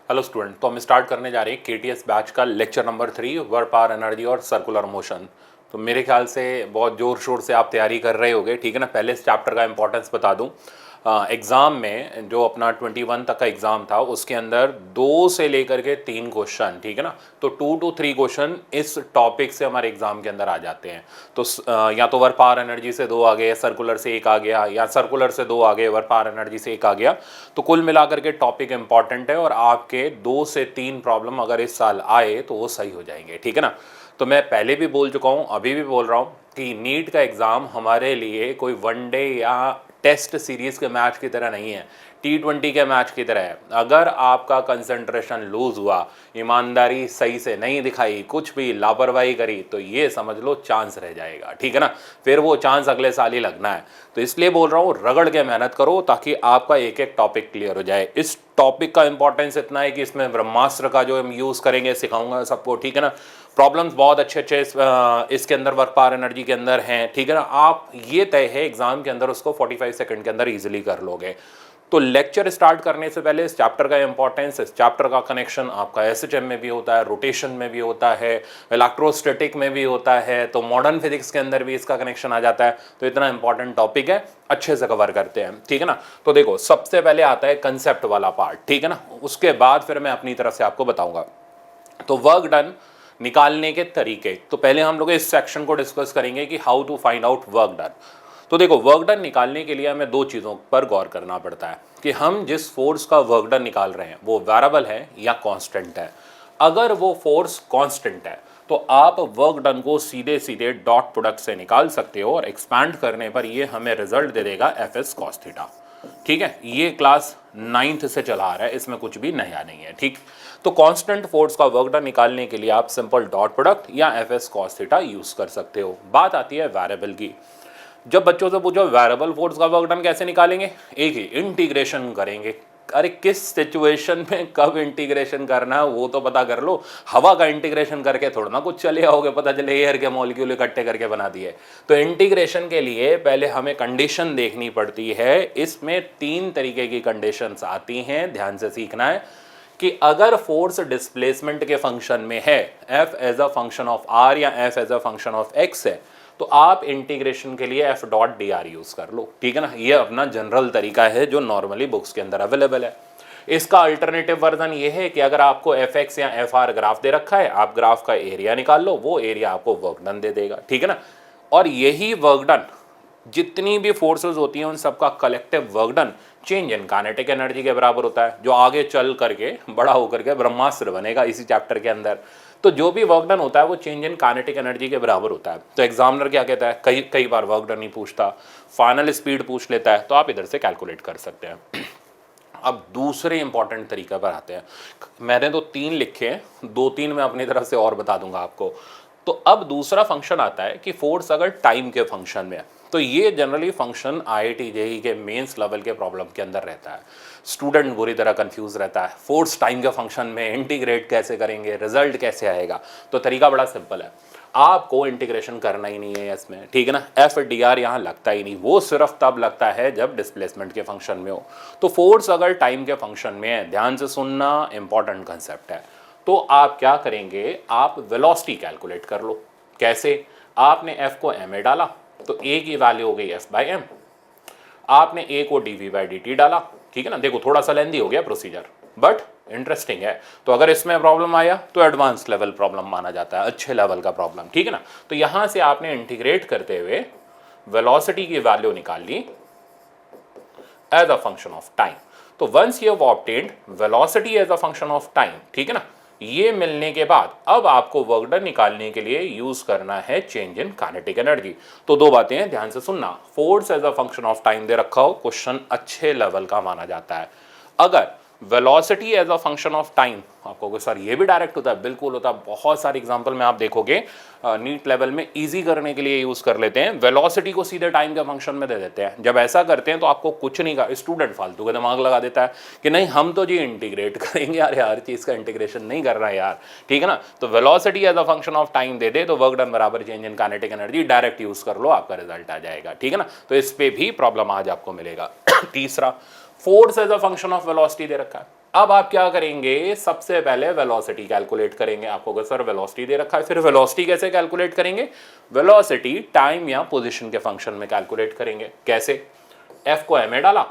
Hello student, तो हम start करने जा रहे हैं केटीएस बैच का lecture number 3 work power energy और सर्कुलर मोशन। तो मेरे ख्याल से बहुत ज़ोर शोर से आप तैयारी कर रहे होगे, ठीक है ना। पहले इस चैप्टर का इंपॉर्टेंस बता दूं। एग्ज़ाम में जो अपना 21 तक का एग्ज़ाम था उसके अंदर 2 से लेकर के 3 क्वेश्चन, ठीक है ना। तो 2 to 3 क्वेश्चन इस टॉपिक से हमारे एग्ज़ाम के अंदर आ जाते हैं। तो या तो वर्क पावर एनर्जी से 2 आ गए, सर्कुलर से 1 आ गया, या सर्कुलर से 2 आ गए, वर्क पावर एनर्जी से 1 आ गया। तो कुल मिलाकर के टॉपिक इंपॉर्टेंट है और आपके 2 से 3 प्रॉब्लम अगर इस साल आए तो वो सही हो जाएंगे, ठीक है ना। तो मैं पहले भी बोल चुका हूँ, अभी भी बोल रहा हूँ कि नीट का एग्ज़ाम हमारे लिए कोई वनडे या टेस्ट सीरीज़ के मैच की तरह नहीं है, T20 के मैच की तरह है। अगर आपका कंसंट्रेशन लूज हुआ, ईमानदारी सही से नहीं दिखाई, कुछ भी लापरवाही करी, तो ये समझ लो चांस रह जाएगा, ठीक है ना। फिर वो चांस अगले साल ही लगना है। तो इसलिए बोल रहा हूँ रगड़ के मेहनत करो ताकि आपका एक एक टॉपिक क्लियर हो जाए। इस टॉपिक का इंपॉर्टेंस इतना है कि इसमें ब्रह्मास्त्र का जो हम यूज़ करेंगे सिखाऊंगा सबको, ठीक है ना। प्रॉब्लम्स बहुत अच्छे अच्छे इसके अंदर वर्क पावर एनर्जी के अंदर हैं, ठीक है ना। आप ये तय है एग्जाम के अंदर उसको 45 सेकंड के अंदर इजीली कर लोगे। तो लेक्चर स्टार्ट करने से पहले इस चैप्टर का इंपॉर्टेंस, इस चैप्टर का कनेक्शन आपका एसएचएम में भी होता है, रोटेशन में भी होता है, इलेक्ट्रोस्टैटिक में भी होता है, तो मॉडर्न फिजिक्स के अंदर भी इसका कनेक्शन आ जाता है। तो इतना इंपॉर्टेंट टॉपिक है, अच्छे से कवर करते हैं, ठीक है ना। तो देखो सबसे पहले आता है कंसेप्ट वाला पार्ट, ठीक है ना। उसके बाद फिर मैं अपनी तरफ से आपको बताऊंगा। तो वर्क डन निकालने के तरीके, तो पहले हम लोग इस सेक्शन को डिस्कस करेंगे कि how to find out work done. तो देखो वर्क डन निकालने के लिए हमें 2 चीज़ों पर गौर करना पड़ता है कि हम जिस फोर्स का वर्क डन निकाल रहे हैं वो वेरिएबल है या कांस्टेंट है। अगर वो फोर्स कांस्टेंट है तो आप वर्क डन को सीधे सीधे डॉट प्रोडक्ट से निकाल सकते हो और एक्सपैंड करने पर ये हमें रिजल्ट दे देगा एफ एस कॉस थीटा, ठीक है। ये क्लास 9th से चला आ रहा है, इसमें कुछ भी नया नहीं है, ठीक। तो कांस्टेंट फोर्स का वर्क डन निकालने के लिए आप सिंपल डॉट प्रोडक्ट या F S cos theta use कर सकते हो। बात आती है वेरिएबल की। जब बच्चों से पूछो वेरिएबल फोर्स का वर्क डन कैसे निकालेंगे, एक ही इंटीग्रेशन करेंगे। अरे किस सिचुएशन में कब इंटीग्रेशन करना है वो तो पता कर लो। हवा का इंटीग्रेशन करके थोड़ा ना कुछ चले आओगे, पता चले एयर के मॉलिक्यूल इकट्ठे करके बना दिए। तो इंटीग्रेशन के लिए पहले हमें कंडीशन देखनी पड़ती है। इसमें 3 तरीके की कंडीशंस आती हैं, ध्यान से सीखना है कि अगर फोर्स डिस्प्लेसमेंट के फंक्शन में है, F as a function of R या F as a function of X है, तो आप इंटीग्रेशन के लिए F dot D R use कर लो, ठीक है ना। ये अपना जनरल तरीका है जो नॉर्मली बुक्स के अंदर अवेलेबल है। इसका अल्टरनेटिव वर्जन ये है कि अगर आपको एफ एक्स या एफ आर ग्राफ दे रखा है, आप ग्राफ का एरिया निकाल लो, वो एरिया आपको वर्क डन दे देगा, ठीक है ना। और यही वर्क डन जितनी भी फोर्सेस होती हैं उन सबका collective work done change in kinetic energy के बराबर होता है, जो आगे चल करके बड़ा होकर के ब्रह्मास्त्र बनेगा इसी चैप्टर के अंदर। तो जो भी वर्क डन होता है वो चेंज इन काइनेटिक एनर्जी के बराबर होता है। तो एग्जामिनर क्या कहता है, कई कई बार वर्क डन नहीं पूछता, फाइनल स्पीड पूछ लेता है, तो आप इधर से कैलकुलेट कर सकते हैं। अब दूसरे इंपॉर्टेंट तरीके पर आते हैं। मैंने तो 3 लिखे हैं, 2-3 मैं अपनी तरफ से और बता दूंगा आपको। तो अब दूसरा फंक्शन आता है कि फोर्स अगर टाइम के फंक्शन में है, तो ये जनरली फंक्शन IIT JEE के मेंस लेवल के प्रॉब्लम के अंदर रहता है। स्टूडेंट बुरी तरह कंफ्यूज रहता है, फोर्स टाइम के फंक्शन में इंटीग्रेट कैसे करेंगे, रिजल्ट कैसे आएगा। तो तरीका बड़ा सिंपल है, आपको इंटीग्रेशन करना ही नहीं है इसमें, ठीक है ना। एफ डी आर यहाँ लगता ही नहीं, वो सिर्फ तब लगता है जब डिस्प्लेसमेंट के फंक्शन में हो। तो फोर्स अगर टाइम के फंक्शन में है, ध्यान से सुनना, इंपॉर्टेंट कंसेप्ट है। तो आप क्या करेंगे, आप वेलोसिटी कैलकुलेट कर लो। कैसे, आपने एफ को एम ए डाला तो ए की वैल्यू हो गई एफ बाई एम, आपने ए को D V by D T डाला, ठीक है ना। देखो थोड़ा सा लेंदी हो गया प्रोसीजर, बट इंटरेस्टिंग है। तो अगर इसमें प्रॉब्लम आया तो एडवांस लेवल प्रॉब्लम माना जाता है, अच्छे लेवल का प्रॉब्लम, ठीक है ना। तो यहां से आपने इंटीग्रेट करते हुए वेलोसिटी की वैल्यू निकाल ली as a function of time. तो once you have obtained velocity as a function of time, ठीक है ना, ये मिलने के बाद अब आपको वर्क डन निकालने के लिए यूज करना है चेंज इन काइनेटिक एनर्जी। तो 2 बातें हैं, ध्यान से सुनना। Force as a function of time दे रखा हो, क्वेश्चन अच्छे लेवल का माना जाता है। अगर velocity as a function of time, आपको सर ये भी डायरेक्ट होता है, बिल्कुल होता है। बहुत सारे एग्जांपल में आप देखोगे नीट लेवल में इजी करने के लिए यूज कर लेते हैं, वेलोसिटी को सीधे टाइम के फंक्शन में दे देते हैं। जब ऐसा करते हैं तो आपको कुछ नहीं का स्टूडेंट फालतू का दिमाग लगा देता है कि नहीं हम तो जी इंटीग्रेट करेंगे, यार हर चीज का इंटीग्रेशन नहीं कर रहा है यार, ठीक है ना। तो velocity as a function of time दे दे तो वर्क डन बराबर change in kinetic energy, direct use कर लो, आपका रिजल्ट आ जाएगा, ठीक है ना। तो इस पे भी प्रॉब्लम आज आपको मिलेगा। तीसरा, force as a function of velocity दे रखा है। अब आप क्या करेंगे, सबसे पहले वेलोसिटी कैलकुलेट करेंगे। आपको अगर सर वेलोसिटी दे रखा है, फिर वेलोसिटी कैसे कैलकुलेट करेंगे, वेलोसिटी टाइम या पोजीशन के फंक्शन में कैलकुलेट करेंगे। कैसे, एफ को एम में डाला,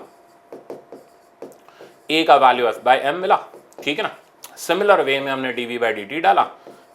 ए का वैल्यू एफ बाई एम मिला, ठीक है ना। सिमिलर वे में हमने डीवी बाई डी टी डाला,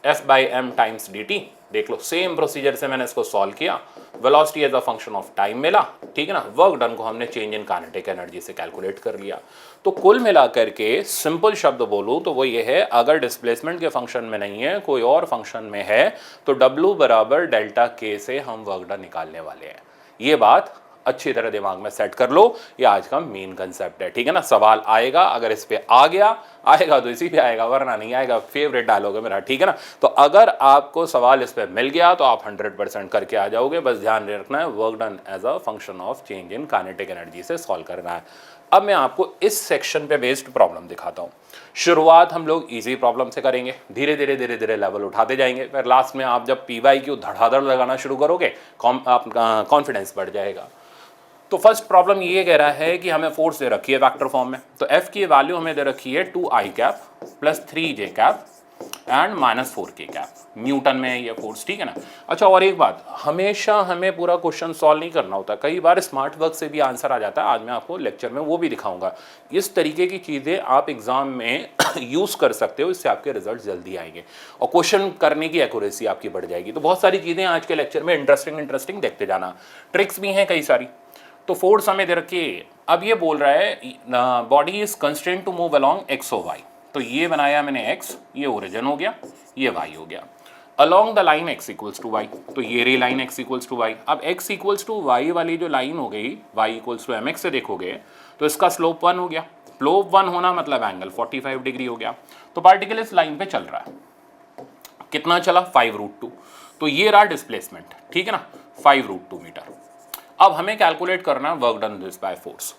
F by M times D T. देख लो सेम प्रोसीजर से मैंने इसको सॉल्व किया, velocity as a function of time मिला, ठीक है ना। वर्क डन को हमने चेंज इन काइनेटिक एनर्जी से कैलकुलेट कर लिया। तो कुल मिलाकर के सिंपल शब्द बोलूं तो वो ये है, अगर डिस्प्लेसमेंट के फंक्शन में नहीं है, कोई और फंक्शन में है, तो W बराबर डेल्टा के से हम वर्क डन निकालने वाले हैं। ये बात अच्छी तरह दिमाग में सेट कर लो, ये आज का मेन कंसेप्ट है, ठीक है ना। सवाल आएगा, अगर इस पे आ गया आएगा तो इसी पे आएगा, वरना नहीं आएगा। फेवरेट डायलॉग है मेरा, ठीक है ना। तो अगर आपको सवाल इस पे मिल गया तो आप 100% करके आ जाओगे। बस ध्यान रखना है, work done as a function of change in kinetic energy से सॉल्व करना है। अब मैं आपको इस सेक्शन पे बेस्ड प्रॉब्लम दिखाता हूँ। शुरुआत हम लोग इजी प्रॉब्लम से करेंगे, धीरे धीरे लेवल उठाते जाएंगे, फिर लास्ट में आप जब PYQ धड़ाधड़ लगाना शुरू करोगे, कॉन्फिडेंस बढ़ जाएगा। तो फर्स्ट प्रॉब्लम ये कह रहा है कि हमें फोर्स दे रखी है वेक्टर फॉर्म में, तो F की वैल्यू हमें दे रखी है 2i cap plus 3j cap and minus 4k cap, Newton में है ये फोर्स, ठीक है ना। अच्छा, और एक बात, हमेशा हमें पूरा क्वेश्चन सॉल्व नहीं करना होता, कई बार स्मार्ट वर्क से भी आंसर आ जाता है। आज मैं आपको लेक्चर में वो भी दिखाऊंगा। इस तरीके की चीज़ें आप एग्जाम में यूज़ कर सकते हो, इससे आपके रिजल्ट जल्दी आएंगे और क्वेश्चन करने की एक्यूरेसी आपकी बढ़ जाएगी। तो बहुत सारी चीज़ें आज के लेक्चर में इंटरेस्टिंग देखते जाना, ट्रिक्स भी हैं कई सारी। तो फोर्स हमें दे रखी है। अब ये बोल रहा है body is constraint to move along X और वाई, तो ये बनाया मैंने एक्स, ये ओरिजिन हो गया, ये वाई हो गया। Along the line X equals to Y, तो ये रे line X equals to Y. अब एक्स इक्वल्स टू वाई वाली जो लाइन हो गई, Y equals to M X से देखोगे तो इसका स्लोप 1 हो गया। स्लोप 1 होना मतलब एंगल 45 डिग्री हो गया। तो पार्टिकल इस लाइन पे चल रहा है, कितना चला, 5√2। तो ये रहा डिस्प्लेसमेंट, ठीक है ना, 5√2 मीटर। अब हमें कैलकुलेट करना है work done this by force.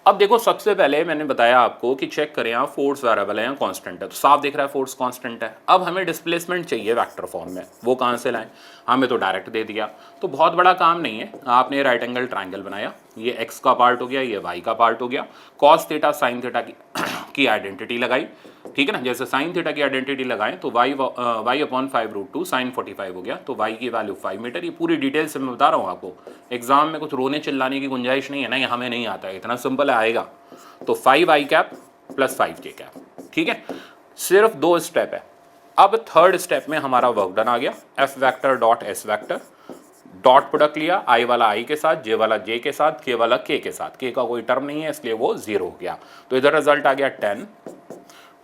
अब देखो, सबसे पहले मैंने बताया आपको कि चेक करें यहाँ फोर्स वेरिएबल है या कांस्टेंट है, तो साफ दिख रहा है फोर्स कांस्टेंट है। अब हमें डिस्प्लेसमेंट चाहिए वेक्टर फॉर्म में, वो कहाँ से लाएं, हमें तो डायरेक्ट दे दिया, तो बहुत बड़ा काम नहीं है। आपने राइट एंगल ट्राइंगल बनाया, ये एक्स का पार्ट हो गया, ये वाई का पार्ट हो गया, कॉस थीटा साइन थीटा की आइडेंटिटी लगाई, ठीक है ना। जैसे साइन थीटा की आइडेंटिटी लगाएं तो वाई अपॉन 5√2 साइन 45 हो गया, तो वाई की वैल्यू 5 मीटर। ये पूरी डिटेल से मैं बता रहा हूँ आपको, एग्जाम में कुछ रोने चिल्लाने की गुंजाइश नहीं है, नहीं हमें नहीं आता है, इतना सिंपल आएगा। तो 5i cap plus 5j cap, ठीक है। सिर्फ 2 स्टेप है। अब थर्ड स्टेप में हमारा वर्क डन आ गया, F vector dot S vector, dot product लिया, आई वाला आई के साथ, जे वाला जे के साथ, के वाला के साथ, के का कोई टर्म नहीं है इसलिए वो 0 हो गया। तो इधर रिजल्ट आ गया 10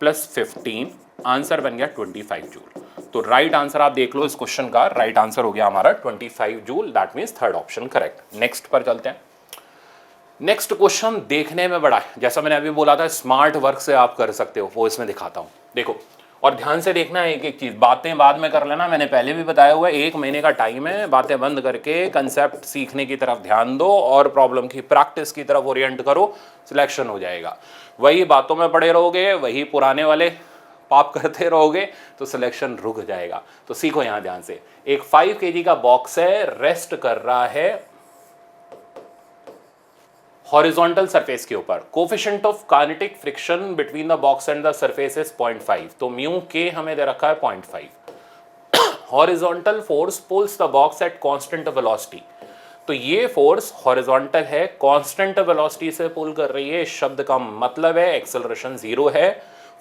प्लस 15, आंसर बन गया 25 जूल। तो राइट आंसर आप देख लो, इस क्वेश्चन का राइट आंसर हो गया हमारा 25 joule, that means third option correct. Next पर चलते हैं। नेक्स्ट क्वेश्चन देखने में बड़ा है, जैसा मैंने अभी बोला था स्मार्ट वर्क से आप कर सकते हो, वो इसमें दिखाता हूँ। देखो और ध्यान से देखना है एक एक चीज, बातें बाद में कर लेना, मैंने पहले भी बताया हुआ है 1 महीने का टाइम है, बातें बंद करके कंसेप्ट सीखने की तरफ ध्यान दो और प्रॉब्लम की प्रैक्टिस की तरफ ओरिएंट करो, सिलेक्शन हो जाएगा। वही बातों में पड़े रहोगे, वही पुराने वाले पाप करते रहोगे तो सिलेक्शन रुक जाएगा। तो सीखो यहां ध्यान से। एक 5 kg का बॉक्स है, रेस्ट कर रहा है हॉरिजॉन्टल सरफेस के ऊपर, coefficient of kinetic friction between the box and the surface is 0.5, तो म्यू के हमें दे रखा है 0.5। Horizontal force pulls the box at constant velocity, तो ये फोर्स हॉरिजॉन्टल है, कांस्टेंट वेलोसिटी से पुल कर रही है। इस शब्द का मतलब है एक्सेलरेशन 0 है,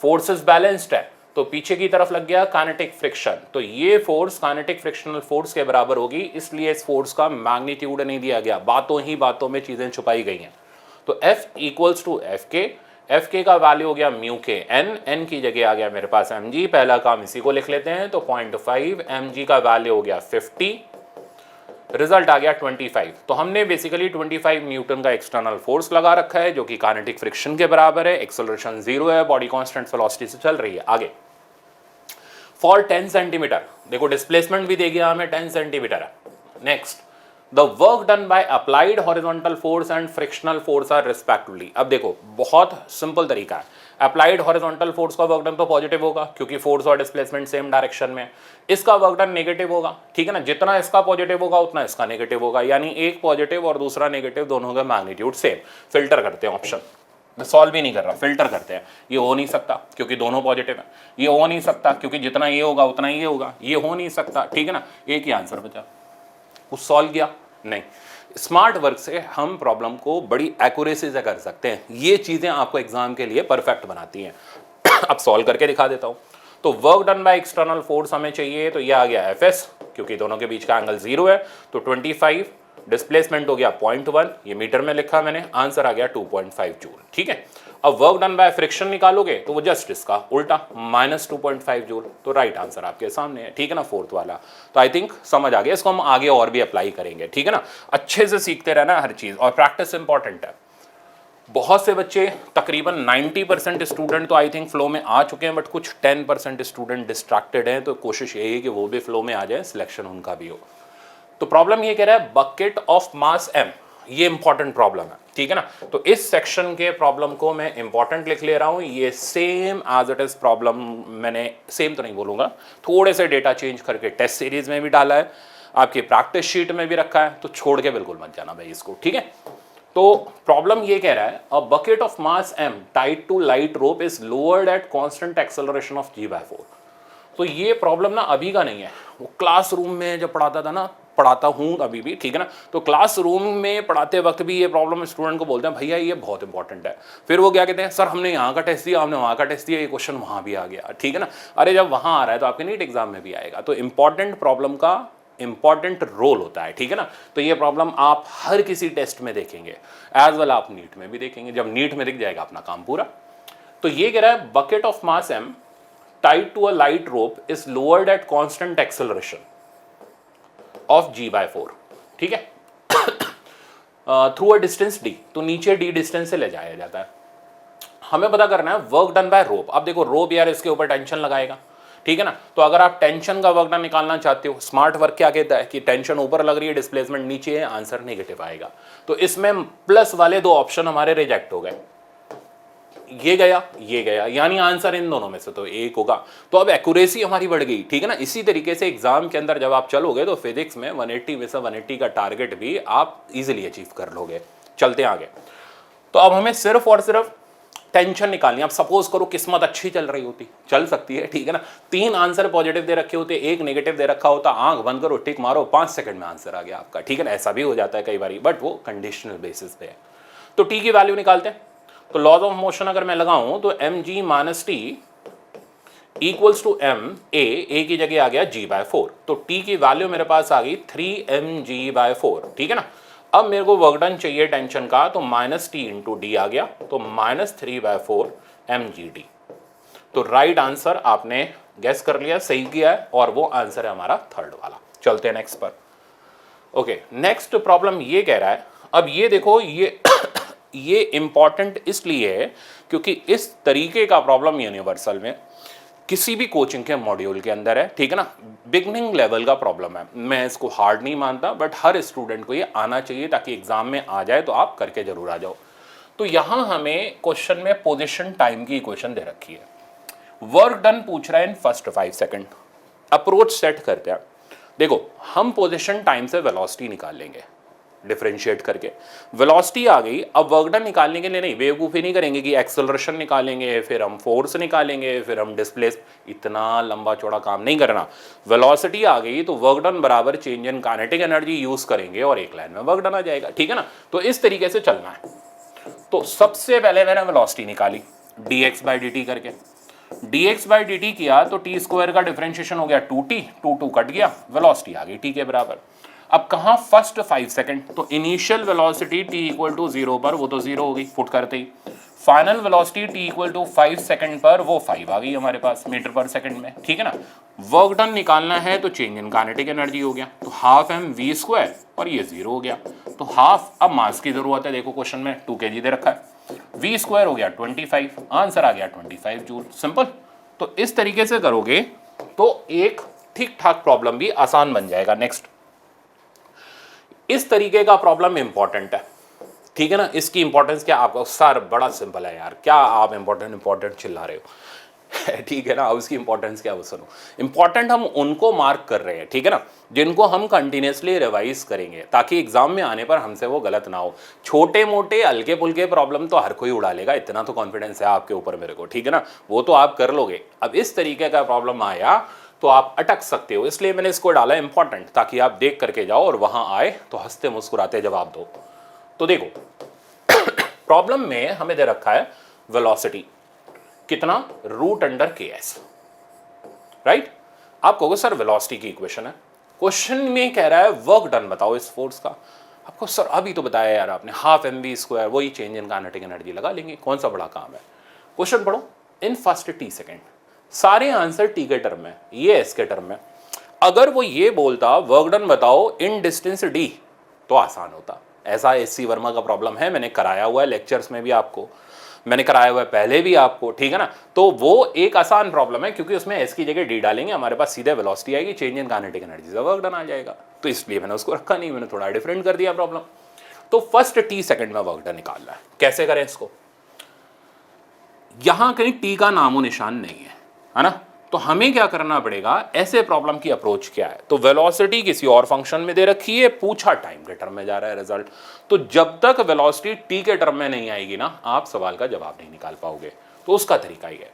फोर्स इज बैलेंस्ड है, तो पीछे की तरफ लग गया काइनेटिक फ्रिक्शन, तो ये फोर्स काइनेटिक फ्रिक्शनल फोर्स के बराबर होगी, इसलिए इस फोर्स का मैग्नीट्यूड नहीं दिया गया, बातों ही बातों में चीजें छुपाई गई हैं। तो F इक्वल्स टू एफ के का वैल्यू हो गया म्यू के, एन की जगह आ गया मेरे पास mg, पहला काम इसी को लिख लेते हैं, तो 0.5, mg का वैल्यू हो गया 50, रिजल्ट आ गया 25। तो हमने बेसिकली 25 न्यूटन का एक्सटर्नल फोर्स लगा रखा है जो कि काइनेटिक फ्रिक्शन के बराबर है, एक्सेलरेशन 0 है, बॉडी कांस्टेंट वेलोसिटी से चल रही है। आगे फॉर 10 सेंटीमीटर, देखो डिस्प्लेसमेंट भी दे गया हमें 10 सेंटीमीटर है। Next, the work done by applied horizontal force and frictional force are respectively. अब देखो बहुत सिंपल तरीका है, अप्लाइड हॉरिजॉन्टल फोर्स का वर्क डन तो पॉजिटिव होगा क्योंकि फोर्स और डिस्प्लेसमेंट सेम डायरेक्शन में, इसका वर्क डन नेगेटिव होगा, ठीक है ना, जितना इसका पॉजिटिव होगा उतना इसका नेगेटिव होगा, यानी एक पॉजिटिव और दूसरा नेगेटिव दोनों का मैग्नीट्यूड सेम। फिल्टर करते हैं ऑप्शन, मैं सॉल्व भी नहीं कर रहा, फिल्टर करते हैं। ये हो नहीं सकता क्योंकि दोनों पॉजिटिव है, ये हो नहीं सकता क्योंकि जितना ये होगा उतना ये होगा, ये हो नहीं सकता, ठीक है ना। एक ही आंसर बचा, कुछ सॉल्व किया नहीं। स्मार्ट वर्क से हम प्रॉब्लम को बड़ी एक्यूरेसी से कर सकते हैं, ये चीजें आपको एग्जाम के लिए परफेक्ट बनाती हैं। अब सॉल्व करके दिखा देता हूं। तो work done by external force हमें चाहिए, तो ये आ गया Fs, क्योंकि दोनों के बीच का एंगल 0 है, तो 25, डिस्प्लेसमेंट हो गया 0.1, ये मीटर में लिखा मैंने, आंसर आ गया 2.5 जूल, ठीक है। अब वर्क डन बाय फ्रिक्शन निकालोगे तो वो जस्ट इसका उल्टा -2.5 जूल, तो राइट आंसर आपके सामने है, ठीक है ना, फोर्थ वाला। तो आई थिंक समझ आ गया, इसको हम आगे और भी अप्लाई करेंगे, ठीक है ना। अच्छे से सीखते रहना हर चीज, और प्रैक्टिस इंपॉर्टेंट है। बहुत से बच्चे, तकरीबन 90% स्टूडेंट तो आई थिंक फ्लो में आ चुके हैं, बट कुछ 10% स्टूडेंट डिस्ट्रैक्टेड हैं, तो कोशिश यही है कि वो भी फ्लो में आ जाए, सिलेक्शन उनका भी हो। तो प्रॉब्लम ये कह रहा है बकेट ऑफ मास m, ये इंपॉर्टेंट प्रॉब्लम है, ठीक है ना। तो इस सेक्शन के प्रॉब्लम को मैं इंपॉर्टेंट लिख ले रहा हूं, ये same as it is problem, मैंने सेम तो नहीं बोलूंगा, थोड़े से डेटा चेंज करके टेस्ट सीरीज में भी डाला है, आपकी प्रैक्टिस शीट में भी रखा है, तो छोड़ के बिल्कुल मत जाना भाई इसको, ठीक है। तो प्रॉब्लम ये कह रहा है a bucket of mass m tied to light rope is lowered at constant acceleration of g/4। तो ये प्रॉब्लम ना अभी का नहीं है, वो क्लासरूम में जब पढ़ाता था ना, पढ़ाता हूँ अभी भी, ठीक है ना, तो क्लासरूम में पढ़ाते वक्त भी ये प्रॉब्लम स्टूडेंट को बोलते हैं भैया ये बहुत इंपॉर्टेंट है। फिर वो क्या कहते हैं, सर हमने यहाँ का टेस्ट दिया, हमने वहाँ का टेस्ट दिया, ये क्वेश्चन वहाँ भी आ गया, ठीक है ना। अरे जब वहाँ आ रहा है तो आपके नीट एग्जाम में भी आएगा। तो इंपॉर्टेंट प्रॉब्लम का इंपॉर्टेंट रोल होता है, ठीक है ना। तो ये प्रॉब्लम आप हर किसी टेस्ट में देखेंगे, एज वेल आप नीट में भी देखेंगे, जब नीट में दिख जाएगा अपना काम पूरा। तो ये कह रहा है bucket of mass m tied to a light rope is lowered at constant acceleration of g/4, ठीक है, थ्रू अ डिस्टेंस d, तो नीचे d डिस्टेंस से ले जाया जाता है। हमें पता करना है वर्क डन बाय रोप। अब देखो रोप यार इसके ऊपर टेंशन लगाएगा, ठीक है ना। तो अगर आप टेंशन का वर्क डन निकालना चाहते हो, स्मार्ट वर्क क्या कहता है कि टेंशन ऊपर लग रही है, डिस्प्लेसमेंट नीचे है, आंसर नेगेटिव आएगा। तो इसमें प्लस वाले दो ऑप्शन हमारे रिजेक्ट हो गए, ये गया, यानी आंसर इन दोनों में से तो एक होगा। तो अब एक्यूरेसी हमारी बढ़ गई, ठीक है ना। इसी तरीके से एग्जाम के अंदर जब आप चलोगे तो फिजिक्स में 180 में से 180 का टारगेट भी आप इजीली अचीव कर लोगे। चलते आगे। तो अब हमें सिर्फ और सिर्फ टेंशन निकालनी। अब सपोज करो किस्मत अच्छी चल रही होती, चल सकती है, ठीक है ना, 3 आंसर पॉजिटिव दे रखे होते, 1 नेगेटिव दे रखा होता, आंख बंद करो, टिक मारो, 5 सेकंड में आंसर आ गया आपका, ठीक है ना। ऐसा भी हो जाता है कई बार, बट वो कंडीशनल बेसिस पे है। तो टी की वैल्यू निकालते हैं। तो लॉज ऑफ मोशन अगर मैं लगाऊं तो mg minus T equals to m a की जगह आ गया g/4, तो t की वैल्यू मेरे पास आ गई 3mg/4, ठीक है ना। अब मेरे को वर्क डन चाहिए टेंशन का, तो माइनस टी इंटू डी आ गया, तो -3/4 mgd। तो राइट आंसर आपने गेस कर लिया, सही किया है, और वो आंसर है हमारा थर्ड वाला। चलते हैं नेक्स्ट पर। ओके, नेक्स्ट प्रॉब्लम ये कह रहा है, अब ये देखो, ये इंपॉर्टेंट इसलिए है क्योंकि इस तरीके का प्रॉब्लम यूनिवर्सल में किसी भी कोचिंग के मॉड्यूल के अंदर है, ठीक है ना। बिगनिंग लेवल का प्रॉब्लम है, मैं इसको हार्ड नहीं मानता, बट हर स्टूडेंट को ये आना चाहिए ताकि एग्जाम में आ जाए तो आप करके जरूर आ जाओ। तो यहां हमें क्वेश्चन में पोजीशन टाइम की इक्वेशन दे रखी है, वर्क डन पूछ रहा है in first 5 second. Approach set करते हैं, देखो हम पोजीशन टाइम से वेलोसिटी निकाल लेंगे डिफरेंशिएट करके, वेलोसिटी आ गई। अब वर्क डन निकालने के लिए नहीं, बेवकूफ़ी नहीं करेंगे कि एक्सेलरेशन निकालेंगे, फिर हम फोर्स निकालेंगे, फिर हम डिस्प्लेस, इतना लंबा चौड़ा काम नहीं करना। वेलोसिटी आ गई तो वर्क डन बराबर change in kinetic energy use करेंगे और एक लाइन में वर्क डन आ जाएगा, ठीक है ना। तो इस तरीके से चलना है। तो सबसे पहले मैंने वेलोसिटी निकाली dx/dt करके, dx/dt किया तो टी स्क्वायर का डिफरेंशिएशन हो गया 2t, 2 कट गया, वेलोसिटी आ गई t के बराबर। अब कहाँ फर्स्ट 5 सेकंड, तो initial velocity t equal to 0 पर, वो तो 0 हो गई फुट करते ही। Final velocity t equal to 5 second पर, वो 5 आ गई हमारे पास मीटर पर सेकंड में, ठीक है ना। वर्क डन निकालना है तो चेंज इन काइनेटिक एनर्जी हो गया, तो हाफ mv² और ये 0 हो गया, तो हाफ। अब मास की जरूरत है, देखो क्वेश्चन में 2 kg दे रखा है, v² हो गया 25, आंसर आ गया 25 जूल, सिंपल। तो इस तरीके से करोगे तो एक ठीक ठाक प्रॉब्लम भी आसान बन जाएगा। नेक्स्ट, इस तरीके का प्रॉब्लम इंपॉर्टेंट है, ठीक है ना। इसकी इंपॉर्टेंस क्या आपको, सर बड़ा सिंपल है यार, क्या आप इंपॉर्टेंट चिल्ला रहे हो। ठीक है ना। अब उसकी इंपॉर्टेंस क्या है वो सुनो। इंपॉर्टेंट हम उनको मार्क कर रहे हैं, ठीक है ना, जिनको हम कंटिन्यूसली रिवाइज करेंगे ताकि एग्जाम में आने पर हमसे वो गलत ना हो। छोटे मोटे हल्के फुल्के प्रॉब्लम तो हर कोई उड़ा लेगा, इतना तो कॉन्फिडेंस है आपके ऊपर मेरे को, ठीक है ना, वो तो आप कर लोगे। अब इस तरीके का प्रॉब्लम आया तो आप अटक सकते हो, इसलिए मैंने इसको डाला इंपॉर्टेंट, ताकि आप देख करके जाओ और वहां आए तो हंसते मुस्कुराते जवाब दो। तो देखो प्रॉब्लम में हमें दे रखा है वेलोसिटी कितना, रूट अंडर के एस, राइट। आप कहोगे सर वेलोसिटी की इक्वेशन है, क्वेश्चन में कह रहा है वर्क डन बताओ इस फोर्स का। आपको सर अभी तो बताया यार आपने, हाफ एम बी स्क्वायर, वही चेंज इन काइनेटिक एनर्जी लगा लेंगे, कौन सा बड़ा काम है। क्वेश्चन पढ़ो, इन फर्स्ट टी सेकेंड, सारे आंसर टी के टर्म में, ये एस के टर्म में। अगर वो ये बोलता वर्क डन बताओ इन डिस्टेंस डी तो आसान होता। ऐसा एससी वर्मा का प्रॉब्लम है, मैंने कराया हुआ है लेक्चर्स में भी आपको, मैंने कराया हुआ है पहले भी आपको, ठीक है ना। तो वो एक आसान प्रॉब्लम है क्योंकि उसमें एस की जगह डी डालेंगे, हमारे पास सीधे वेलोसिटी आएगी, चेंज इन काइनेटिक एनर्जी से वर्क डन आ जाएगा। तो इसलिए मैंने उसको रखा नहीं, मैंने थोड़ा डिफरेंट कर दिया प्रॉब्लम। तो फर्स्ट टी सेकंड में वर्क डन निकालना है, कैसे करें इसको। यहां कहीं टी का नामो निशान नहीं है ना, तो हमें क्या करना पड़ेगा, ऐसे प्रॉब्लम की अप्रोच क्या है। तो वेलोसिटी किसी और फंक्शन में दे रखी है, पूछा टाइम के टर्म में जा रहा है रिजल्ट, तो जब तक वेलोसिटी टी के टर्म में नहीं आएगी ना, आप सवाल का जवाब नहीं निकाल पाओगे। तो उसका तरीका ही है,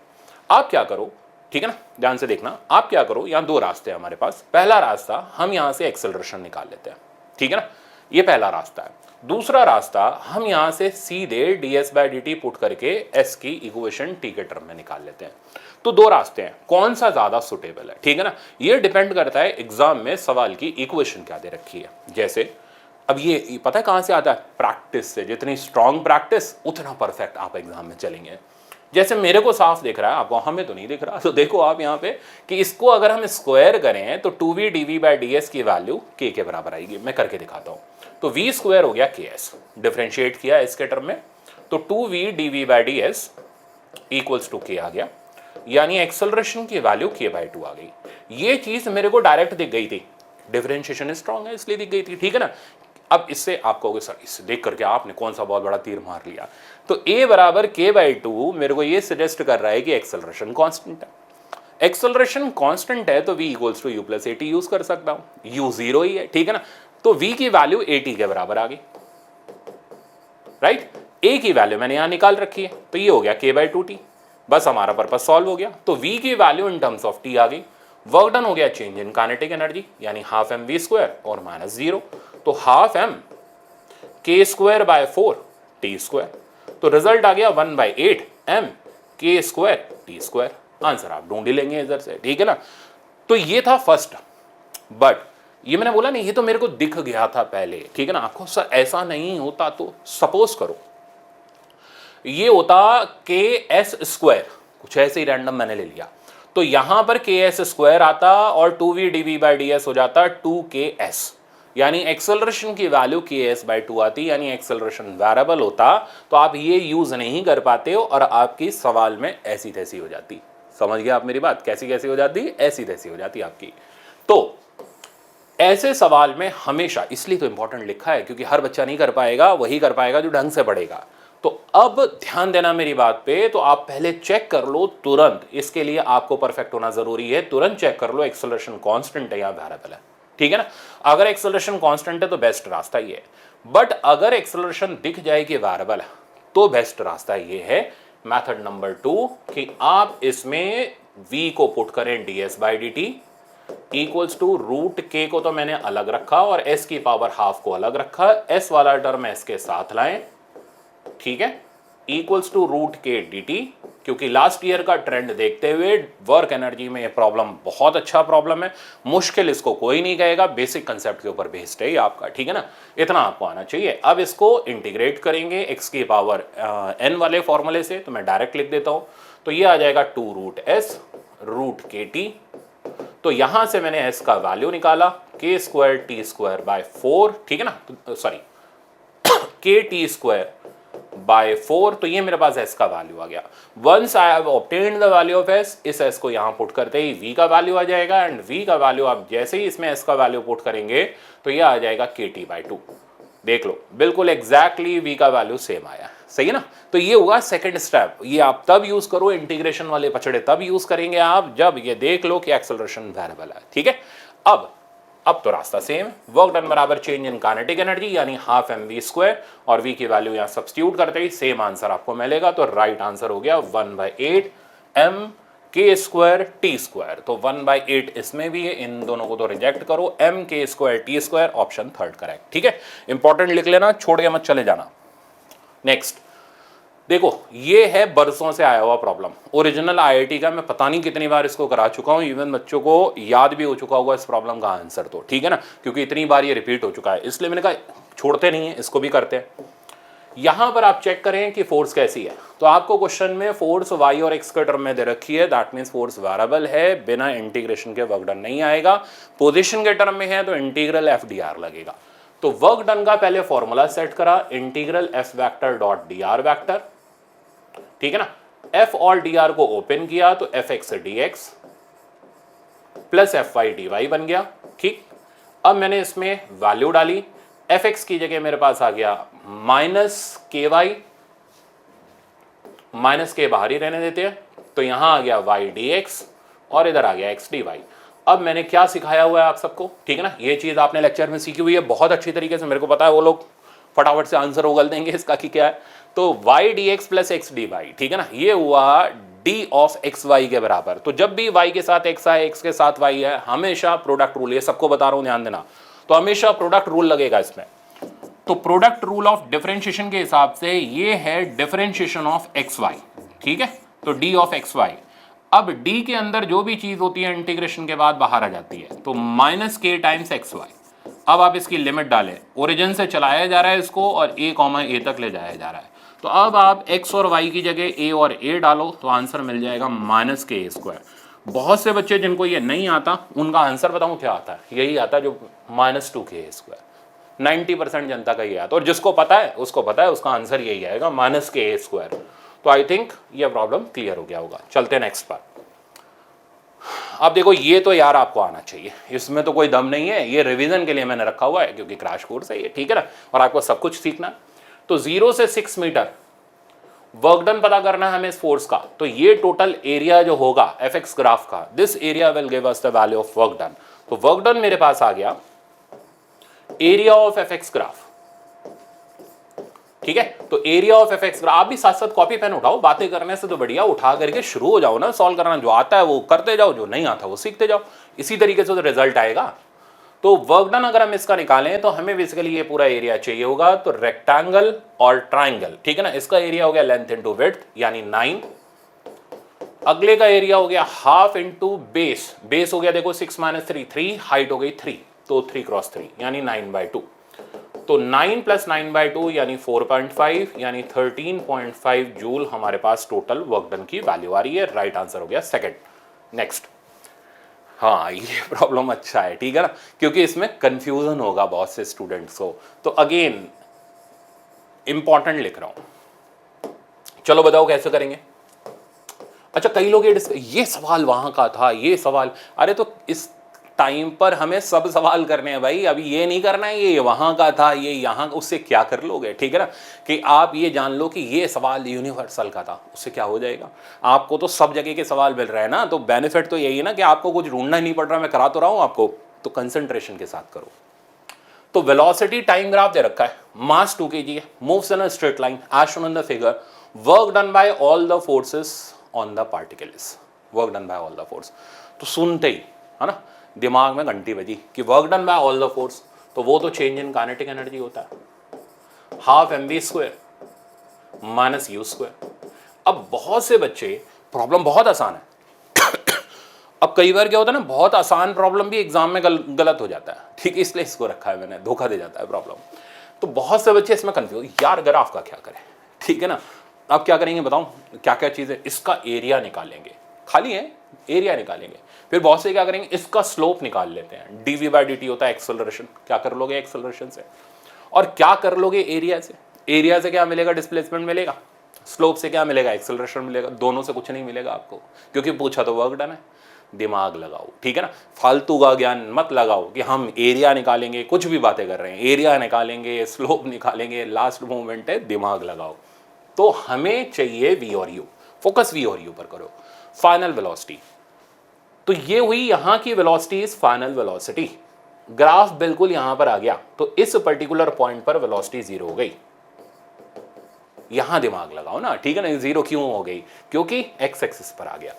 आप क्या करो, ठीक है ना, ध्यान से देखना, आप क्या करो, यहां दो रास्ते हैं हमारे पास। पहला रास्ता, हम यहां से एक्सेलरेशन निकाल लेते हैं, ठीक है ना, ये पहला रास्ता है। दूसरा रास्ता, हम यहां से सीधे ds/dt पुट करके s की इक्वेशन t के टर्म में निकाल लेते हैं। तो दो रास्ते हैं, कौन सा ज्यादा सुटेबल है, ठीक है ना, ये डिपेंड करता है एग्जाम में सवाल की इक्वेशन क्या दे रखी है। जैसे अब ये पता है कहां से आता है, प्रैक्टिस से। जितनी स्ट्रांग प्रैक्टिस उतना परफेक्ट आप एग्जाम में चलेंगे। जैसे मेरे को साफ दिख रहा है, आपको हमें तो नहीं दिख रहा, तो देखो आप यहाँ पे कि इसको अगर हम स्क्वायर करें तो 2v dv/ds की वैल्यू k के बराबर आएगी। मैं करके दिखाता हूँ। तो v स्क्वायर हो गया ks, डिफरेंशिएट किया इस के टर्म में, तो 2v dv/ds equals to k आ गया, यानी एक्सेलरेशन की वैल्यू k/2 आ गई। ये चीज मेरे को डायरेक्ट दिख गई थी, डिफरेंशिएशन स्ट्रांग है इसलिए दिख गई थी, ठीक है ना। अब इससे आप कहोगे सर इससे देख करके आपने कौन सा बहुत बड़ा तीर मार लिया। तो a बराबर k/2 मेरे को ये सजेस्ट कर रहा है कि एक्सेलरेशन कांस्टेंट है। एक्सेलरेशन कांस्टेंट है तो v equals to u plus at use कर सकता हूं, u 0 ही है, ठीक है ना। तो v की वैल्यू at के बराबर आ गई, राइट। a की वैल्यू मैंने यहां निकाल रखी है, तो ये हो गया k/2t, बस हमारा पर्पस सॉल्व हो गया। तो v की value in terms of t आ गई। वर्क डन हो गया चेंज इन काइनेटिक एनर्जी, यानी हाफ एम वी स्क्वायर और माइनस 0, तो हाफ एम k²/4 t²। तो रिजल्ट आ गया 1/8 m k² t²। आंसर आप ढूंढ ही लेंगे इधर से, ठीक है ना। तो ये था फर्स्ट, बट ये मैंने बोला नहीं, ये तो मेरे को दिख गया था पहले, ठीक है ना। आपको सर ऐसा नहीं होता तो सपोज करो ये होता ks², कुछ ऐसे ही रैंडम मैंने ले लिया, तो यहां पर ks² आता और 2v dv/ds हो जाता 2ks, यानी एक्सेलरेशन की वैल्यू ks/2 आती, यानी एक्सेलरेशन वेरिएबल होता। तो आप ये यूज नहीं कर पाते हो और आपकी सवाल में ऐसी तैसी हो जाती। समझ गया आप मेरी बात, कैसी कैसी हो जाती, ऐसी तैसी हो जाती आपकी। तो ऐसे सवाल में हमेशा, इसलिए तो इंपॉर्टेंट लिखा है क्योंकि हर बच्चा नहीं कर पाएगा, वही कर पाएगा जो ढंग से पढ़ेगा। तो अब ध्यान देना मेरी बात पे, तो आप पहले चेक कर लो तुरंत, इसके लिए आपको परफेक्ट होना जरूरी है। तुरंत चेक कर लो एक्सेलरेशन कांस्टेंट है या वेरिएबल है, ठीक है ना। अगर एक्सेलरेशन कांस्टेंट है तो बेस्ट रास्ता ये है, बट अगर एक्सेलरेशन दिख जाए कि वेरिएबल है तो बेस्ट रास्ता ये है, मेथड नंबर 2, कि आप इसमें v को पुट करें ds/dt equals to root k को तो मैंने अलग रखा और s की पावर हाफ को अलग रखा, s वाला टर्म s के साथ लाएं, ठीक है, equals to root k dt। क्योंकि लास्ट ईयर का ट्रेंड देखते हुए वर्क एनर्जी में ये प्रॉब्लम बहुत अच्छा प्रॉब्लम है, मुश्किल इसको कोई नहीं कहेगा, बेसिक कंसेप्ट के ऊपर बेस्ड है आपका, ठीक है ना, इतना आपको आना चाहिए। अब इसको इंटीग्रेट करेंगे x की पावर n वाले फॉर्मूले से, तो मैं डायरेक्ट लिख देता हूं, तो ये आ जाएगा 2 रूट s रूट kt। तो यहां से मैंने s का वैल्यू निकाला k² t²/4, ठीक है ना, सॉरी kt²/4, तो ये मेरे पास s का वैल्यू आ गया। Once I have obtained the value of s, इस s को यहां पुट करते ही v का वैल्यू आ जाएगा, एंड v का वैल्यू आप जैसे ही इसमें s का वैल्यू पुट करेंगे तो ये आ जाएगा kt/2। देख लो बिल्कुल एग्जैक्टली v का वैल्यू सेम आया, सही है ना। तो ये होगा सेकंड स्टेप, ये आप तब यूज करो, इंटीग्रेशन वाले पचड़े तब यूज करेंगे आप जब ये देख लो कि एक्सेलरेशन वेरिएबल है, ठीक है। अब तो रास्ता सेम, वर्क डन बराबर चेंज इन काइनेटिक एनर्जी यानी हाफ mv स्क्वायर, और v की वैल्यू यहां सब्स्टिट्यूट करते ही सेम आंसर आपको मिलेगा। तो राइट आंसर हो गया 1/8 m k square T square. तो 1/8 इसमें भी है, इन दोनों को तो रिजेक्ट करो, m k square T square, option third correct, ठीक है। इंपॉर्टेंट लिख लेना, छोड़ के मत चले जाना। नेक्स्ट देखो, ये है बरसों से आया हुआ प्रॉब्लम, ओरिजिनल आईआईटी का, मैं पता नहीं कितनी बार इसको करा चुका हूँ, इवन बच्चों को याद भी हो चुका होगा इस प्रॉब्लम का आंसर, तो ठीक है ना, क्योंकि इतनी बार ये रिपीट हो चुका है, इसलिए मैंने कहा छोड़ते नहीं है, इसको भी करते हैं। यहां पर आप चेक करें कि फोर्स कैसी है, तो आपको क्वेश्चन में फोर्स y और x के टर्म में दे रखी है, दैट मीन्स फोर्स वेरिएबल है, बिना इंटीग्रेशन के वर्क डन नहीं आएगा। पोजीशन के टर्म में है तो इंटीग्रल एफ डी आर लगेगा। तो वर्क डन का पहले फॉर्मूला सेट करा, integral F vector dot D R vector, ठीक है ना। एफ और डी आर को ओपन किया तो F X D X plus F Y D Y बन गया, ठीक। अब मैंने इसमें वैल्यू डाली, एफ एक्स की जगह मेरे पास आ गया माइनस के वाई, माइनस के बाहर ही रहने देते हैं, तो यहां आ गया वाई डी एक्स और इधर आ गया एक्स डी वाई। अब मैंने क्या सिखाया हुआ है आप सबको, ठीक है ना, ये चीज आपने लेक्चर में सीखी हुई है बहुत अच्छी तरीके से, मेरे को पता है वो लोग फटाफट से आंसर उगल देंगे इसका कि क्या है। तो Y D X plus X D Y, ठीक है ना, ये हुआ डी ऑफ एक्स वाई के बराबर। तो जब भी वाई के साथ एक्स है, एक्स के साथ वाई है, हमेशा प्रोडक्ट रूल, ये सबको बता रहा हूं ध्यान देना, तो हमेशा प्रोडक्ट रूल लगेगा इसमें। तो प्रोडक्ट रूल ऑफ डिफरेंशिएशन के हिसाब से ये है डिफरेंशिएशन ऑफ एक्स वाई, ठीक है, तो डी ऑफ एक्स वाई। अब डी के अंदर जो भी चीज होती है इंटीग्रेशन के बाद बाहर आ जाती है, तो माइनस के टाइम्स एक्स वाई। अब आप इसकी लिमिट डालें, ओरिजिन से चलाया जा रहा है इसको और a कॉमा ए तक ले जाया जा रहा है, तो अब आप x और y की जगह a और a डालो तो आंसर मिल जाएगा माइनस के स्क्वायर। बहुत से बच्चे जिनको ये नहीं आता उनका आंसर बताऊं क्या आता है, यही आता है जो -2k स्क्वायर। 90% जनता का ये आता है, और जिसको पता है उसको पता है उसका आंसर यही आएगा -k स्क्वायर। तो आई थिंक ये प्रॉब्लम क्लियर हो गया होगा। चलते नेक्स्ट पर। अब देखो ये तो यार आपको आना चाहिए, इसमें तो कोई दम नहीं है, ये रिवीजन के लिए मैंने रखा हुआ है क्योंकि क्रैश कोर्स है ये, ठीक है ना, और आपको सब कुछ सीखना। तो 0 से 6 मीटर वर्क डन पता करना है हमें इस फोर्स का, तो ये टोटल एरिया जो होगा एफ एक्स ग्राफ का, this area will give us the value of work done. तो वर्क डन मेरे पास आ गया area of F x graph, ठीक है। तो area of F x graph, आप भी साथ साथ कॉपी पेन उठाओ, बातें करने से तो बढ़िया उठा करके शुरू हो जाओ ना सॉल्व करना, जो आता है वो करते जाओ, जो नहीं आता वो सीखते जाओ, इसी तरीके से तो रिजल्ट आएगा। तो वर्क डन अगर हम इसका निकालें तो हमें बेसिकली ये पूरा एरिया चाहिए होगा, तो रेक्टेंगल और ट्राइंगल, ठीक है ना, इसका एरिया हो गया लेंथ इंटू विड्थ यानी 9, अगले का एरिया हो गया हाफ इंटू बेस, बेस हो गया देखो 6 - 3 3, हाइट हो गई 3, तो 3 क्रॉस 3 यानी 9/2, तो 9 + 9/2 यानी 4.5 यानी 13.5 जूल हमारे पास टोटल वर्क डन की वैल्यू आ रही है। राइट आंसर हो गया सेकंड। नेक्स्ट, हाँ ये प्रॉब्लम अच्छा है, ठीक है ना, क्योंकि इसमें कंफ्यूजन होगा बहुत से स्टूडेंट्स को, तो अगेन इंपॉर्टेंट लिख रहा हूं। चलो बताओ कैसे करेंगे। अच्छा, कई लोग ये सवाल वहां का था, ये सवाल, अरे तो इस टाइम पर हमें सब सवाल करने हैं भाई, अभी ये नहीं करना है ये वहां का था, ये यहाँ, उससे क्या कर लोगे, ठीक है ना, कि आप ये जान लो कि ये सवाल यूनिवर्सल का था, उससे क्या हो जाएगा, आपको तो सब जगह के सवाल मिल रहे हैं ना, तो बेनिफिट तो यही है ना कि आपको कुछ ढूंढना ही नहीं पड़ रहा, मैं करा तो रहा हूं आपको, तो कंसंट्रेशन के साथ करो। तो वेलोसिटी टाइम ग्राफ दे रखा है, मास 2 kg है, moves in a straight line as shown in the figure, work done by all the forces on the particles, work done by all the force. तो सुनते ही है ना दिमाग में घंटी बजी कि work done by all the force, तो वो तो चेंज इन काइनेटिक एनर्जी होता है, half mv square minus u square. अब बहुत से बच्चे, प्रॉब्लम बहुत आसान है अब कई बार क्या होता है ना, बहुत आसान प्रॉब्लम भी एग्जाम में गलत हो जाता है, ठीक है, इसलिए इसको रखा है मैंने, धोखा दे जाता है प्रॉब्लम। तो बहुत से बच्चे इसमें कंफ्यूज, यार ग्राफ का क्या करें, ठीक है ना। अब क्या करेंगे बताऊं, क्या क्या चीजें, इसका एरिया निकालेंगे, खाली है एरिया निकालेंगे, फिर बहुत से क्या करेंगे, इसका स्लोप निकाल लेते हैं, dv/dt होता है एक्सेलरेशन, क्या कर लोगे एक्सेलरेशन से, और क्या कर लोगे एरिया से, एरिया से क्या मिलेगा, डिस्प्लेसमेंट मिलेगा, स्लोप से क्या मिलेगा, एक्सेलरेशन मिलेगा, दोनों से कुछ नहीं मिलेगा आपको, क्योंकि पूछा तो वर्क डन है। दिमाग लगाओ, ठीक है ना, फालतू का ज्ञान मत लगाओ कि हम एरिया निकालेंगे, कुछ भी बातें कर रहे हैं, एरिया निकालेंगे, स्लोप निकालेंगे, लास्ट मूवमेंट है, दिमाग लगाओ। तो हमें चाहिए v और u, फोकस v और u पर करो। फाइनल वेलोसिटी, तो ये हुई यहां की velocity is final velocity. Graph बिल्कुल यहां पर आ गया, तो इस पर्टिकुलर पॉइंट पर वेलोसिटी 0 हो गई। यहां दिमाग लगाओ ना, ठीक है ना। 0 क्यों हो गई? क्योंकि एक्स एक्सिस पर आ गया।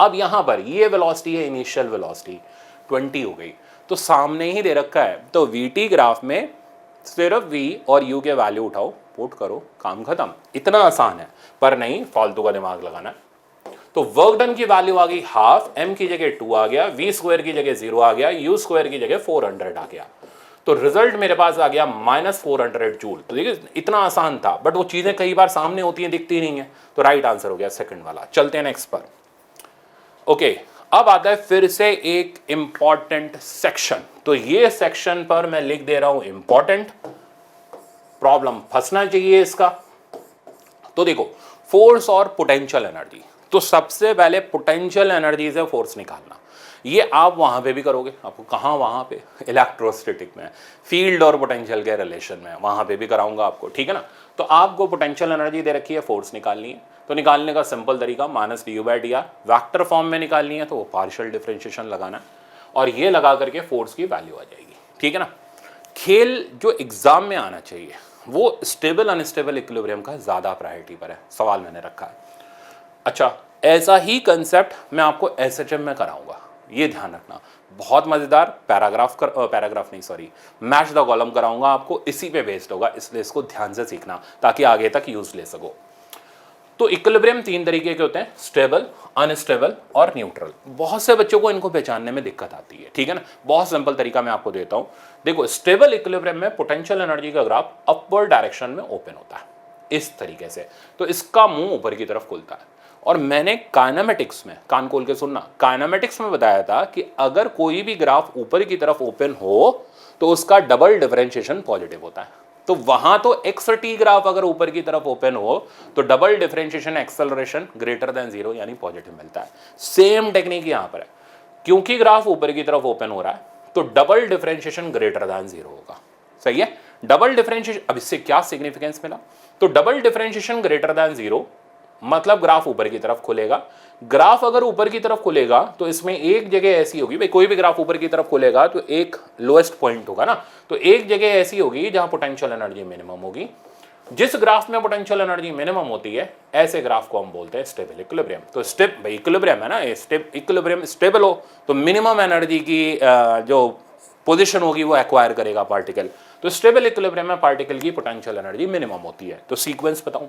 अब यहां पर ये वेलोसिटी है इनिशियल वेलोसिटी 20 हो गई, तो सामने ही दे रखा है, तो वीटी ग्राफ में सिर्फ v और u के वैल्यू उठाओ, पुट करो, काम खत्म। इतना आसान है, पर नहीं, फालतू का दिमाग लगाना। तो वर्क डन की वैल्यू आ गई हाफ, m की जगह 2 आ गया, v स्क्वायर की जगह 0 आ गया, u स्क्वायर की जगह 400 आ गया। तो रिजल्ट मेरे पास आ गया -400 जूल। तो देखिए इतना आसान था, बट वो चीजें कई बार सामने होती हैं, दिखती नहीं है। तो राइट आंसर हो गया सेकंड वाला। चलते हैं नेक्स्ट पर। ओके, अब आता है फिर से एक इंपॉर्टेंट सेक्शन। तो ये सेक्शन पर मैं लिख दे रहा हूं इंपॉर्टेंट, प्रॉब्लम फंसना चाहिए इसका। तो देखो, फोर्स और पोटेंशियल एनर्जी। तो सबसे पहले पोटेंशियल एनर्जी से फोर्स निकालना, ये आप वहां पे भी करोगे। आपको कहाँ? वहां पे इलेक्ट्रोस्टैटिक में, फील्ड और पोटेंशियल के रिलेशन में, वहां पे भी कराऊंगा आपको, ठीक है ना। तो आपको पोटेंशियल एनर्जी दे रखी है, फोर्स निकालनी है। तो निकालने का सिंपल तरीका -du/dr, वेक्टर फॉर्म में निकालनी है तो वो पार्शियल डिफरेंशिएशन लगाना, और ये लगा करके फोर्स की वैल्यू आ जाएगी, ठीक है ना। खेल जो एग्जाम में आना चाहिए वो स्टेबल अनस्टेबल इक्विलिब्रियम का ज्यादा प्रायोरिटी पर है, सवाल मैंने रखा है। अच्छा, ऐसा ही कंसेप्ट मैं आपको एसएचएम में कराऊंगा, ये ध्यान रखना। बहुत मजेदार पैराग्राफ नहीं, सॉरी, मैच द कॉलम कराऊंगा आपको, इसी पे बेस्ड होगा, इसलिए इसको ध्यान से सीखना ताकि आगे तक यूज ले सको। तो इक्विलिब्रियम 3 तरीके के होते हैं, स्टेबल, अनस्टेबल और न्यूट्रल। बहुत से बच्चों को इनको पहचानने में दिक्कत आती है, ठीक है ना। बहुत सिंपल तरीका मैं आपको देता हूं। देखो, स्टेबल इक्विलिब्रियम में पोटेंशियल एनर्जी का ग्राफ अपवर्ड डायरेक्शन में ओपन होता है, इस तरीके से। तो इसका मुंह ऊपर की तरफ खुलता है। और मैंने काइनेमेटिक्स में, कान खोल के सुनना, काइनेमेटिक्स में बताया था कि अगर कोई भी ग्राफ ऊपर की तरफ ओपन हो तो उसका डबल डिफरेंशिएशन पॉजिटिव होता है। तो वहां तो एक्स टी ग्राफ अगर ऊपर की तरफ ओपन हो तो double differentiation acceleration greater than 0 यानी पॉजिटिव मिलता है। सेम टेक्निक यहां पर है, क्योंकि ग्राफ ऊपर की तरफ ओपन हो रहा है तो डबल डिफरेंशिएशन ग्रेटर देन 0 होगा। सही है, डबल डिफरेंशिएशन। अब इससे क्या सिग्निफिकेंस मिला? तो डबल डिफरेंशिएशन ग्रेटर देन 0 मतलब ग्राफ ऊपर की तरफ खुलेगा। ग्राफ अगर ऊपर की तरफ खुलेगा तो इसमें एक जगह ऐसी होगी, भाई कोई भी ग्राफ ऊपर की तरफ खुलेगा तो एक लोएस्ट पॉइंट होगा ना, तो एक जगह ऐसी होगी जहां पोटेंशियल एनर्जी मिनिमम होगी। जिस ग्राफ में पोटेंशियल एनर्जी मिनिमम होती है ऐसे ग्राफ को हम बोलते हैं स्टेबल इक्विलिब्रियम। तो स्टेप भाई इक्विलिब्रियम है ना, स्टेप इक्विलिब्रियम स्टेबल हो तो मिनिमम एनर्जी की जो पोजीशन होगी वो एक्वायर करेगा पार्टिकल। तो स्टेबल इक्विलिब्रियम में पार्टिकल की पोटेंशियल एनर्जी मिनिमम होती है। तो सीक्वेंस बताऊं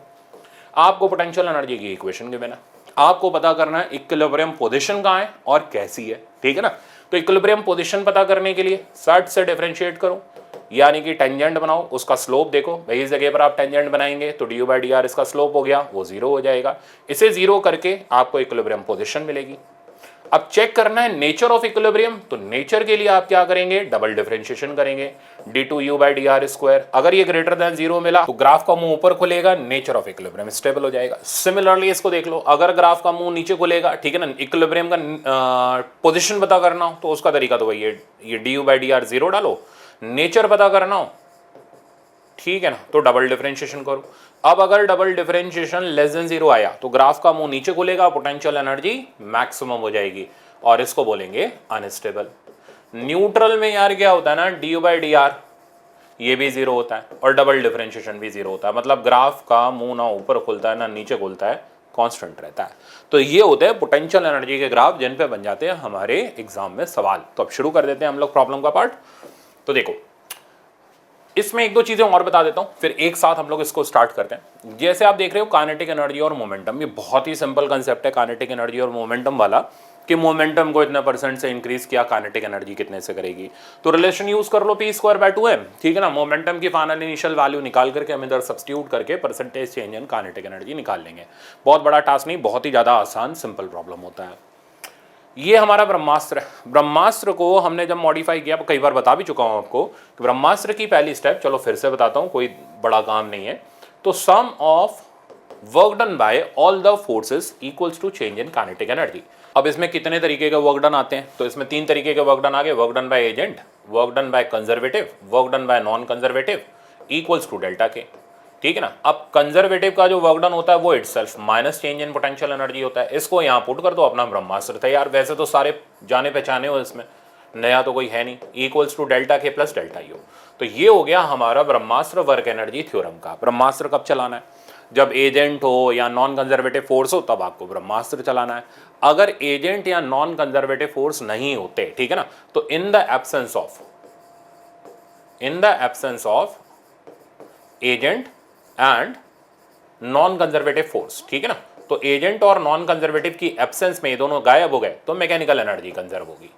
आपको, पोटेंशियल एनर्जी की इक्वेशन गिवन है, आपको पता करना है इक्विलिब्रियम पोजीशन कहां है और कैसी है, ठीक है ना। तो इक्विलिब्रियम पोजीशन पता करने के लिए सर्ट से डिफरेंशिएट करो, यानी कि टेंजेंट बनाओ, उसका स्लोप देखो। भाई इस जगह पर आप टेंजेंट बनाएंगे तो du/dr इसका स्लोप हो गया, वो 0 हो जाएगा। इसे 0 करके आपको इक्विलिब्रियम पोजीशन मिलेगी। अब चेक करना है नेचर ऑफ इक्विलिब्रियम, तो नेचर के लिए आप क्या करेंगे? डबल डिफरेंशिएशन करेंगे, d2u/dr²। अगर ये ग्रेटर देन 0 मिला तो ग्राफ का मुंह ऊपर खुलेगा, नेचर ऑफ इक्विलिब्रियम स्टेबल हो जाएगा। सिमिलरली इसको देख लो, अगर ग्राफ का मुंह नीचे खुलेगा, ठीक है ना, इक्विलिब्रियम का पोजीशन पता करना हो तो उसका तरीका तो वही है, ये du/dr 0 डालो। नेचर पता करना हो, ठीक है ना, तो डबल डिफरेंशिएशन करो। अब अगर डबल डिफरेंशिएशन लेस देन 0 आया तो ग्राफ का मुंह नीचे खुलेगा, पोटेंशियल एनर्जी मैक्सिमम हो जाएगी, और इसको बोलेंगे अनस्टेबल। न्यूट्रल में यार क्या होता है ना, du/dr ये भी 0 होता है और डबल डिफरेंशिएशन भी 0 होता है, मतलब ग्राफ का मुंह ना ऊपर खुलता है ना नीचे खुलता है, कांस्टेंट रहता है। तो ये होते हैं पोटेंशियल एनर्जी के ग्राफ जिन पे बन जाते हैं हमारे एग्जाम में सवाल। तो अब शुरू कर देते हैं हम लोग प्रॉब्लम का पार्ट। तो देखो, इसमें एक दो चीजें और बता देता हूं, फिर एक साथ हम लोग इसको स्टार्ट करते हैं। जैसे आप देख रहे हो काइनेटिक एनर्जी और मोमेंटम, ये बहुत ही सिंपल कंसेप्ट है काइनेटिक एनर्जी और मोमेंटम वाला, कि मोमेंटम को इतने % से इंक्रीज किया, काइनेटिक एनर्जी कितने से करेगी। तो रिलेशन यूज कर लो p²/2m, ठीक है ना। मोमेंटम की फाइनल इनिशियल वैल्यू निकाल करके हम इधर सब्स्टिट्यूट करके percentage change in kinetic energy निकाल लेंगे। बहुत बड़ा टास्क नहीं, बहुत ही ज्यादा आसान सिंपल प्रॉब्लम होता है। ये हमारा ब्रह्मास्त्र है। ब्रह्मास्त्र को हमने जब मॉडिफाई किया, कई बार बता भी चुका हूं आपको कि ब्रह्मास्त्र की पहली स्टेप, चलो फिर से बताता हूं, कोई बड़ा काम नहीं है। तो sum of work done by all the forces equals to change in kinetic energy. अब इसमें कितने तरीके के वर्क डन आते हैं? तो इसमें 3 तरीके के वर्क डन आ गए, work done by agent, work done by conservative, work done by non conservative, equals to delta K. ठीक है ना। अब कंजर्वेटिव का जो वर्क डन होता है वो itself minus change in potential energy होता है। इसको यहाँ पुट कर दो, अपना ब्रह्मास्त्र तैयार। वैसे तो सारे जाने पहचाने हो, इसमें नया तो कोई है नहीं। Equals to delta K plus delta you. तो ये हो गया हमारा ब्रह्मास्त्र वर्क एनर्जी थ्योरम का। ब्रह्मास्त्र कब चलाना है? जब एजेंट हो या नॉन कंजर्वेटिव फोर्स हो तब आपको ब्रह्मास्त्र चलाना है। अगर एजेंट या नॉन कंजर्वेटिव फोर्स नहीं होते, ठीक है ना, तो in the absence of agent and non conservative force, ठीक है ना, तो एजेंट और नॉन कंजर्वेटिव की एब्सेंस में ये दोनों गायब हो गए तो मैकेनिकल एनर्जी कंजर्व होगी।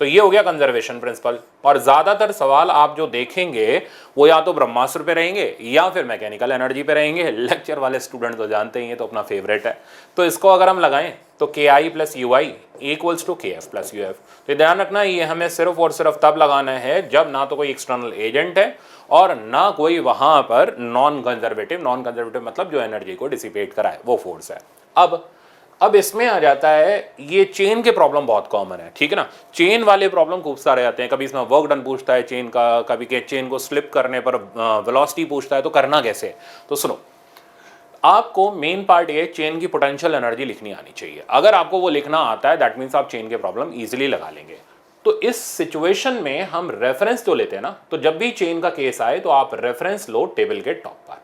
तो ये हो गया कंजर्वेशन प्रिंसिपल। और ज्यादातर सवाल आप जो देखेंगे वो या तो ब्रह्मास्त्र पे रहेंगे या फिर मैकेनिकल एनर्जी पे रहेंगे। लेक्चर वाले स्टूडेंट तो जानते ही हैं, तो अपना फेवरेट है। तो इसको अगर हम लगाएं तो K I plus U I equals to K F plus U F. तो ध्यान रखना, ये हमें सिर्फ और सिर्फ तब लगाना है जब ना तो कोई एक्सटर्नल एजेंट है और ना कोई वहां पर नॉन कंजर्वेटिव मतलब जो एनर्जी को डिसिपेट कराए वो फोर्स है। अब इसमें आ जाता है, ये चेन के प्रॉब्लम बहुत कॉमन है, ठीक है ना। चेन वाले प्रॉब्लम खूब सारे आते हैं। कभी इसमें वर्क डन पूछता है चेन का, कभी के चेन को स्लिप करने पर वेलोसिटी पूछता है, तो करना कैसे? तो सुनो, आपको मेन पार्ट ये चेन की पोटेंशियल एनर्जी लिखनी आनी चाहिए। अगर आपको वो लिखना आता है दैट मीन्स आप चेन के प्रॉब्लम इजीली लगा लेंगे। तो इस सिचुएशन में हम रेफरेंस जो लेते हैं ना, तो जब भी चेन का केस आए तो आप रेफरेंस लो टेबल के टॉप पर।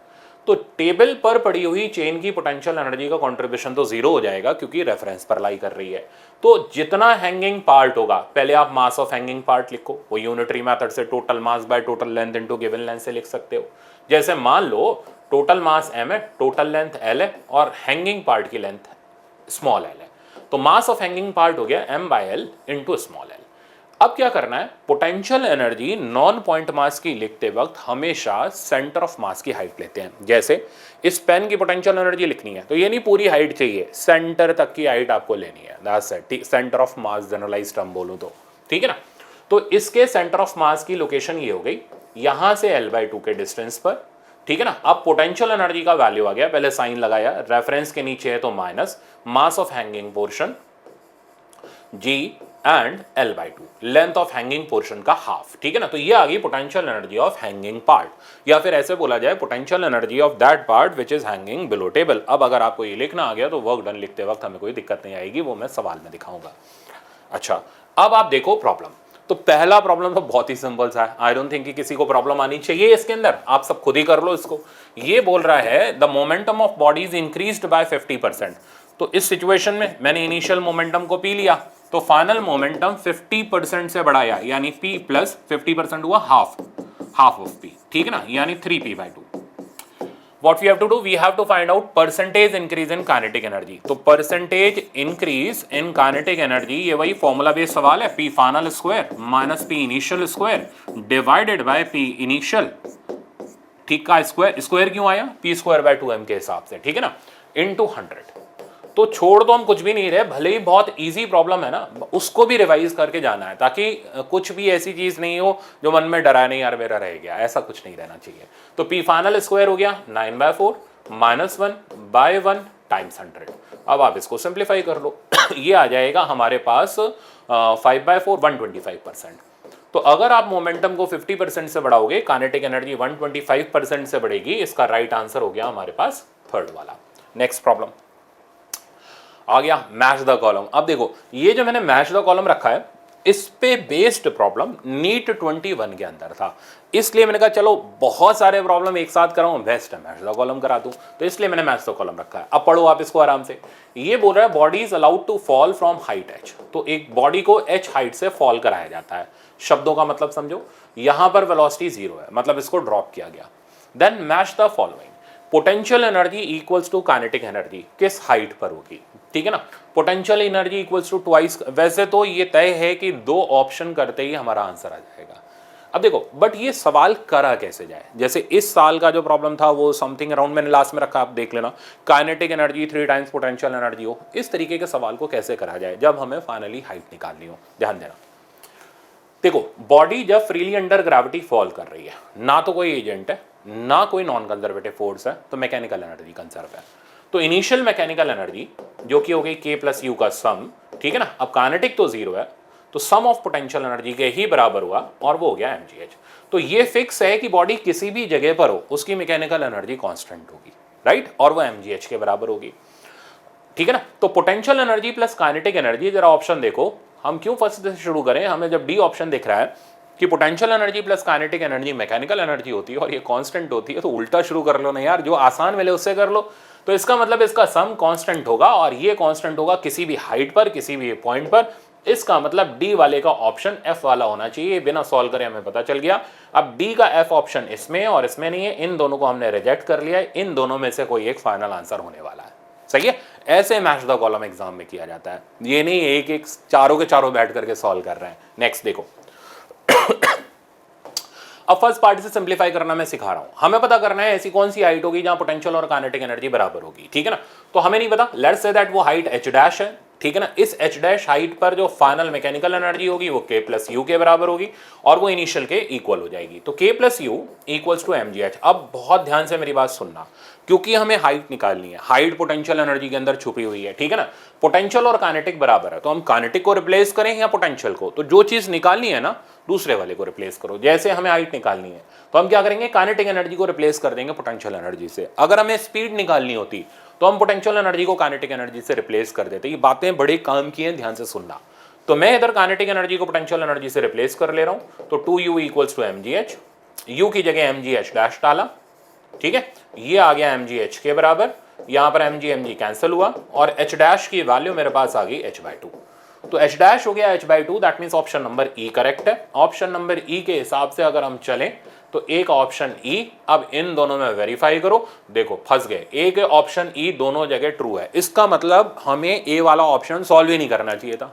तो टेबल पर पड़ी हुई चेन की पोटेंशियल एनर्जी का कंट्रीब्यूशन तो जीरो हो जाएगा क्योंकि रेफरेंस पर लाई कर रही है। तो जितना हैंगिंग पार्ट होगा, पहले आप मास ऑफ हैंगिंग पार्ट लिखो, वो यूनिटरी मेथड से total mass by total length into given length से लिख सकते हो। जैसे मान लो टोटल मास m है, टोटल लेंथ l है और हैंगिंग पार्ट की लेंथ स्मॉल l है, तो मास ऑफ हैंगिंग पार्ट हो गया m by l into small l। अब क्या करना है, potential energy non point mass की लिखते वक्त हमेशा सेंटर ऑफ मास की हाइट लेते हैं। जैसे इस पेन की पोटेंशियल एनर्जी लिखनी है तो ये नहीं पूरी हाइट चाहिए, सेंटर तक की हाइट आपको लेनी है। That's it, centre of mass generalised हम बोलूं तो, ठीक है ना। तो इसके सेंटर ऑफ मास की लोकेशन ये हो गई यहां से l/2 के डिस्टेंस पर, ठीक है ना। अब पोटेंशियल एनर्जी का वैल्यू आ गया, पहले साइन लगाया, रेफरेंस के नीचे है तो minus mass of hanging portion g and l/2, length of hanging portion का हाफ, ठीक है ना। तो ये आ गई potential energy of hanging part, या फिर ऐसे बोला जाए potential energy of that part which is hanging below table. अब अगर आपको ये लिखना आ गया तो वर्क डन लिखते वक्त हमें कोई दिक्कत नहीं आएगी, वो मैं सवाल में दिखाऊंगा। अच्छा, अब आप देखो प्रॉब्लम। तो पहला प्रॉब्लम तो बहुत ही सिंपल सा है, आई डोंट थिंक कि किसी को प्रॉब्लम आनी चाहिए इसके अंदर, आप सब खुद ही कर लो इसको। ये बोल रहा है the momentum of body is increased by 50%। तो इस सिचुएशन में मैंने इनिशियल मोमेंटम को पी लिया, तो फाइनल मोमेंटम 50% से बढ़ाया, यानी p प्लस 50% हुआ हाफ ऑफ p, ठीक है ना, यानी 3p/2। What we have to do, we have to find out percentage increase in kinetic energy। तो percentage increase in kinetic energy, ये वही फॉर्मूला बेस्ड सवाल है, p final square minus p initial square divided by p initial, ठीक का square क्यों आया, p²/2m के हिसाब से, ठीक है ना, इनटू 100। तो छोड़ दो हम कुछ भी नहीं रहे, भले ही बहुत इजी प्रॉब्लम है ना, उसको भी रिवाइज करके जाना है ताकि कुछ भी ऐसी चीज नहीं हो जो मन में डरा नहीं यार मेरा रह गया, ऐसा कुछ नहीं रहना चाहिए। तो p फाइनल स्क्वायर हो गया 9/4 माइनस 1/1 टाइम्स 100। अब आप इसको सिंप्लीफाई कर लो ये आ जाएगा हमारे पास 5/4 125%। तो अगर आप मोमेंटम को 50% से बढ़ाओगे, काइनेटिक एनर्जी 125% से बढ़ेगी। इसका राइट आंसर हो गया हमारे पास थर्ड वाला। नेक्स्ट प्रॉब्लम आ गया मैच द कॉलम। अब देखो ये जो मैंने मैच द कॉलम रखा है इस पे बेस्ड प्रॉब्लम नीट 21 के अंदर था, इसलिए मैंने कहा चलो बहुत सारे प्रॉब्लम एक साथ कराऊं, बेस्ट है मैच द कॉलम करा दूं, तो इसलिए मैंने मैच द कॉलम रखा है। अब पढ़ो आप इसको आराम से। ये बोल रहा है body is allowed to fall from height h। तो एक बॉडी को h हाइट से फॉल कराया जाता है। शब्दों का मतलब समझो, यहां पर वेलोसिटी 0 है, मतलब इसको ड्रॉप किया गया। Then match the following, potential energy equals to kinetic energy किस हाइट पर होगी, ठीक है ना। Potential energy equals to twice, वैसे तो ये तय है कि 2 ऑप्शन करते ही हमारा आंसर आ जाएगा। अब देखो बट ये सवाल करा कैसे जाए, जैसे इस साल का जो प्रॉब्लम था वो समथिंग अराउंड मैंने लास्ट में रखा, आप देख लेना, kinetic energy 3 times potential energy हो। इस तरीके के सवाल को कैसे करा जाए जब हमें फाइनली हाइट निकालनी हो। ध्यान देना, देखो बॉडी जब फ्रीली अंडर ग्रेविटी फॉल कर रही है, ना तो कोई एजेंट है ना कोई नॉन कंजर्वेटिव फोर्स है, तो मैकेनिकल एनर्जी कंजर्व है। तो इनिशियल मैकेनिकल एनर्जी जो कि हो गई k प्लस यू का सम, ठीक है ना। अब काइनेटिक तो 0 है, तो सम ऑफ पोटेंशियल एनर्जी के ही बराबर हुआ और वो हो गया mgh। तो ये फिक्स है कि बॉडी किसी भी जगह पर हो उसकी मैकेनिकल एनर्जी कांस्टेंट होगी, राइट, और वो mgh के बराबर होगी, ठीक है ना। तो potential energy plus kinetic energy, जरा ऑप्शन देखो, हम क्यों फर्स्ट से शुरू करें, हमें जब डी ऑप्शन दिख रहा है कि potential energy plus kinetic energy mechanical energy होती है और ये कांस्टेंट होती है, तो उल्टा शुरू कर लो ना यार, जो आसान मिले उससे कर लो। तो इसका मतलब इसका सम कांस्टेंट होगा और ये कांस्टेंट होगा किसी भी हाइट पर, किसी भी पॉइंट पर। इसका मतलब डी वाले का ऑप्शन एफ वाला होना चाहिए, बिना सॉल्व करे हमें पता चल गया। अब डी का एफ ऑप्शन इसमें और इसमें नहीं है, इन दोनों को हमने रिजेक्ट कर लिया है, इन दोनों में से कोई एक फाइनल आंसर होने वाला है, सही है। ऐसे मैच द कॉलम एग्जाम में किया जाता है, ये नहीं एक एक चारों के चारों बैठ करके सॉल्व कर रहे हैं। नेक्स्ट देखो अब फर्स्ट पार्ट से सिंप्लीफाई करना मैं सिखा रहा हूं। हमें पता करना है ऐसी कौन सी हाइट होगी जहां पोटेंशियल और काइनेटिक एनर्जी बराबर होगी, ठीक है ना। तो हमें नहीं पता, लेट्स से दैट वो हाइट h डैश है, ठीक है ना। इस h डैश हाइट पर जो फाइनल मैकेनिकल एनर्जी होगी वो k प्लस यू के बराबर होगी और वो इनिशियल के इक्वल हो जाएगी। तो k plus U equals to mgh। अब बहुत ध्यान से मेरी बात सुनना, क्योंकि हमें हाइट निकालनी है, हाइट पोटेंशियल एनर्जी के अंदर छुपी हुई है, ठीक है ना। पोटेंशियल और काइनेटिक बराबर है, तो हम काइनेटिक को रिप्लेस करें या पोटेंशियल को, तो जो चीज निकालनी है ना दूसरे वाले को रिप्लेस करो। जैसे हमें हाइट निकालनी है तो हम क्या करेंगे, काइनेटिक एनर्जी को रिप्लेस कर देंगे पोटेंशियल एनर्जी से। अगर हमें स्पीड निकालनी होती तो हम पोटेंशियल एनर्जी को काइनेटिक एनर्जी से रिप्लेस कर देते। ये बातें बड़े काम की हैं, ध्यान से सुनना। तो मैं इधर काइनेटिक एनर्जी को पोटेंशियल एनर्जी से रिप्लेस कर ले रहा हूं, तो 2u equals to mgh, u की जगह mgh डैश डाला, ठीक है, ये आ गया mgh के बराबर, यहां पर mg कैंसिल हुआ और h डैश की वैल्यू मेरे पास आ गई h/2। तो h डैश हो गया h/2, that means option number E correct है। ऑप्शन नंबर ई के हिसाब से अगर हम चलें तो एक ऑप्शन ई, अब इन दोनों में वेरीफाई करो, देखो फंस गए, एक ऑप्शन ई दोनों जगह ट्रू है। इसका मतलब हमें ए वाला ऑप्शन सॉल्व ही नहीं करना चाहिए था,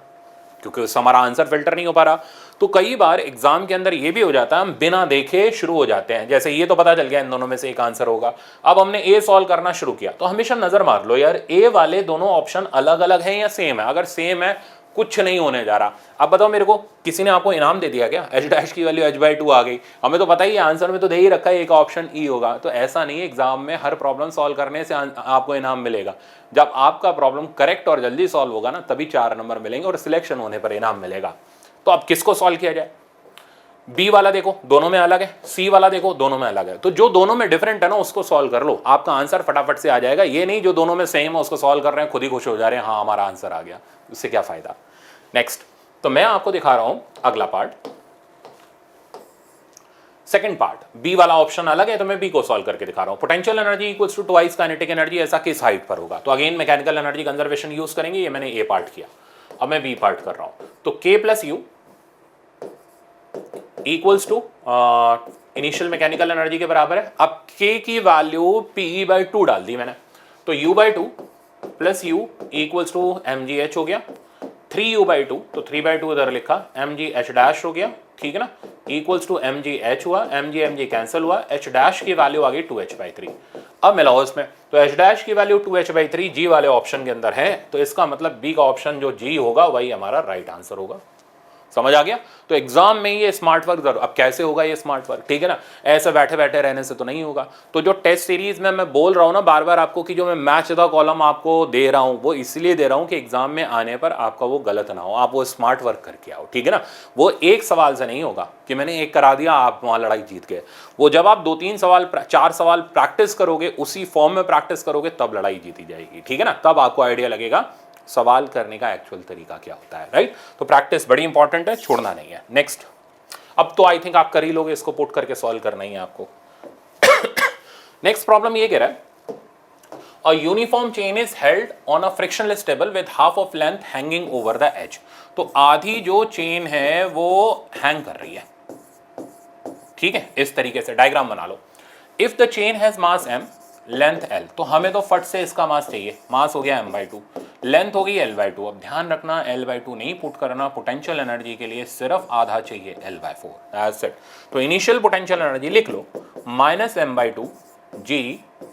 क्योंकि उससे हमारा आंसर फिल्टर नहीं हो पा रहा। तो कई बार एग्जाम के अंदर ये भी हो जाता है, हम बिना देखे शुरू हो जाते हैं। जैसे ये तो पता चल गया इन दोनों में से एक आंसर होगा, अब हमने ए सॉल्व करना शुरू किया, तो हमेशा नजर मार लो यार ए वाले दोनों ऑप्शन अलग अलग हैं या सेम है। अगर सेम है कुछ नहीं होने जा रहा। अब बताओ मेरे को, किसी ने आपको इनाम दे दिया क्या, h डैश की वैल्यू h/2 आ गई, हमें तो पता ही है आंसर में तो दे ही रखा है एक ऑप्शन ई होगा। तो ऐसा नहीं है एग्जाम में हर प्रॉब्लम सॉल्व करने से आपको इनाम मिलेगा। जब आपका प्रॉब्लम करेक्ट और जल्दी सॉल्व होगा ना तभी 4 नंबर मिलेंगे और सिलेक्शन होने पर इनाम मिलेगा। तो अब किसको सॉल्व किया जाए, बी वाला देखो दोनों में अलग है, सी वाला देखो दोनों में अलग है, तो जो दोनों में डिफरेंट है ना उसको सॉल्व कर लो, आपका आंसर फटाफट से आ जाएगा। ये नहीं जो दोनों में सेम है उसको सॉल्व कर रहे हैं खुद ही खुश हो जा रहे हैं, हाँ हमारा आंसर आ गया, उससे क्या फायदा। नेक्स्ट, तो मैं आपको दिखा रहा हूं अगला पार्ट, सेकंड पार्ट। बी वाला ऑप्शन अलग है तो मैं बी को सॉल्व करके दिखा रहा हूं। Potential energy equals to twice kinetic energy, ऐसा किस हाइट पर होगा। तो again mechanical energy conservation use करेंगे, ये मैंने ए पार्ट किया, अब मैं बी पार्ट कर रहा हूं। तो k plus U equals to initial mechanical energy के बराबर है। अब k की वैल्यू pe/2 डाल दी मैंने, तो u/2 plus U equals to mgh हो गया, 3u/2, तो 3/2 इधर लिखा, mgh डैश हो गया, ठीक है ना, इक्वल्स टू mgh हुआ, mg कैंसिल हुआ, h डैश की वैल्यू आ गई 2h/3। अब मिलाओ इसमें, तो h डैश की वैल्यू 2h/3 जी वाले ऑप्शन के अंदर है, तो इसका मतलब बी का ऑप्शन जो जी होगा वही हमारा राइट आंसर होगा। समझ आ गया। तो एग्जाम में ये स्मार्ट वर्क जरूर, अब कैसे होगा ये स्मार्ट वर्क, ठीक है ना, ऐसे बैठे बैठे रहने से तो नहीं होगा। तो जो टेस्ट सीरीज में मैं बोल रहा हूँ ना बार बार आपको कि जो मैं मैच द कॉलम आपको दे रहा हूँ वो इसलिए दे रहा हूँ कि एग्जाम में आने पर आपका वो गलत ना हो, आप वो स्मार्ट वर्क करके आओ, ठीक है ना। वो एक सवाल से नहीं होगा कि मैंने एक करा दिया आप वहाँ लड़ाई जीत गए। वो जब आप 2-3 सवाल 4 सवाल प्रैक्टिस करोगे, उसी फॉर्म में प्रैक्टिस करोगे, तब लड़ाई जीती जाएगी, ठीक है ना। तब आपको आइडिया लगेगा सवाल करने का एक्चुअल तरीका क्या होता है, राइट। तो प्रैक्टिस बड़ी इंपॉर्टेंट है, छोड़ना नहीं है। नेक्स्ट, अब तो आई थिंक आप कर ही लोगे, इसको पुट करके सॉल्व करना ही है आपको। नेक्स्ट प्रॉब्लम ये कह रहा है, a uniform chain is held on a frictionless table with half of length hanging over the edge. तो आधी जो चेन है वो हैंग कर रही है, ठीक है, इस तरीके से डायग्राम बना लो। If the chain has mass m, length l, तो हमें तो फट से इसका मास चाहिए, मास हो गया m/2, लेंथ हो गई l/2। अब ध्यान रखना l/2 नहीं पुट करना, पोटेंशियल एनर्जी के लिए सिर्फ आधा चाहिए l/4, दैट्स इट। तो इनिशियल पोटेंशियल एनर्जी लिख लो -m/2 g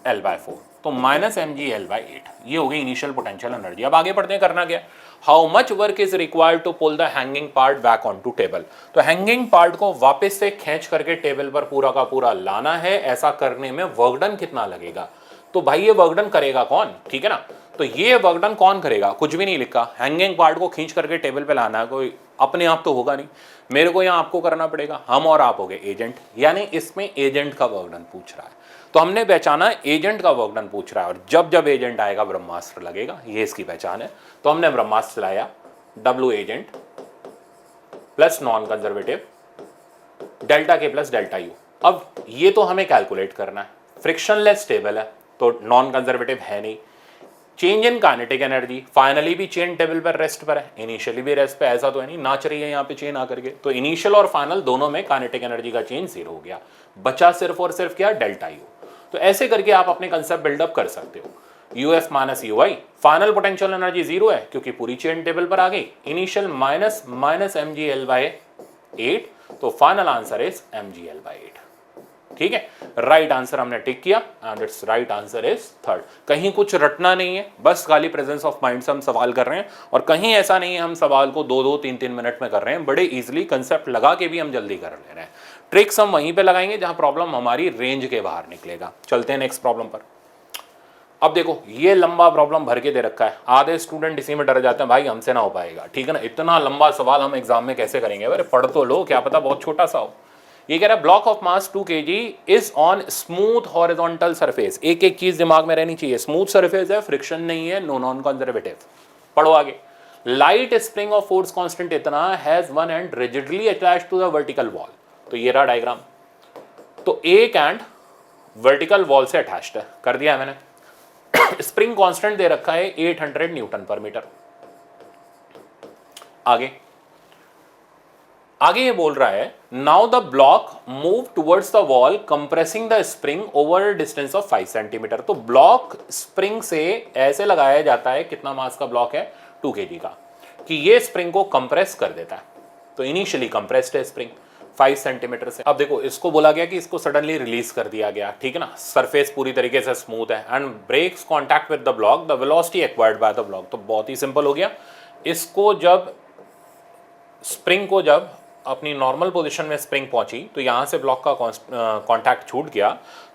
l/4, तो -mg l/8, ये हो गई इनिशियल पोटेंशियल एनर्जी। अब आगे बढ़ते हैं, करना क्या, how much work is required to pull the hanging part back on to table. तो हैंगिंग पार्ट को वापस से खींच करके टेबल पर पूरा का पूरा लाना है, ऐसा करने में वर्क डन कितना लगेगा। तो भाई ये वर्क डन करेगा कौन, ठीक है ना। तो ये वर्क डन कौन करेगा? कुछ भी नहीं लिखा, हैंगिंग पार्ट को खींच करके टेबल पे लाना है, कोई अपने आप तो होगा नहीं, मेरे को यहाँ आपको करना पड़ेगा। हम और आप हो गए एजेंट, यानी इसमें एजेंट का वर्क डन पूछ रहा है। तो हमने पहचाना एजेंट का वर्क डन पूछ रहा है, और जब जब एजेंट आएगा ब्रह्मास्त्र लगेगा, ये इसकी पहचान है। तो हमने ब्रह्मास्त्र चलाया, W agent plus non conservative delta K plus delta you. अब ये तो हमें कैलकुलेट करना है, फ्रिक्शनलेस टेबल है तो नॉन कंजर्वेटिव है नहीं। Change in kinetic energy, finally भी चेन टेबल पर रेस्ट पर है, इनिशियली भी रेस्ट पे, ऐसा तो है नहीं नाच रही है यहाँ पे चेन आकर के। तो इनिशियल और फाइनल दोनों में काइनेटिक एनर्जी का चेंज जीरो हो गया, बचा सिर्फ और सिर्फ क्या? Delta U. तो ऐसे करके आप अपने कंसेप्ट बिल्डअप कर सकते हो। UF minus UI, final potential energy zero है क्योंकि पूरी चेन टेबल पर आ गई, इनिशियल माइनस माइनस mgl/8, तो फाइनल आंसर इज mgl/8। ठीक है, राइट आंसर हमने टिक किया and it's right answer is third. कहीं कुछ रटना नहीं है, बस खाली प्रेजेंस ऑफ माइंड से हम सवाल कर रहे हैं, और कहीं ऐसा नहीं है हम सवाल को 2-2, 3-3 मिनट में कर रहे हैं, बड़े इजीली कंसेप्ट लगा के भी हम जल्दी कर ले रहे हैं। ट्रिक्स हम वहीं पे लगाएंगे जहां प्रॉब्लम हमारी रेंज के बाहर निकलेगा। चलते हैं नेक्स्ट प्रॉब्लम पर। अब देखो, ये लंबा प्रॉब्लम भर के दे रखा है, आधे स्टूडेंट इसी में डर जाते हैं, भाई हमसे ना हो पाएगा, ठीक है ना, इतना लंबा सवाल हम एग्जाम में कैसे करेंगे? अरे पढ़ तो लो, क्या पता बहुत छोटा सा हो। ये कह रहा है block of mass 2 kg is on smooth horizontal surface. एक एक चीज दिमाग में रहनी चाहिए, स्मूथ सरफेस है, फ्रिक्शन नहीं है, नो नॉन कंजर्वेटिव। पढ़ो आगे। Light spring of force constant इतना has one end rigidly attached to the vertical wall. तो ये रहा डायग्राम, तो एक एंड वर्टिकल वॉल से अटैच्ड है, कर दिया है मैंने। स्प्रिंग कांस्टेंट दे रखा है 800 न्यूटन पर मीटर। आगे आगे ये बोल रहा है now the block move towards the wall compressing the spring over distance of 5 centimetre. तो ब्लॉक स्प्रिंग से ऐसे लगाया जाता है, कितना मास का ब्लॉक है? 2 kg का, कि ये स्प्रिंग को कंप्रेस कर देता है। तो इनिशियली कंप्रेस्ड है स्प्रिंग 5 सेंटीमीटर से। अब देखो, इसको बोला गया कि इसको सडनली रिलीज कर दिया गया, ठीक है ना, सरफेस पूरी तरीके से स्मूथ है and breaks contact with the block, the velocity acquired by the block. तो बहुत ही सिंपल हो गया, इसको जब स्प्रिंग को जब अपनी नॉर्मल पोजीशन में स्प्रिंग पहुंची तो यहां से ब्लॉक का कांटेक्ट छूट गया।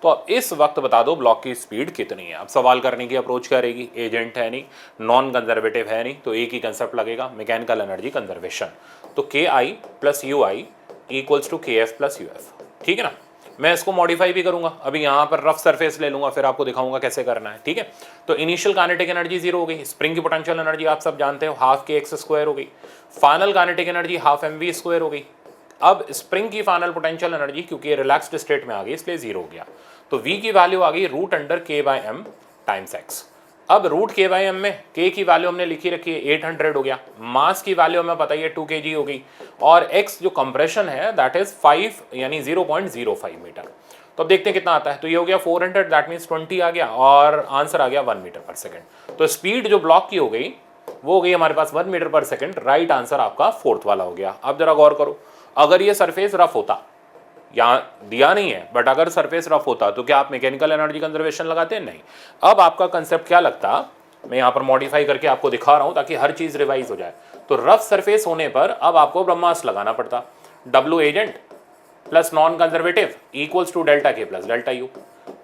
तो अब इस वक्त बता दो ब्लॉक की स्पीड कितनी है। अब सवाल करने की अप्रोच क्या रहेगी? एजेंट है नहीं, नॉन कंजर्वेटिव है नहीं, तो एक ही कंसेप्ट लगेगा, मैकेनिकल एनर्जी कंजर्वेशन। तो KI plus UI equals to KF plus UF, ठीक है ना। मैं इसको मॉडिफाई भी करूंगा, अभी यहाँ पर रफ सरफेस ले लूंगा, फिर आपको दिखाऊंगा कैसे करना है, ठीक है। तो इनिशियल काइनेटिक एनर्जी जीरो हो गई, स्प्रिंग की पोटेंशियल एनर्जी आप सब जानते हो हाफ kx² हो गई, final kinetic energy half mv² हो गई। अब स्प्रिंग की फाइनल पोटेंशियल एनर्जी क्योंकि रिलैक्स्ड स्टेट में आ गई इसलिए जीरो हो गया, तो v की वैल्यू आ गई √k/m टाइम्स x। अब √k/m में k की वैल्यू हमने लिखी रखी है 800 हो गया, मास की वैल्यू हमें पता ही है 2 kg हो गई, और x जो कंप्रेशन है दैट इज 5 यानी 0.05 मीटर। तो अब देखते हैं कितना आता है। तो ये हो गया 400, दैट मीन्स 20 आ गया, और आंसर आ गया 1 मीटर पर सेकेंड। तो स्पीड जो ब्लॉक की हो गई वो हो गई हमारे पास 1 metre per second. Right answer आपका फोर्थ वाला हो गया। अब जरा गौर करो, अगर ये सरफेस रफ होता, यहाँ दिया नहीं है बट अगर सरफेस रफ होता तो क्या आप मैकेनिकल एनर्जी कंजर्वेशन लगाते हैं? नहीं। अब आपका कंसेप्ट क्या लगता, मैं यहाँ पर मॉडिफाई करके आपको दिखा रहा हूँ ताकि हर चीज रिवाइज हो जाए। तो रफ सरफेस होने पर अब आपको ब्रह्मास्त्र लगाना पड़ता, W agent plus non conservative equals to delta K plus delta U.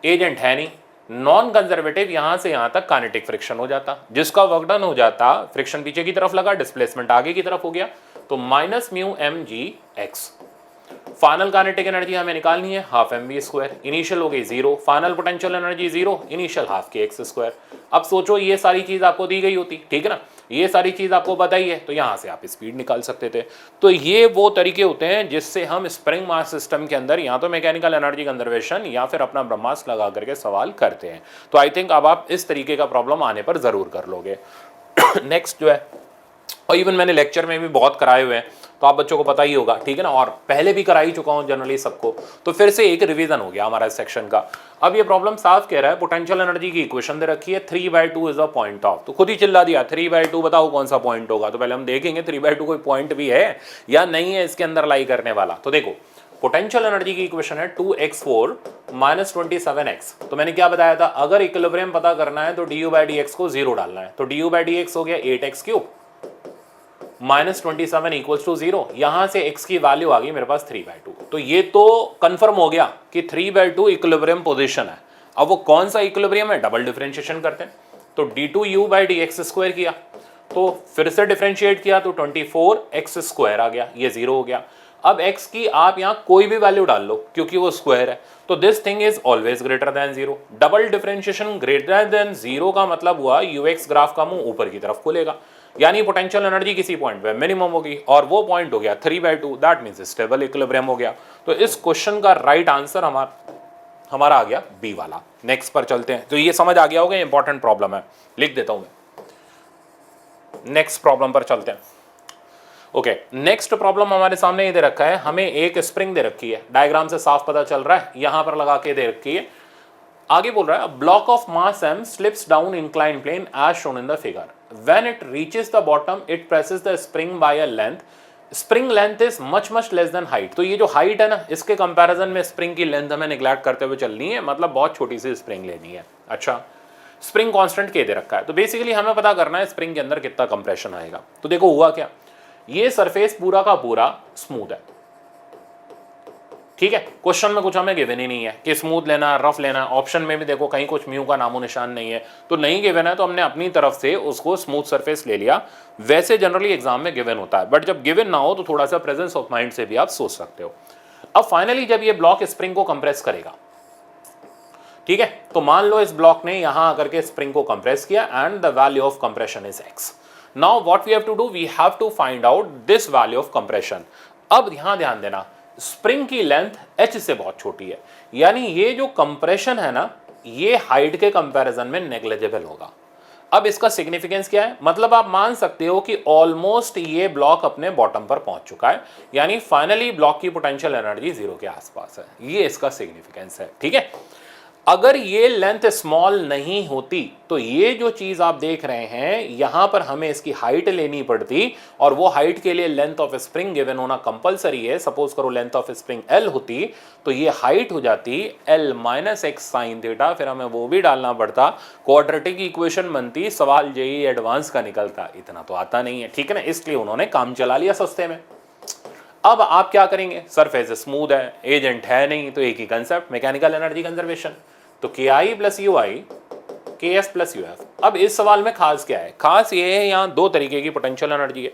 Agent है नहीं, नॉन कंजर्वेटिव यहां से यहां तक काइनेटिक फ्रिक्शन हो जाता, जिसका वर्क डन हो जाता, फ्रिक्शन पीछे की तरफ लगा, डिस्प्लेसमेंट आगे की तरफ हो गया, तो minus mu mg(x). Final kinetic energy हमें निकालनी है हाफ mv², इनिशियल हो गई zero, final potential energy zero, initial half kx²। अब सोचो ये सारी चीज आपको दी गई होती, ठीक है ना, ये सारी चीज आपको बताई है, तो यहां से आप स्पीड निकाल सकते थे। तो ये वो तरीके होते हैं जिससे हम स्प्रिंग मास सिस्टम के अंदर या तो मैकेनिकल एनर्जी कंजर्वेशन या फिर अपना ब्रह्मास्त्र लगा करके सवाल करते हैं। तो आई थिंक अब आप इस तरीके का प्रॉब्लम आने पर जरूर कर लोगे। नेक्स्ट जो है, और इवन मैंने लेक्चर में भी बहुत कराए हुए हैं तो आप बच्चों को पता ही होगा, ठीक है ना, और पहले भी करा ही चुका हूं जनरली सबको, तो फिर से एक रिवीजन हो गया हमारा इस सेक्शन का। अब ये प्रॉब्लम साफ कह रहा है पोटेंशियल एनर्जी की इक्वेशन दे रखी है 3/2 इज अ पॉइंट ऑफ, तो खुद ही चिल्ला दिया 3/2 बताओ कौन सा पॉइंट होगा। तो पहले हम देखेंगे 3/2 कोई पॉइंट भी है या नहीं है इसके अंदर लाई करने वाला। तो देखो पोटेंशियल एनर्जी की इक्वेशन है 2x4 - 27x। तो मैंने क्या बताया था, अगर इक्विलिब्रियम पता करना है तो du/dx को 0 डालना है, तो du/dx हो गया 8x³ -27 इक्वल्स टू 0। यहां से x की वैल्यू आ गई मेरे पास 3/2। तो ये तो कंफर्म हो गया कि 3/2 इक्विलिब्रियम पोजीशन है। अब वो कौन सा इक्विलिब्रियम है, डबल डिफरेंशिएशन करते हैं। तो d2u/dx² किया, तो फिर से डिफरेंशिएट किया तो 24x² आ गया, ये 0 हो गया। अब x की आप यहां कोई भी वैल्यू डाल लो क्योंकि वो स्क्वायर है, तो this thing is always greater than 0। Double differentiation greater than 0 का मतलब हुआ ux ग्राफ का मुंह ऊपर की तरफ खुलेगा, यानी पोटेंशियल एनर्जी किसी पॉइंट पे मिनिमम होगी, और वो पॉइंट हो गया 3/2, दैट मींस स्टेबल इक्विलिब्रियम हो गया। तो इस क्वेश्चन का राइट आंसर हमारा आ गया बी वाला। नेक्स्ट पर चलते हैं। तो ये समझ आ गया होगा, इंपॉर्टेंट प्रॉब्लम है, लिख देता हूं मैं। नेक्स्ट प्रॉब्लम पर चलते हैं। ओके, नेक्स्ट प्रॉब्लम हमारे सामने ये दे रखा है, हमें एक स्प्रिंग दे रखी है, डायग्राम से साफ पता चल रहा है, यहां पर लगा के दे रखी है। आगे बोल रहा है block of mass m slips down inclined plane as shown in the figure. When it reaches the bottom, it presses the spring by a length. Spring length is much less than height. तो ये जो height है ना, इसके comparison में spring की length हमें neglect करते हुए चलनी है, मतलब बहुत छोटी सी स्प्रिंग लेनी है। अच्छा, स्प्रिंग कांस्टेंट के दे रखा है, तो बेसिकली हमें पता करना है स्प्रिंग के अंदर कितना कंप्रेशन आएगा। तो देखो हुआ क्या, ये सरफेस पूरा का पूरा स्मूथ है, ठीक है। क्वेश्चन में कुछ हमें गिवन ही नहीं है कि स्मूथ लेना, रफ लेना। ऑप्शन में भी देखो कहीं कुछ म्यू का नामो निशान नहीं है, तो नहीं गिवन है तो हमने अपनी तरफ से उसको स्मूथ सरफेस ले लिया। वैसे जनरली एग्जाम में गिवन होता है, बट जब गिवन ना हो तो थोड़ा सा प्रेजेंस ऑफ माइंड से भी आप सोच सकते हो। अब फाइनली जब ये ब्लॉक स्प्रिंग को कंप्रेस करेगा, ठीक है, तो मान लो इस ब्लॉक ने यहां आकर के स्प्रिंग को कंप्रेस किया and the value of compression is x। Now what we have to do, we have to find out this value of compression. अब यहां ध्यान देना, स्प्रिंग की लेंथ h से बहुत छोटी है, यानी ये जो कंप्रेशन है ना, ये हाइट के कंपैरिजन में नेग्लिजिबल होगा। अब इसका सिग्निफिकेंस क्या है, मतलब आप मान सकते हो कि ऑलमोस्ट ये ब्लॉक अपने बॉटम पर पहुंच चुका है, यानी फाइनली ब्लॉक की पोटेंशियल एनर्जी 0 के आसपास है। ये इसका सिग्निफिकेंस है, ठीक है। अगर ये लेंथ स्मॉल नहीं होती तो ये जो चीज आप देख रहे हैं यहां पर हमें इसकी हाइट लेनी पड़ती, और वो हाइट के लिए लेंथ ऑफ स्प्रिंग गिवन होना कंपलसरी है। सपोज करो लेंथ ऑफ स्प्रिंग L होती तो ये हाइट हो जाती L - x sin थीटा, फिर हमें वो भी डालना पड़ता, क्वाड्रेटिक इक्वेशन बनती, सवाल जेईई एडवांस का निकलता। इतना तो आता नहीं है, ठीक है ना, इसलिए उन्होंने काम चला लिया सस्ते में। अब आप क्या करेंगे, सरफेस स्मूथ है, एजेंट है नहीं, तो एक ही कंसेप्ट, मैकेनिकल एनर्जी कंजर्वेशन। तो KI + UI KF + UF। अब इस सवाल में खास क्या है, खास ये है यहाँ दो तरीके की पोटेंशियल एनर्जी है,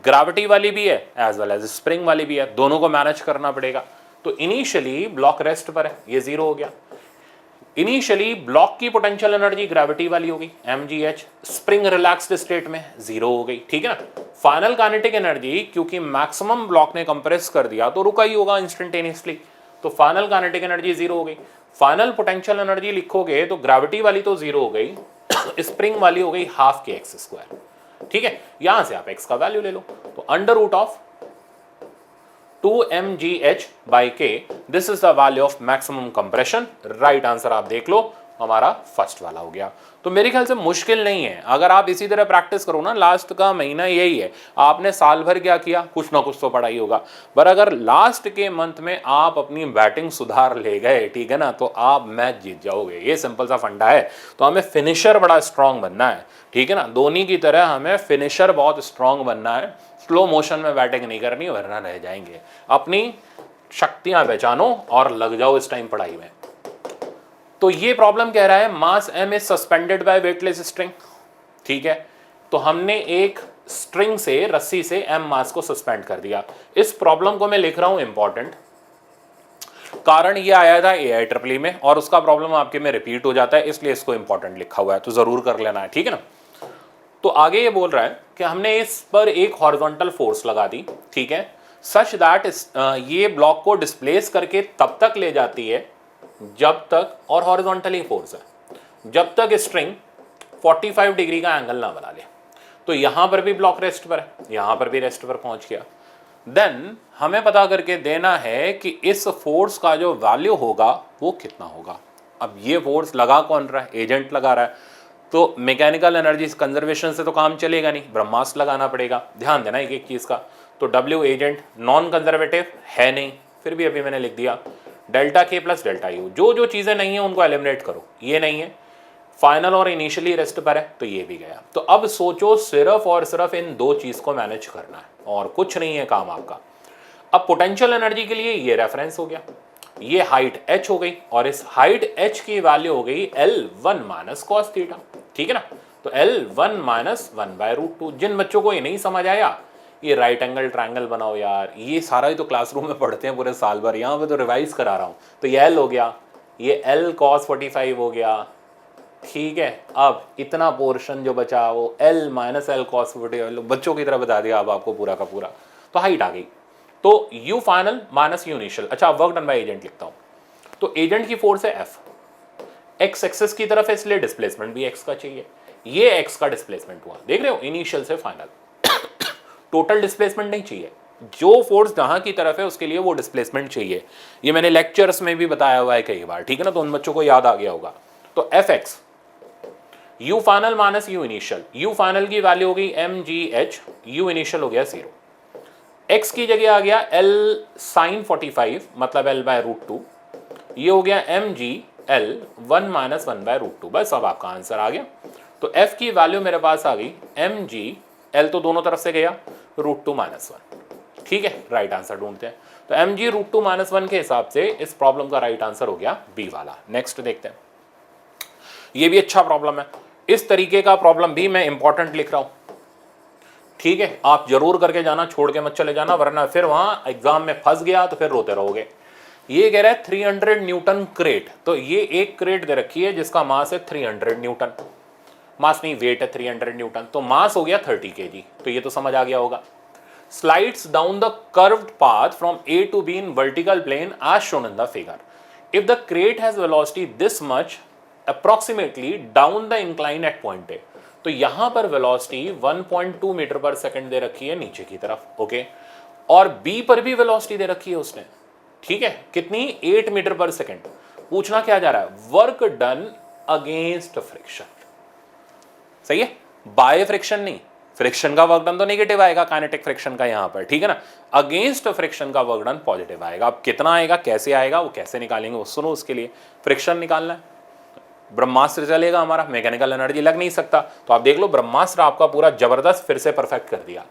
ग्रेविटी वाली भी है एज वेल एज स्प्रिंग वाली भी है, दोनों को मैनेज करना पड़ेगा। तो इनिशियली ब्लॉक रेस्ट पर है, ये 0 हो गया। इनिशियली ब्लॉक की पोटेंशियल एनर्जी ग्रेविटी वाली होगी mgh, स्प्रिंग रिलैक्स्ड स्टेट में 0 हो गई, ठीक है ना। फाइनल काइनेटिक एनर्जी क्योंकि मैक्सिमम ब्लॉक ने कंप्रेस कर दिया तो रुका ही होगा इंस्टेंटेनियसली, तो फाइनल काइनेटिक एनर्जी 0 हो गई। फाइनल पोटेंशियल एनर्जी लिखोगे तो ग्रेविटी वाली तो 0 हो गई, स्प्रिंग वाली हो गई ½ kx², ठीक है। यहां से आप x का वैल्यू ले लो, तो √2mgh/k, this is the value of maximum compression. Right answer आप देख लो, हमारा फर्स्ट वाला हो गया। तो मेरे ख्याल से मुश्किल नहीं है, अगर आप इसी तरह प्रैक्टिस करो ना, लास्ट का महीना यही है, आपने साल भर क्या किया, कुछ ना कुछ तो पढ़ाई होगा, पर अगर लास्ट के मंथ में आप अपनी बैटिंग सुधार ले गए, ठीक है ना, तो आप मैच जीत जाओगे। ये सिंपल सा फंडा है। तो हमें फिनिशर बड़ा स्ट्रांग बनना है, ठीक है ना, धोनी की तरह हमें फिनिशर बहुत स्ट्रांग बनना है। स्लो मोशन में बैटिंग नहीं करनी, वरना रह जाएंगे। अपनी शक्तियां पहचानो और लग जाओ इस टाइम पढ़ाई में। तो ये प्रॉब्लम कह रहा है मास m is suspended bye weightless string, ठीक है। तो हमने एक स्ट्रिंग से, रस्सी से m मास को सस्पेंड कर दिया। इस प्रॉब्लम को मैं लिख रहा हूं इंपॉर्टेंट, कारण ये आया था AI में और उसका प्रॉब्लम आपके में रिपीट हो जाता है, इसलिए इसको इंपॉर्टेंट लिखा हुआ है, तो जरूर कर लेना है, ठीक है ना। तो आगे ये बोल रहा है कि हमने इस पर एक हॉरिजॉन्टल फोर्स लगा दी, ठीक है, सच दैट ये ब्लॉक को डिस्प्लेस करके तब तक ले जाती है जब तक, और हॉरिजॉन्टली फोर्स है, जब तक स्ट्रिंग 45 डिग्री का एंगल ना बना ले। तो यहां पर भी ब्लॉक रेस्ट पर है, यहां पर भी रेस्ट पर पहुंच गया। देन हमें पता करके देना है कि इस फोर्स का जो वैल्यू होगा वो कितना होगा। अब ये फोर्स लगा कौन रहा है, एजेंट लगा रहा है, तो मैकेनिकल एनर्जी कंजर्वेशन से तो काम चलेगा नहीं, ब्रह्मास्त्र लगाना पड़ेगा। ध्यान देना एक एक चीज का। तो W एजेंट नॉन कंजर्वेटिव है नहीं, फिर भी अभी मैंने लिख दिया ΔK + ΔU। जो जो चीजें नहीं है उनको एलिमिनेट करो, ये नहीं है, फाइनल और इनिशियली रेस्ट पर है, तो ये भी गया। तो अब सोचो सिर्फ और सिर्फ इन दो चीज को मैनेज करना है और कुछ नहीं है काम आपका। अब पोटेंशियल एनर्जी के लिए ये रेफरेंस हो गया, ये हाइट h हो गई, और इस हाइट h की वैल्यू हो गई L1 - cos थीटा। ठीक है ना। तो L 1 माइनस 1/√2। जिन बच्चों को ये नहीं समझ आया, ये राइट एंगल ट्रायंगल बनाओ यार, ये सारा ही तो क्लासरूम में पढ़ते हैं पूरे साल भर, यहाँ पे तो रिवाइज करा रहा हूँ। तो ये L हो गया, ये L cos 45 हो गया, ठीक है। अब इतना पोर्शन जो बचा वो L माइनस L cos 45, बच्चों की तरह बता दिया अब आपको पूरा का पूरा। तो हाइट आ गई, तो U final minus U initial. अच्छा, वर्क डन बाय एजेंट लिखता हूँ। तो एजेंट की फोर्स है F, एक्स एक्सेस की तरफ है, इसलिए डिस्प्लेसमेंट भी एक्स का चाहिए। ये एक्स का डिस्प्लेसमेंट हुआ, देख रहे हो, इनिशियल से फाइनल। टोटल डिस्प्लेसमेंट नहीं चाहिए, जो फोर्स जहां की तरफ है उसके लिए वो डिस्प्लेसमेंट चाहिए। ये मैंने लेक्चर्स में भी बताया हुआ है कई बार, ठीक है ना, तो उन बच्चों को याद आ गया होगा। तो F x you final minus you initial, you final की वैल्यू हो गई mgh, यू इनिशियल हो गया 0। एक्स की जगह आ गया L sin 45 मतलब L/√2, ये हो गया mgL 1 माइनस 1/√2। बस अब आपका आंसर आ गया। तो f की वैल्यू मेरे पास आ गई mgL, तो दोनों तरफ से गया √2 माइनस 1, ठीक है। राइट आंसर ढूंढते हैं। तो mg √2 माइनस 1 के हिसाब से इस प्रॉब्लम का राइट आंसर हो गया बी वाला। नेक्स्ट देखते हैं, ये भी अच्छा प्रॉब्लम है। इस तरीके का प्रॉब्लम भी मैं इंपॉर्टेंट लिख रहा हूं, ठीक है। आप जरूर करके जाना, छोड़ के मत चले जाना, वरना फिर वहां एग्जाम में फंस गया तो फिर रोते रहोगे। ये कह रहा है 300 न्यूटन क्रेट, तो ये एक क्रेट दे रखी है जिसका मास है 300 न्यूटन, मास नहीं वेट है 300 न्यूटन, तो मास हो गया 30 kg। तो ये तो समझ आ गया होगा। Slides down the curved path from A to B in vertical plane as shown in the figure. If the crate has velocity this much approximately down the incline at point A, तो यहां पर velocity 1.2 metre per second दे रखी है नीचे की तरफ, okay. और बी पर भी वेलोसिटी दे रखी है उसने, ठीक है, कितनी, 8 मीटर पर सेकंड। पूछना क्या जा रहा है, वर्क डन अगेंस्ट फ्रिक्शन, सही है, बाय फ्रिक्शन नहीं। फ्रिक्शन का वर्क डन तो नेगेटिव आएगा काइनेटिक फ्रिक्शन का यहां पर, ठीक है ना। अगेंस्ट फ्रिक्शन का वर्क डन पॉजिटिव आएगा। अब कितना आएगा, कैसे आएगा, वो कैसे निकालेंगे वो सुनो। उसके लिए फ्रिक्शन निकालना है, ब्रह्मास्त्र चलेगा हमारा, मैकेनिकल एनर्जी लग नहीं सकता। तो आप देख लो, ब्रह्मास्त्र आपका पूरा जबरदस्त फिर से परफेक्ट कर दिया।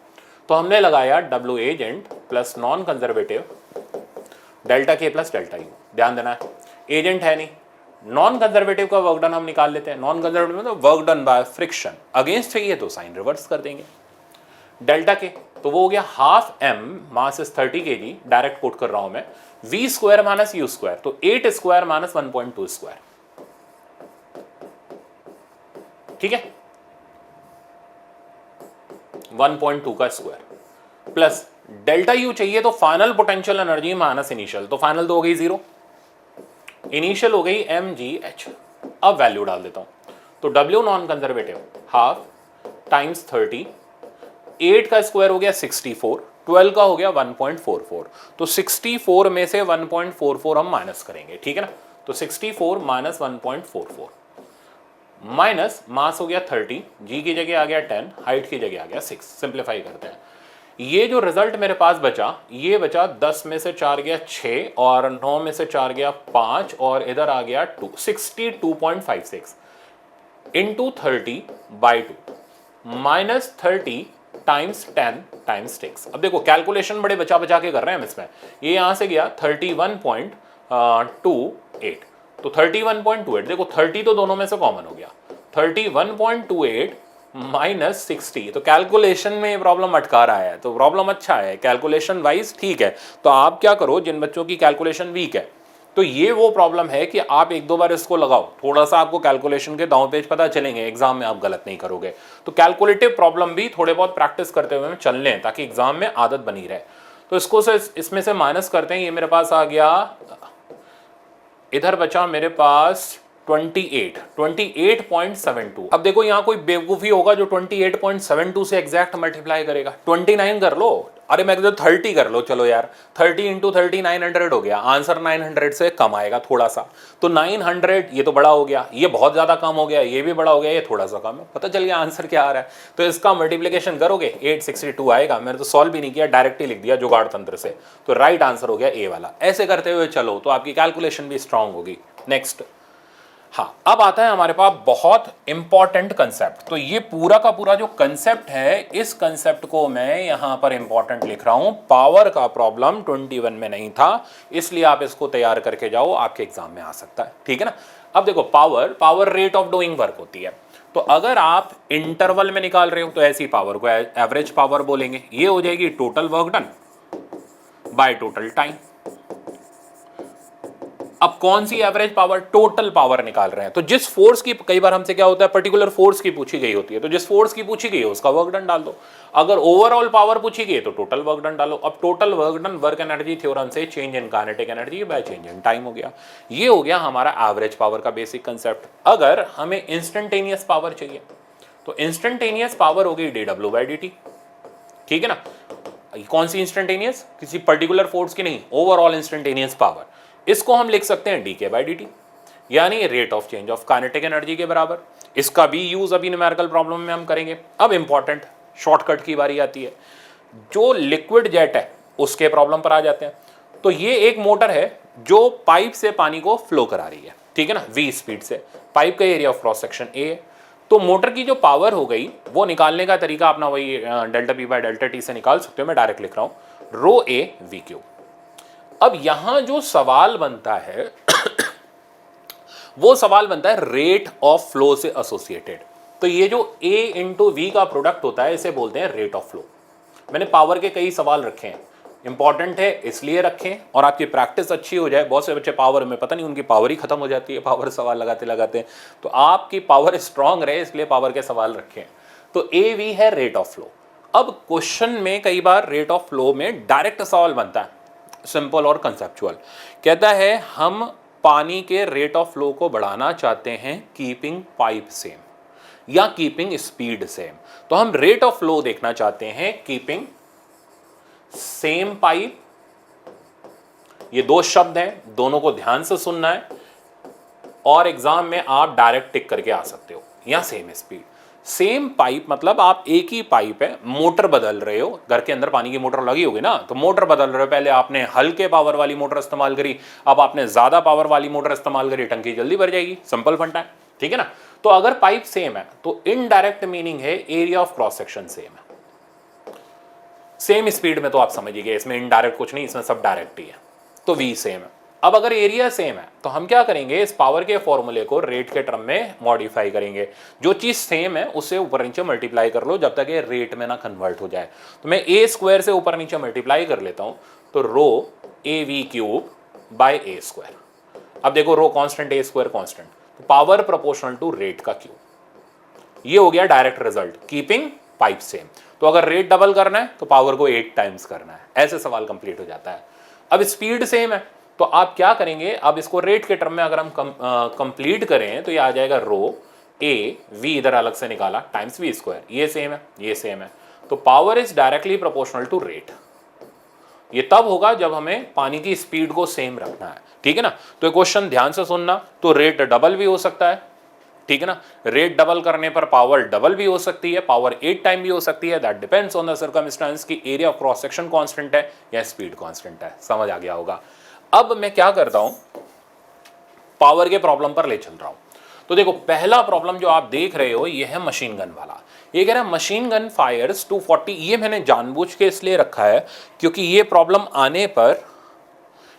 तो हमने लगाया W agent plus non conservative delta K plus delta U। ध्यान देना है, एजेंट है नहीं, नॉन कंजर्वेटिव का वर्क डन हम निकाल लेते हैं। नॉन कंजर्वेटिव मतलब work done by friction, against चाहिए तो साइन रिवर्स कर देंगे। डेल्टा K तो वो हो गया half m mass is 30 kg, direct quote कर रहा हूं मैं, v square minus u square, तो 8 स्क्वायर माइनस 1.2 स्क्वायर, ठीक है, 1.2 का स्क्वायर प्लस डेल्टा U चाहिए तो final potential energy minus initial, तो फाइनल तो हो गई 0, इनिशियल हो गई mgh। अब वैल्यू डाल देता हूं, तो W non conservative half times 30, 8 का स्क्वायर हो गया 64, 12 का हो गया 1.44, तो 64 में से 1.44 हम माइनस करेंगे, ठीक है ना। तो 64 माइनस 1.44 माइनस मास हो गया 30, जी की जगह आ गया 10, हाइट की जगह आ गया 6। सिंप्लीफाई करते हैं, ये जो रिजल्ट मेरे पास बचा, ये बचा 10 में से 4 गया 6 और 9 में से 4 गया 5 और इधर आ गया 2, 62.56 इंटू 30/2 माइनस 30 टाइम्स 10 टाइम्स 6। अब देखो कैलकुलेशन बड़े बचा बचा के कर रहे हैं हम इसमें। ये यहां से गया 31.28, तो 31.28, देखो 30 तो दोनों में से कॉमन हो गया, 31.28 माइनस 60, तो कैलकुलेशन में प्रॉब्लम अटका रहा है। तो प्रॉब्लम अच्छा है, कैलकुलेशन वाइज ठीक है। तो आप क्या करो, जिन बच्चों की कैलकुलेशन वीक है, तो ये वो प्रॉब्लम है कि आप एक दो बार इसको लगाओ, थोड़ा सा आपको कैलकुलेशन के दांव पेच पता चलेंगे, एग्जाम में आप गलत नहीं करोगे। तो कैलकुलेटिव प्रॉब्लम भी थोड़े बहुत प्रैक्टिस करते हुए चल लें ताकि एग्जाम में आदत बनी रहे। तो इसको से इसमें से माइनस करते हैं, ये मेरे पास आ गया, इधर बचा मेरे पास 28.72। अब देखो यहाँ कोई बेवकूफ़ी होगा जो 28.72 से एग्जैक्ट मल्टीप्लाई करेगा, 29 कर लो, अरे मैं तो 30 कर लो, चलो यार 30 इंटू 30 900 हो गया, आंसर 900 से कम आएगा थोड़ा सा। तो 900 ये तो बड़ा हो गया, ये बहुत ज़्यादा कम हो गया, ये भी बड़ा हो गया, ये थोड़ा सा कम है, पता चल गया आंसर क्या आ रहा है। तो इसका मल्टीप्लिकेशन करोगे 862 आएगा। मैंने तो सॉल्व भी नहीं किया, डायरेक्ट ही लिख दिया जुगाड़ तंत्र से। तो राइट आंसर हो गया ए वाला। ऐसे करते हुए चलो तो आपकी कैलकुलेशन भी स्ट्रांग होगी। नेक्स्ट, हाँ, अब आता है हमारे पास बहुत इंपॉर्टेंट कंसेप्ट। तो ये पूरा का पूरा जो कंसेप्ट है, इस कंसेप्ट को मैं यहां पर इंपॉर्टेंट लिख रहा हूं। पावर का प्रॉब्लम 21 में नहीं था, इसलिए आप इसको तैयार करके जाओ, आपके एग्जाम में आ सकता है, ठीक है ना। अब देखो, power rate of doing work होती है। तो अगर आप इंटरवल में निकाल रहे हो तो ऐसी पावर को एवरेज पावर बोलेंगे। ये हो जाएगी total work done by total time. अब कौन सी एवरेज पावर? टोटल पावर निकाल रहे हैं, तो जिस फोर्स की, कई बार हमसे क्या होता है पर्टिकुलर फोर्स की पूछी गई होती है, तो जिस फोर्स की पूछी गई है उसका वर्क डन डाल दो। अगर ओवरऑल पावर पूछी गई है तो टोटल वर्क डन डालो। अब total work done work energy theorem से change in kinetic energy by change in time हो गया। ये हो गया हमारा एवरेज पावर का बेसिक कंसेप्ट। अगर हमें इंस्टेंटेनियस पावर चाहिए तो इंस्टेंटेनियस पावर हो गई dw/dt, ठीक है ना। कौन सी इंस्टेंटेनियस? किसी पर्टिकुलर फोर्स की नहीं, ओवरऑल इंस्टेंटेनियस पावर। इसको हम लिख सकते हैं dk/dt, यानी rate of change of kinetic energy के बराबर। इसका भी यूज अभी न्यूमेरिकल प्रॉब्लम में हम करेंगे। अब इंपॉर्टेंट शॉर्टकट की बारी आती है। जो लिक्विड जेट है उसके प्रॉब्लम पर आ जाते हैं। तो ये एक मोटर है जो पाइप से पानी को फ्लो करा रही है, ठीक है ना, v स्पीड से। पाइप का area of cross section a है। तो मोटर की जो पावर हो गई वो निकालने का तरीका अपना वही delta p by delta t से निकाल सकते हो। मैं डायरेक्ट लिख रहा हूं रो a v क्यू। अब यहां जो सवाल बनता है वो सवाल बनता है रेट ऑफ फ्लो से एसोसिएटेड। तो ये जो a इंटू वी का प्रोडक्ट होता है इसे बोलते हैं रेट ऑफ फ्लो। मैंने पावर के कई सवाल रखे हैं, इंपॉर्टेंट है इसलिए रखें और आपकी प्रैक्टिस अच्छी हो जाए। बहुत से बच्चे पावर में पता नहीं उनकी पावर ही खत्म हो जाती है पावर सवाल लगाते लगाते, तो आपकी पावर स्ट्रांग रहे इसलिए पावर के सवाल रखें। तो ए वी है रेट ऑफ फ्लो। अब क्वेश्चन में कई बार रेट ऑफ फ्लो में डायरेक्ट सवाल बनता है, सिंपल और कंसेप्चुअल। कहता है हम पानी के रेट ऑफ फ्लो को बढ़ाना चाहते हैं कीपिंग पाइप सेम या कीपिंग स्पीड सेम। तो हम रेट ऑफ फ्लो देखना चाहते हैं कीपिंग सेम पाइप। ये दो शब्द हैं, दोनों को ध्यान से सुनना है और एग्जाम में आप डायरेक्ट टिक करके आ सकते हो। या सेम स्पीड। सेम पाइप मतलब आप एक ही पाइप है, मोटर बदल रहे हो। घर के अंदर पानी की मोटर लगी होगी ना, तो मोटर बदल रहे हो। पहले आपने हल्के पावर वाली मोटर इस्तेमाल करी, अब आपने ज्यादा पावर वाली मोटर इस्तेमाल करी, टंकी जल्दी भर जाएगी। सिंपल फंडा है, ठीक है ना। तो अगर पाइप सेम है तो इनडायरेक्ट मीनिंग है area of cross section same है। सेम स्पीड में तो आप समझिए इसमें इनडायरेक्ट कुछ नहीं, इसमें सब डायरेक्ट ही है। तो वी सेम है। अब अगर एरिया सेम है तो हम क्या करेंगे, इस पावर के फॉर्मूले को रेट के टर्म में मॉडिफाई करेंगे। जो चीज सेम है उससे ऊपर नीचे मल्टीप्लाई कर लो जब तक ये रेट में ना कन्वर्ट हो जाए। तो मैं ए स्क्वायर से ऊपर नीचे मल्टीप्लाई कर लेता हूं, तो rho A V cube by A square. अब देखो rho constant A square constant, तो पावर प्रोपोर्शनल टू रेट का क्यूब। ये हो गया direct result, keeping pipe same. तो अगर रेट डबल करना है तो पावर को 8 टाइम्स करना है, ऐसे सवाल कंप्लीट हो जाता है। अब स्पीड सेम है तो आप क्या करेंगे, अब इसको रेट के टर्म में अगर हम कंप्लीट करें तो ये आ जाएगा रो ए वी, इधर अलग से निकाला, टाइम्स वी स्क्वायर। ये सेम है, ये सेम है, तो power is directly proportional to rate. ये तब होगा जब हमें पानी की स्पीड को सेम रखना है, ठीक है ना। तो ये क्वेश्चन ध्यान से सुनना। तो रेट डबल भी हो सकता है, ठीक है ना। रेट डबल करने पर पावर डबल भी हो सकती है, पावर 8 टाइम भी हो सकती है। That depends on the circumstance की area of cross section constant है या स्पीड कांस्टेंट है। समझ आ गया होगा। अब मैं क्या करता हूं, पावर के प्रॉब्लम पर ले चल रहा हूं। तो देखो पहला प्रॉब्लम जो आप देख रहे हो ये है मशीन गन वाला। ये कह रहा है मशीन गन फायर्स 240। ये मैंने जानबूझ के इसलिए रखा है क्योंकि ये प्रॉब्लम आने पर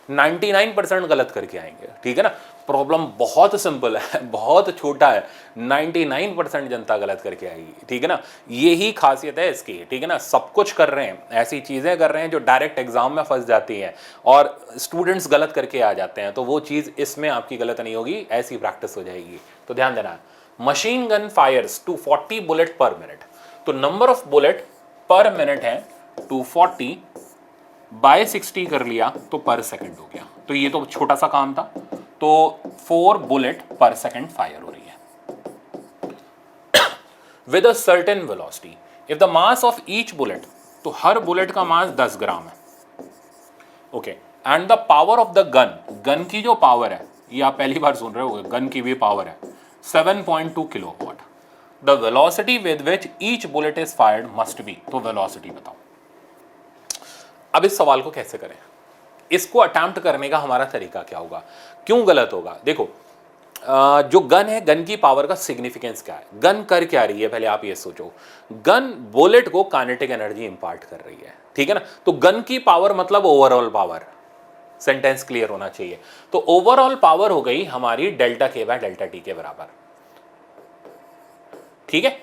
99% गलत करके आएंगे, ठीक है ना। प्रॉब्लम बहुत सिंपल है, बहुत छोटा है, 99% जनता गलत करके आएगी, ठीक है ना। यही खासियत है इसकी, ठीक है ना। सब कुछ कर रहे हैं, ऐसी चीज़ें कर रहे हैं जो डायरेक्ट एग्जाम में फंस जाती हैं और स्टूडेंट्स गलत करके आ जाते हैं। तो वो चीज़ इसमें आपकी गलत नहीं होगी, ऐसी प्रैक्टिस हो जाएगी। तो ध्यान देना, machine gun fires 240 bullet per minute. तो number of bullet per minute है 240 बाय 60 कर लिया तो पर सेकंड हो गया। तो ये तो छोटा सा काम था। तो 4 बुलेट पर सेकंड फायर हो रही है with a certain velocity. If the mass of each bullet, तो हर बुलेट का मास 10 ग्राम है, okay. And the power of the gun, gun की जो पावर है, ये आप पहली बार सुन रहे हो, गन की भी पावर है 7.2 kilowatt. The velocity with which each bullet is fired must be. तो वेलोसिटी बताओ। अब इस सवाल को कैसे करें, इसको अटेम्प्ट करने का हमारा तरीका क्या होगा, क्यों गलत होगा। देखो जो गन है, गन की पावर का सिग्निफिकेंस क्या है, गन कर क्या रही है, पहले आप ये सोचो। गन बुलेट को काइनेटिक एनर्जी इंपार्ट कर रही है, ठीक है ना। तो गन की पावर मतलब ओवरऑल पावर। सेंटेंस क्लियर होना चाहिए। तो ओवरऑल पावर हो गई हमारी डेल्टा के बाय डेल्टा टी के बराबर। ठीक है।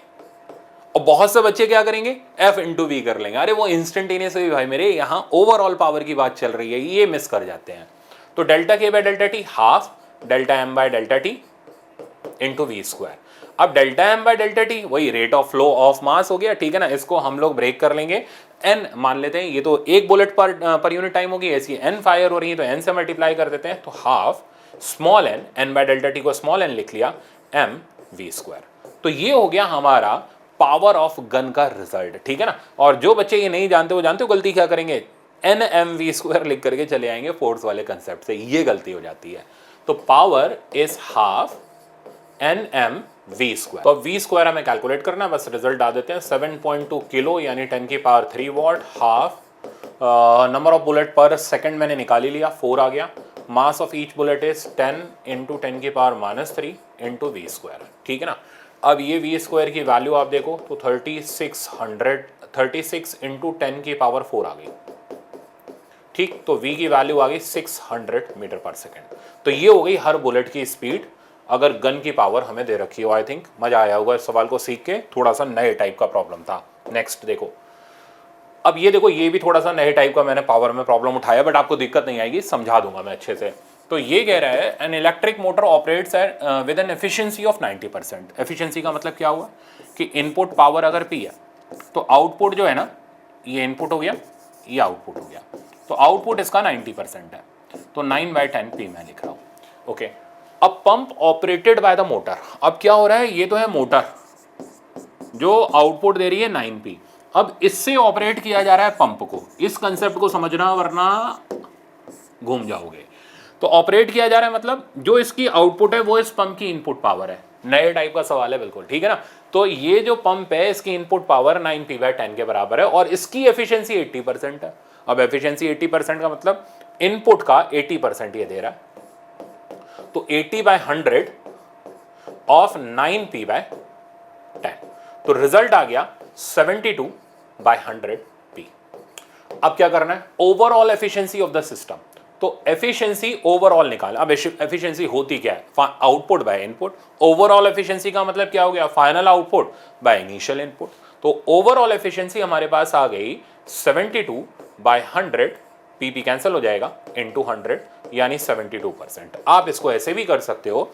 और बहुत से बच्चे क्या करेंगे, F इंटू वी कर लेंगे। अरे वो इंस्टेंटेनियस भी भाई मेरे, यहाँ ओवरऑल पावर की बात चल रही है, ये मिस कर जाते हैं। तो डेल्टा के by delta T half delta M by delta T into V square. अब delta M by delta T वही rate of flow of mass हो गया, ठीक है ना। इसको हम लोग ब्रेक कर लेंगे, एन मान लेते हैं, ये तो एक बुलेट पर यूनिट टाइम होगी, ऐसी एन फायर हो रही है तो एन से मल्टीप्लाई कर देते हैं। तो half small N, N by delta T को स्मॉल एन लिख लिया, एम वी स्क्वायर। तो ये हो गया हमारा पावर ऑफ गन का रिजल्ट, ठीक है ना। और जो बच्चे ये नहीं जानते, वो जानते हो गलती क्या करेंगे, एन एम वी स्क्वायर लिख करके चले आएंगे फोर्स वाले कंसेप्ट से, ये गलती हो जाती है। तो power is half N M V square. तो वी स्क्वायर हमें कैलकुलेट करना है, बस रिजल्ट आ देते हैं। 7.2 किलो यानी 10 की power 3 what, half number of bullet पर सेकंड मैंने निकाल ही लिया, 4 आ गया। Mass of each bullet is 10 into 10 की पावर -3 इंटू वी स्क्वायर, ठीक है ना। अब ये वी स्क्वायर की वैल्यू आप देखो तो 36 इंटू 10 की पावर 4 आ गई, ठीक। तो v की वैल्यू आ गई 600 मीटर पर सेकेंड। तो ये हो गई हर बुलेट की स्पीड अगर गन की पावर हमें दे रखी हो। आई थिंक मजा आया होगा इस सवाल को सीख के, थोड़ा सा नए टाइप का प्रॉब्लम था। नेक्स्ट देखो, अब ये देखो, ये भी थोड़ा सा नए टाइप का मैंने पावर में प्रॉब्लम उठाया, बट आपको दिक्कत नहीं आएगी, समझा दूंगा मैं अच्छे से। तो ये कह रहा है an electric motor operates with an efficiency of 90%। Efficiency का मतलब क्या हुआ कि इनपुट पावर अगर P है तो आउटपुट जो है ना, ये इनपुट हो गया, ये आउटपुट हो गया, तो आउटपुट इसका 90% है। तो 9/10 P मैं लिख रहा हूँ, ओके। अब pump operated by the motor, अब क्या हो रहा है, ये तो है मोटर जो आउटपुट दे रही है 9P, अब इससे ऑपरेट किया जा रहा है पंप को। इस कंसेप्ट को समझना वरना घूम जाओगे। तो ऑपरेट किया जा रहा है मतलब जो इसकी आउटपुट है वो इस पंप की इनपुट पावर है। नए टाइप का सवाल है बिल्कुल, ठीक है ना। तो ये जो पंप है इसकी इनपुट पावर 9P/10 के बराबर है और इसकी एफिशिएंसी 80% है। अब एफिशिएंसी 80% का मतलब इनपुट का 80% ये दे रहा है, तो 80/100 ऑफ 9P/10, तो रिजल्ट आ गया 72/100 P। अब क्या करना है, overall efficiency of the system. तो एफिशिएंसी ओवरऑल निकाल। अब एफिशिएंसी होती क्या है, output by input. Overall efficiency का मतलब क्या हो गया, final output by initial input. तो ओवरऑल एफिशिएंसी हमारे पास आ गई 72/100, पीपी कैंसिल हो जाएगा, इनटू 100 यानी 72%। आप इसको ऐसे भी कर सकते हो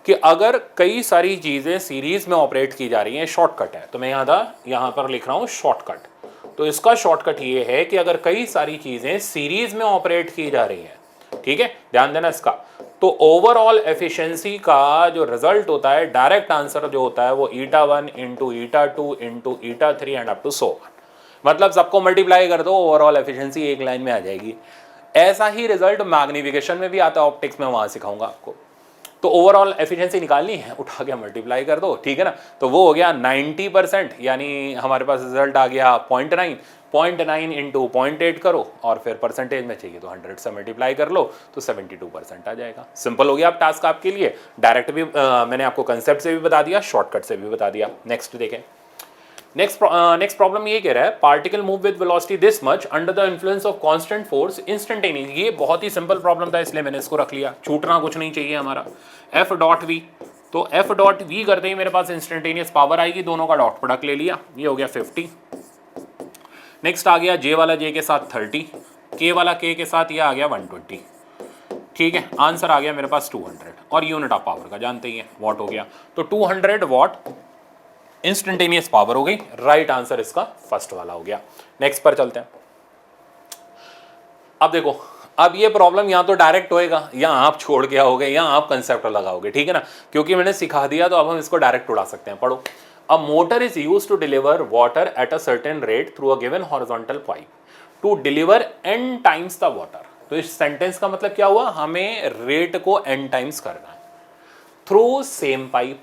कि अगर कई सारी चीजें सीरीज में ऑपरेट की जा रही हैं, शॉर्टकट है, तो मैं यहां पर लिख रहा हूं शॉर्टकट। तो इसका शॉर्टकट ये है कि अगर कई सारी चीजें सीरीज में ऑपरेट की जा रही हैं, ठीक है, ध्यान देना इसका, तो ओवरऑल एफिशिएंसी का जो रिजल्ट होता है, डायरेक्ट आंसर जो होता है वो η1 into η2 into η3 and up to so on. मतलब सबको मल्टीप्लाई कर दो, ओवरऑल एफिशिएंसी एक लाइन में आ जाएगी। ऐसा ही रिजल्ट मैग्निफिकेशन में भी आता है, ऑप्टिक्स में, वहां सिखाऊंगा आपको। तो ओवरऑल एफिशिएंसी निकालनी है, उठा के मल्टीप्लाई कर दो, ठीक है ना। तो वो हो गया 90%, यानी हमारे पास रिजल्ट आ गया 0.9 इंटू 0.8 करो और फिर परसेंटेज में चाहिए तो 100 से मल्टीप्लाई कर लो, तो 72% आ जाएगा। सिंपल हो गया। अब टास्क आपके लिए डायरेक्ट भी मैंने आपको कंसेप्ट से भी बता दिया, शॉर्टकट से भी बता दिया। नेक्स्ट देखें। नेक्स्ट प्रॉब्लम ये कह रहा है, particle move with velocity this much under the influence of constant force instantaneous. ये बहुत ही सिंपल प्रॉब्लम था, इसलिए मैंने इसको रख लिया, छूटना कुछ नहीं चाहिए हमारा। एफ डॉट वी, तो एफ डॉट वी करते ही मेरे पास इंस्टेंटेनियस पावर आएगी, दोनों का डॉट प्रोडक्ट ले लिया, ये हो गया 50। नेक्स्ट आ गया जे वाला जे के साथ 30, के वाला के के साथ ये आ गया 120, ठीक है। आंसर आ गया मेरे पास 200 और यूनिट ऑफ पावर का जानते ही है, वॉट हो गया। तो 200 वॉट इंस्टेंटेनियस पावर हो गई। राइट आंसर इसका फर्स्ट वाला हो गया। नेक्स्ट पर चलते हैं। अब देखो, अब ये प्रॉब्लम यहाँ तो डायरेक्ट होएगा, यहाँ आप छोड़ के आओगे, यहाँ आप कंसेप्ट लगाओगे, ठीक है ना, क्योंकि मैंने सिखा दिया तो अब हम इसको डायरेक्ट उड़ा सकते हैं। पढ़ो, a motor is used to deliver water at a certain rate through a given horizontal pipe to deliver n times the water. तो इस सेंटेंस का मतलब क्या हुआ, हमें रेट को n टाइम्स करना है थ्रू सेम पाइप,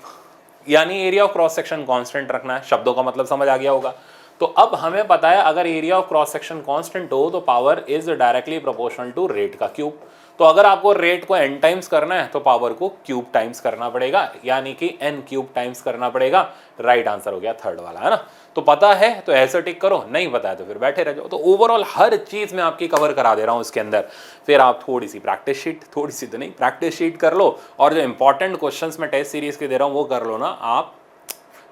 यानी area of cross section constant रखना है। शब्दों का मतलब समझ आ गया होगा। तो अब हमें पता है अगर area of cross section constant हो तो power is directly proportional to rate का क्यूब। तो अगर आपको रेट को n टाइम्स करना है तो पावर को क्यूब टाइम्स करना पड़ेगा, यानी कि n क्यूब टाइम्स करना पड़ेगा। राइट आंसर हो गया थर्ड वाला, है ना। तो पता है तो ऐसे टिक करो, नहीं पता है तो फिर बैठे रह जाओ। तो ओवरऑल हर चीज मैं आपकी कवर करा दे रहा हूं इसके अंदर। फिर आप थोड़ी सी प्रैक्टिस शीट, थोड़ी सी तो नहीं, प्रैक्टिस शीट कर लो और जो इंपॉर्टेंट क्वेश्चंस मैं टेस्ट सीरीज के दे रहा हूं वो कर लो ना, आप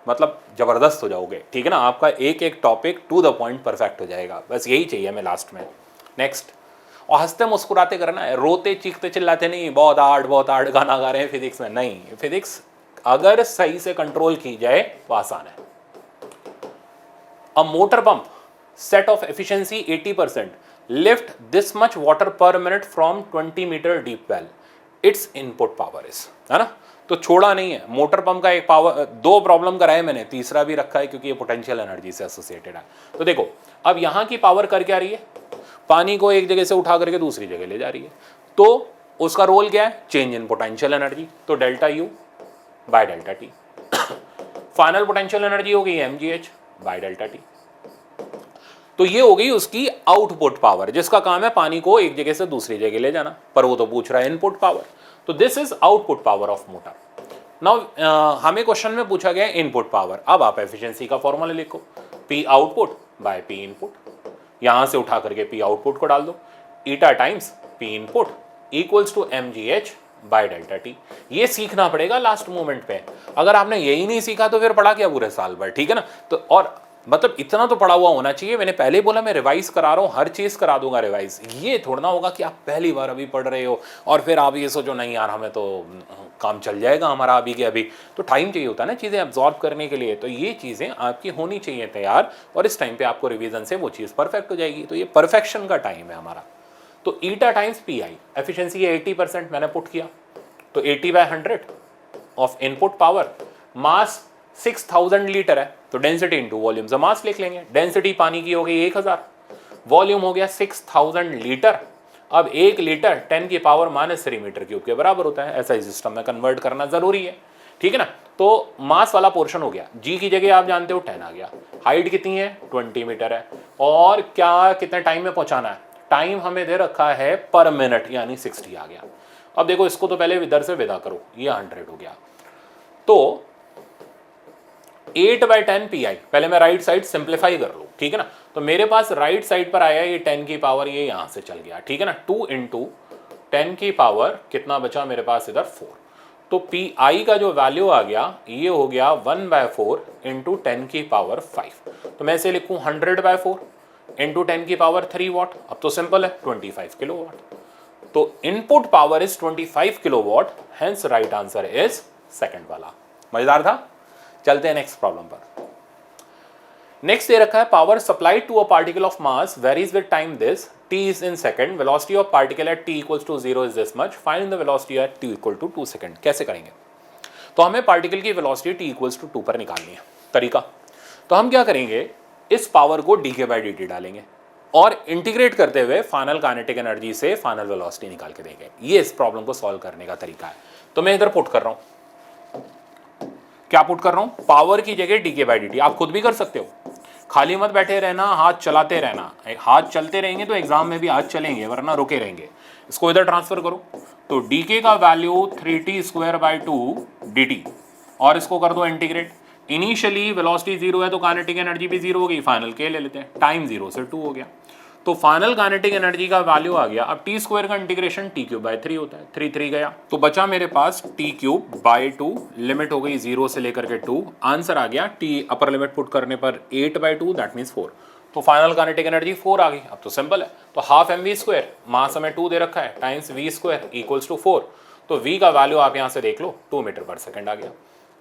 मतलब ज़बरदस्त हो जाओगे, ठीक है ना। आपका एक एक topic to the point perfect हो जाएगा, बस यही चाहिए हमें लास्ट में। नेक्स्ट, और हंसते मुस्कुराते करना है, रोते चीखते चिल्लाते नहीं, बहुत हार्ड गाना गा रहे हैं फिजिक्स में, नहीं। फिजिक्स अगर सही से कंट्रोल की जाए तो आसान है। A motor pump set of efficiency 80% lift this much water per minute from 20 meter deep well, its input power is, है ना। तो छोड़ा नहीं है मोटर पंप का एक पावर, दो प्रॉब्लम कराए मैंने, तीसरा भी रखा है क्योंकि ये पोटेंशियल एनर्जी से एसोसिएटेड है। तो देखो अब यहाँ की पावर कर क्या रही है, पानी को एक जगह से उठा करके दूसरी जगह ले जा रही है, तो उसका रोल क्या है, चेंज इन पोटेंशियल एनर्जी, तो delta U bye delta T. Final potential energy हो गई mgh बाय डेल्टा टी। तो ये हो गई उसकी आउटपुट पावर, जिसका काम है पानी को एक जगह से दूसरी जगह ले जाना, पर वो तो पूछ रहा है इनपुट पावर, तो this is output power of motor. Now हमें क्वेश्चन में पूछा गया इनपुट पावर, अब आप एफिशिएंसी का फॉर्मूला लिखो, P output by P input, यहां से उठा करके पी आउटपुट को डाल दो, eta times P input equals to mgh by delta T. ये सीखना पड़ेगा लास्ट मोमेंट पे, अगर आपने यही नहीं सीखा तो फिर पढ़ा क्या पूरे साल भर, ठीक है ना। तो और मतलब इतना तो पढ़ा हुआ होना चाहिए, मैंने पहले बोला मैं रिवाइज करा रहा हूँ, हर चीज़ करा दूंगा रिवाइज। ये थोड़ा ना होगा कि आप पहली बार अभी पढ़ रहे हो और फिर आप ये सोचो नहीं यार हमें तो काम चल जाएगा हमारा अभी के अभी, तो टाइम चाहिए होता है ना चीज़ें एब्जॉर्ब करने के लिए। तो ये चीज़ें आपकी होनी चाहिए तैयार, और इस टाइम पे आपको रिवीजन से वो चीज़ परफेक्ट हो जाएगी। तो ये परफेक्शन का टाइम है हमारा। तो ईटा टाइम्स पी आई, एफिशिएंसी है 80%, मैंने पुट किया, तो 80/100 of input power, mass 6000 litre है, तो डेंसिटी इंटू वॉल्यूम से मास लिख लेंगे। डेंसिटी पानी की हो गई 1000, वॉल्यूम हो गया 6000 लीटर। अब 1 लीटर 10 की पावर -3 मीटर क्यूब के बराबर होता है, ऐसा सिस्टम में कन्वर्ट करना जरूरी है, ठीक है ना। तो मास वाला पोर्शन हो गया, जी की जगह आप जानते हो 10 आ गया, हाइट कितनी है 20 मीटर है, और क्या कितने टाइम में पहुंचाना है, टाइम हमें दे रखा है पर मिनट, यानी 60 आ गया। अब देखो इसको तो पहले इधर से विदा करो, ये 100 हो गया, तो 8/10 पी आई, पहले मैं राइट साइड सिंप्लीफाई कर लूँ, ठीक है ना। तो मेरे पास राइट साइड पर आया ये 10 की पावर, ये यहाँ से चल गया, ठीक है ना। 2 × 10 की पावर कितना बचा मेरे पास इधर 4, तो पी आई का जो वैल्यू आ गया ये हो गया 1/4 × 10 की पावर 5। तो मैं इसे लिखूँ 100/4 × 10 की पावर 3 वाट। अब तो सिंपल है 25 किलोवाट। तो input power is 25 kilowatt, hence right answer is second वाला। मजेदार था। चलते हैं नेक्स्ट प्रॉब्लम पर। नेक्स्ट दे रखा है power supplied to a particle of mass varies with time this, t is in second, velocity of particle at t equals to 0 is this much, find the velocity at t equal to 2 second। कैसे करेंगे, तो हमें particle की velocity t equals to 2 पर निकालनी है। तरीका, तो हम क्या करेंगे, इस पावर को dk/dt डालेंगे और इंटीग्रेट करते हुए फाइनल काइनेटिक एनर्जी से फाइनल वेलोसिटी निकाल के देंगे। ये इस प्रॉब्लम को सॉल्व करने का तरीका है। तो मैं इधर पुट कर रहा हूं, क्या पुट कर रहा हूं, पावर की जगह dk/dt। आप खुद भी कर सकते हो, खाली मत बैठे रहना, हाथ चलाते रहना। हाथ चलते रहेंगे तो एग्जाम में भी हाथ चलेंगे, वरना रुके रहेंगे। इसको इधर ट्रांसफर करो, तो dk का वैल्यू 3t² / 2 dt, और इसको कर दो इंटीग्रेट। इनिशियली वेलोसिटी 0 है तो काइनेटिक एनर्जी भी 0 हो गई, फाइनल के ले लेते हैं, टाइम 0 से 2 हो गया, तो फाइनल काइनेटिक एनर्जी का वैल्यू आ गया। अब t² का इंटीग्रेशन t³ / 3 होता है, 3 गया, तो बचा मेरे पास t³ / 2, लिमिट हो गई 0 से लेकर के 2, आंसर आ गया t अपर लिमिट पुट करने पर 8/2, दैट मीन्स 4। तो फाइनल काइनेटिक एनर्जी 4 आ गई। अब तो सिंपल है, तो हाफ mv², मास हमें 2 दे रखा है, टाइम्स v² इक्वल्स टू 4, तो v का वैल्यू आप यहाँ से देख लो 2 मीटर पर सेकेंड आ गया।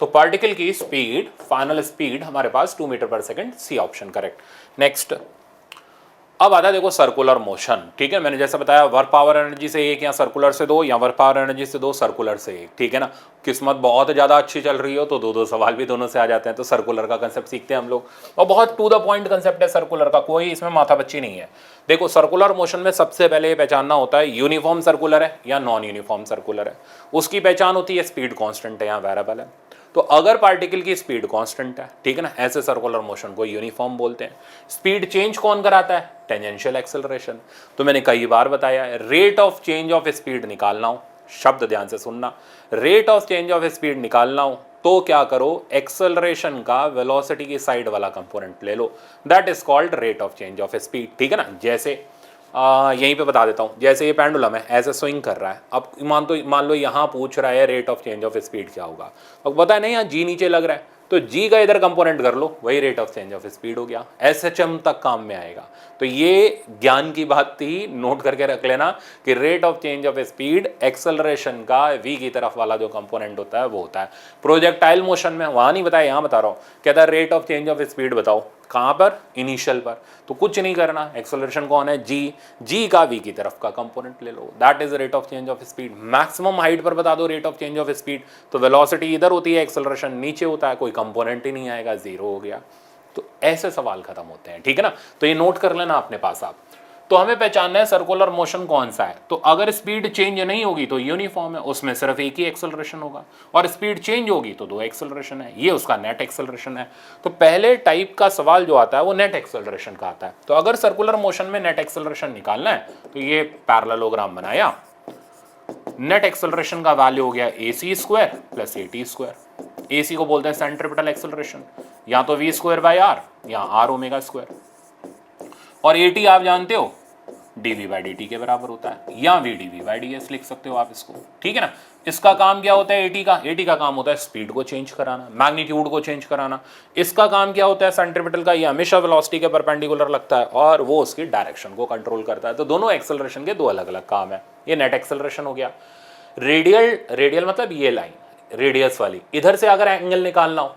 तो पार्टिकल की स्पीड, फाइनल स्पीड हमारे पास 2 metre per second, C option correct. Next, अब आता है देखो सर्कुलर मोशन, ठीक है। मैंने जैसा बताया वर्क पावर एनर्जी से 1 या सर्कुलर से 2, या वर्क पावर एनर्जी से 2 सर्कुलर से 1, ठीक है ना। किस्मत बहुत ज़्यादा अच्छी चल रही हो तो 2 सवाल भी दोनों से आ जाते हैं, तो सर्कुलर का कंसेप्ट सीखते हैं हम लोग, और बहुत टू द पॉइंट कंसेप्ट है सर्कुलर का, कोई इसमें माथापच्ची नहीं है। देखो सर्कुलर मोशन में सबसे पहले ये पहचानना होता है यूनिफॉर्म सर्कुलर है या नॉन यूनिफॉर्म सर्कुलर है। उसकी पहचान होती है स्पीड कॉन्स्टेंट है या वेरिएबल है। तो अगर पार्टिकल की स्पीड कांस्टेंट है, ठीक है ना, ऐसे सर्कुलर मोशन को यूनिफॉर्म बोलते हैं। स्पीड चेंज कौन कराता है, टेंजेंशियल एक्सेलरेशन। तो मैंने कई बार बताया है, rate of change of speed निकालना हो, शब्द ध्यान से सुनना, rate of change of speed निकालना हो तो क्या करो, एक्सेलरेशन का वेलोसिटी की साइड वाला कंपोनेंट ले लो, that is called rate of change of speed, ठीक है ना। जैसे यहीं पे बता देता हूँ, जैसे ये पेंडुलम है ऐसे स्विंग कर रहा है, अब मान लो यहाँ पूछ रहा है rate of change of speed क्या होगा, अब पता है नहीं, यहाँ जी नीचे लग रहा है, तो जी का इधर कंपोनेंट कर लो, वही rate of change of speed हो गया, एसएचएम तक काम में आएगा। तो ये ज्ञान की बात थी, नोट करके रख लेना कि rate of change of speed acceleration का वी की तरफ वाला जो कंपोनेंट होता है वो होता है। प्रोजेक्टाइल मोशन में वहां नहीं बताया, यहां बता रहा हूं, कहता है rate of change of speed बताओ, कहां पर, इनिशियल पर। तो कुछ नहीं करना, एक्सेलरेशन कौन है, जी, जी का वी की तरफ का कंपोनेंट ले लो, that is rate of change of speed. Maximum height पर बता दो rate of change of speed, तो वेलोसिटी इधर होती है, एक्सेलरेशन नीचे होता है, कोई कंपोनेंट ही नहीं आएगा, जीरो हो गया। तो ऐसे सवाल खत्म होते हैं, ठीक है ना। तो ये नोट कर लेना अपने पास आप। तो हमें पहचानना है सर्कुलर मोशन कौन सा है। तो अगर स्पीड चेंज नहीं होगी तो यूनिफॉर्म है, उसमें सिर्फ एक ही एक्सेलरेशन होगा, और स्पीड चेंज होगी तो दो एक्सेलरेशन है, ये उसका नेट एक्सेलरेशन है। तो पहले टाइप का सवाल जो आता है वो नेट एक्सेलरेशन का आता है। तो अगर सर्कुलर मोशन में नेट एक्सेलरेशन निकालना है तो ये पैरेललोग्राम बनाया, नेट एक्सेलरेशन का वैल्यू हो गया AC square plus AT square. AC को बोलते हैं सेंट्रीपिटल एक्सेलरेशन, या तो V स्क्वायर बाई R या R ओमेगा स्क्वायर, और AT आप जानते हो dV बाई dt के बराबर होता है, या VdV बाई ds लिख सकते हो आप इसको, ठीक है ना। इसका काम क्या होता है AT का काम होता है स्पीड को चेंज कराना, मैग्नीट्यूड को चेंज कराना। इसका काम क्या होता है सेंट्रीपिटल का, ये हमेशा वेलोसिटी के परपेंडिकुलर लगता है और वो उसकी डायरेक्शन को कंट्रोल करता है। तो दोनों एक्सेलरेशन के दो अलग अलग काम है। ये नेट एक्सेलरेशन हो गया। रेडियल मतलब ये लाइन रेडियस वाली, इधर से अगर एंगल निकालना हो,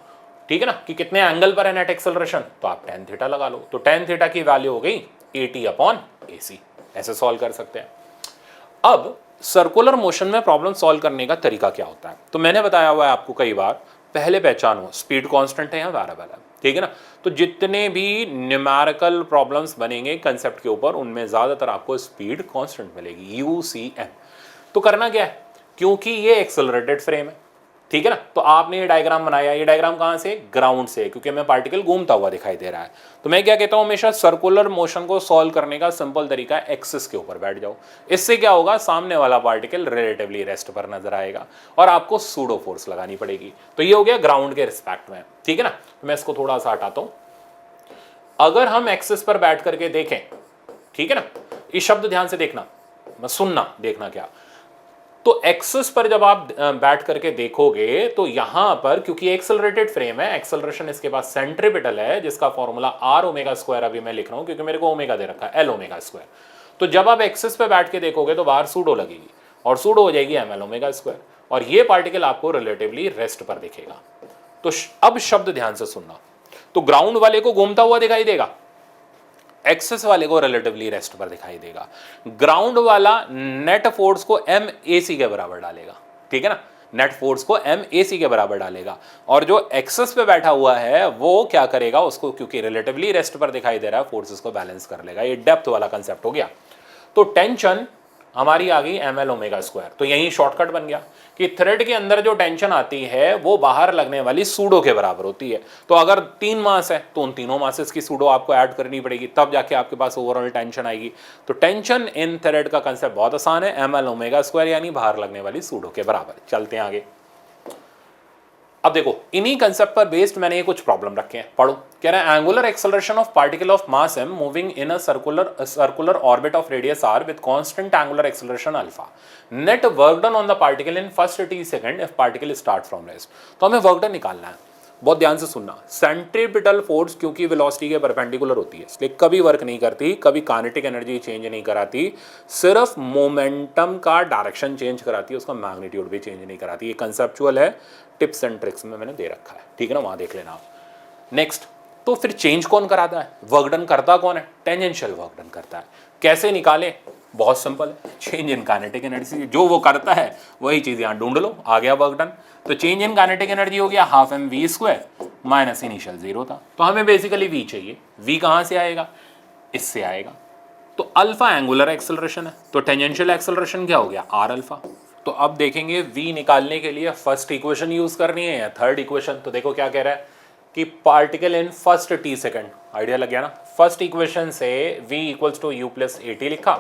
ठीक है ना, कि कितने एंगल पर है नेट एक्सेलरेशन, तो आप tan थीटा लगा लो। तो tan थीटा की वैल्यू हो गई AT अपॉन AC। ऐसे सॉल्व कर सकते हैं। अब सर्कुलर मोशन में प्रॉब्लम सॉल्व करने का तरीका क्या होता है, तो मैंने बताया हुआ है आपको कई बार, पहले पहचानो स्पीड कांस्टेंट है या वेरिएबल है, ठीक है ना। तो जितने भी न्यूमेरिकल प्रॉब्लम्स बनेंगे कंसेप्ट के ऊपर, उनमें ज्यादातर आपको स्पीड कांस्टेंट मिलेगी, UCM। तो करना क्या है, क्योंकि ये एक्सेलरेटेड फ्रेम है, ठीक है ना, तो आपने ये डायग्राम बनाया, ये डायग्राम कहां से, ग्राउंड से, क्योंकि हमें पार्टिकल घूमता हुआ दिखाई दे रहा है। तो मैं क्या कहता हूं, हमेशा सर्कुलर मोशन को सॉल्व करने का सिंपल तरीका है, एक्सिस के ऊपर बैठ जाओ। इससे क्या होगा, सामने वाला पार्टिकल रिलेटिवली रेस्ट पर नजर आएगा और आपको सूडो फोर्स लगानी पड़ेगी। तो ये हो गया ग्राउंड के रिस्पेक्ट में, ठीक है ना। तो मैं इसको थोड़ा सा हटाता हूं। अगर हम एक्सिस पर बैठ करके देखें, ठीक है ना, इस शब्द ध्यान से देखना, सुनना, देखना क्या, तो एक्सिस पर जब आप बैठ करके देखोगे तो यहां पर, क्योंकि एक्सेलरेटेड फ्रेम है, एक्सेलरेशन इसके पास सेंट्रीपिटल है, जिसका फॉर्मूला R ओमेगा स्क्वायर अभी मैं लिख रहा हूं क्योंकि मेरे को ओमेगा दे रखा है, L ओमेगा स्क्वायर। तो जब आप एक्सिस पे बैठ के देखोगे तो बाहर सूडो लगेगी और सूडो हो जाएगी ML ओमेगा स्क्वायर, और ये पार्टिकल आपको रिलेटिवली रेस्ट पर दिखेगा। तो अब शब्द ध्यान से सुनना, तो ग्राउंड वाले को घूमता हुआ दिखाई देगा, एक्सिस वाले को रिलेटिवली रेस्ट पर दिखाई देगा। ग्राउंड वाला नेट फोर्स को MAC के बराबर डालेगा, ठीक है ना, नेट फोर्स को MAC के बराबर डालेगा, और जो एक्सिस पे बैठा हुआ है वो क्या करेगा, उसको क्योंकि रिलेटिवली रेस्ट पर दिखाई दे रहा है, फोर्सेस को बैलेंस कर लेगा। ये डेप्थ वाला कंसेप्ट हो गया। तो टेंशन हमारी आ गई ML ओमेगा स्क्वायर। तो यही शॉर्टकट बन गया कि थ्रेड के अंदर जो टेंशन आती है वो बाहर लगने वाली सूडो के बराबर होती है। तो अगर 3 मास है तो उन तीनों मासेस की सूडो आपको ऐड करनी पड़ेगी, तब जाके आपके पास ओवरऑल टेंशन आएगी। तो टेंशन इन थ्रेड का कंसेप्ट बहुत आसान है, ML ओमेगा स्क्वायर यानी बाहर लगने वाली सूडो के बराबर। चलते हैं आगे। अब देखो, इन्हीं कंसेप्ट पर बेस्ड मैंने ये कुछ प्रॉब्लम रखे हैं, पढ़ो। कह रहा है angular acceleration of particle of mass m moving in a circular orbit of radius r with constant angular acceleration alpha, net work done on the particle in first t second if particle start from rest. तो हमें work done निकालना है, बहुत ध्यान से सुनना। Centripetal force क्योंकि velocity के परपेंडिकुलर होती है, इसलिए कभी वर्क नहीं करती, कभी काइनेटिक एनर्जी चेंज नहीं कराती, सिर्फ मोमेंटम का डायरेक्शन चेंज कराती है, उसका मैग्नीट्यूड भी चेंज नहीं कराती। ये कंसेप्चुअल है, टिप्स एंड ट्रिक्स में मैंने दे रखा है, ठीक है ना, वहां देख लेना आप। नेक्स्ट, तो फिर चेंज कौन कराता है, वर्क डन करता कौन है, टेंजेंशियल वर्क डन करता है। कैसे निकालें, बहुत सिंपल है, चेंज इन काइनेटिक एनर्जी, जो वो करता है वही चीज यहां ढूंढ लो, आ गया वर्क डन। तो चेंज इन काइनेटिक एनर्जी हो गया half mv square minus initial 0 था, तो हमें बेसिकली v चाहिए। v कहां से आएगा, इससे आएगा। तो अल्फा एंगुलर एक्सेलरेशन है, तो टेंजेंशियल एक्सेलरेशन क्या हो गया, r अल्फा। तो अब देखेंगे v निकालने के लिए फर्स्ट इक्वेशन यूज करनी है या थर्ड इक्वेशन। तो देखो क्या कह रहा है कि particle in first t second, idea लग गया ना। फर्स्ट इक्वेशन से v equals to u plus AT लिखा,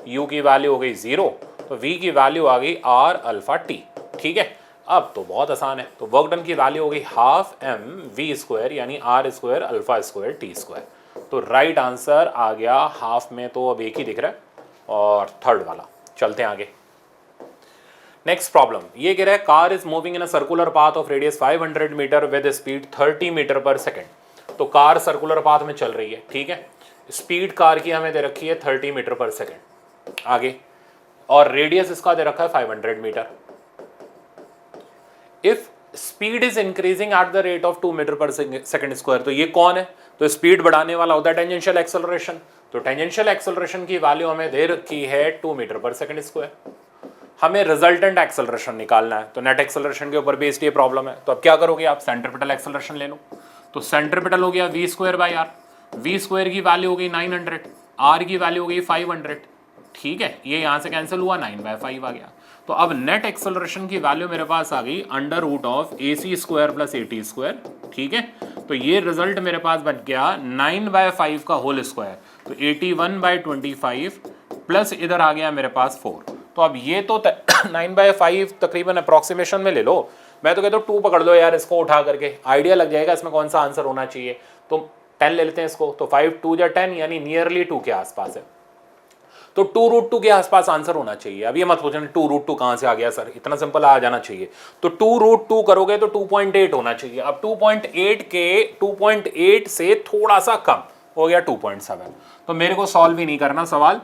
u की वैल्यू हो गई 0, तो v की वैल्यू आ गई r अल्फा t, ठीक है। अब तो बहुत आसान है, तो वर्क डन की वैल्यू हो गई हाफ mv स्क्वायर यानी r square alpha square t square. तो राइट आंसर आ गया, हाफ में तो अब एक ही दिख रहा है और थर्ड वाला। चलते हैं आगे। नेक्स्ट प्रॉब्लम ये कह रहा है car is moving in a circular path of radius 500 metre with speed 30 metre per second. तो कार सर्कुलर पाथ में चल रही है, ठीक है, स्पीड कार की हमें दे रखी है 30 मीटर पर सेकेंड आगे, और रेडियस इसका दे रखा है 500 metre. If speed is increasing at the rate of 2 metre per second square, तो ये कौन है, तो स्पीड बढ़ाने वाला होता है टेंजेंशियल एक्सेलरेशन। तो टेंजेंशियल एक्सेलरेशन की वैल्यू हमें दे रखी है 2 मीटर पर सेकेंड स्क्वायर। हमें रिजल्टेंट एक्सेलरेशन निकालना है, तो नेट एक्सेलरेशन के ऊपर बेस्ड ये प्रॉब्लम है। तो अब क्या करोगे आप, सेंट्रीपिटल एक्सेलरेशन ले लो। तो सेंट्रीपिटल हो गया v square by R, v square की वैल्यू हो गई 900, r की वैल्यू हो गई 500, ठीक है, ये यहाँ से कैंसिल हुआ, 9/5 आ गया। तो अब नेट एक्सेलरेशन की वैल्यू मेरे पास आ गई under root of AC square plus AT square, ठीक है। तो ये रिजल्ट मेरे पास बन गया 9/5 का होल स्क्वायर, तो 81/25 प्लस इधर आ गया मेरे पास 4। तो अब ये तो 9/5 तकरीबन अप्रॉक्सीमेशन में ले लो, मैं तो कहता हूँ 2 पकड़ लो यार, इसको उठा करके आइडिया लग जाएगा इसमें कौन सा आंसर होना चाहिए। तो 10 ले लेते हैं इसको, तो 5 2 या 10 यानी नियरली 2 के आसपास है। तो 2√2 के आसपास आंसर होना चाहिए। अब ये मत पूछना 2√2 कहाँ से आ गया सर, इतना सिंपल आ जाना चाहिए। तो 2√2 करोगे तो 2.8 होना चाहिए। अब 2.8 से थोड़ा सा कम हो गया 2.7, तो मेरे को सॉल्व ही नहीं करना, सवाल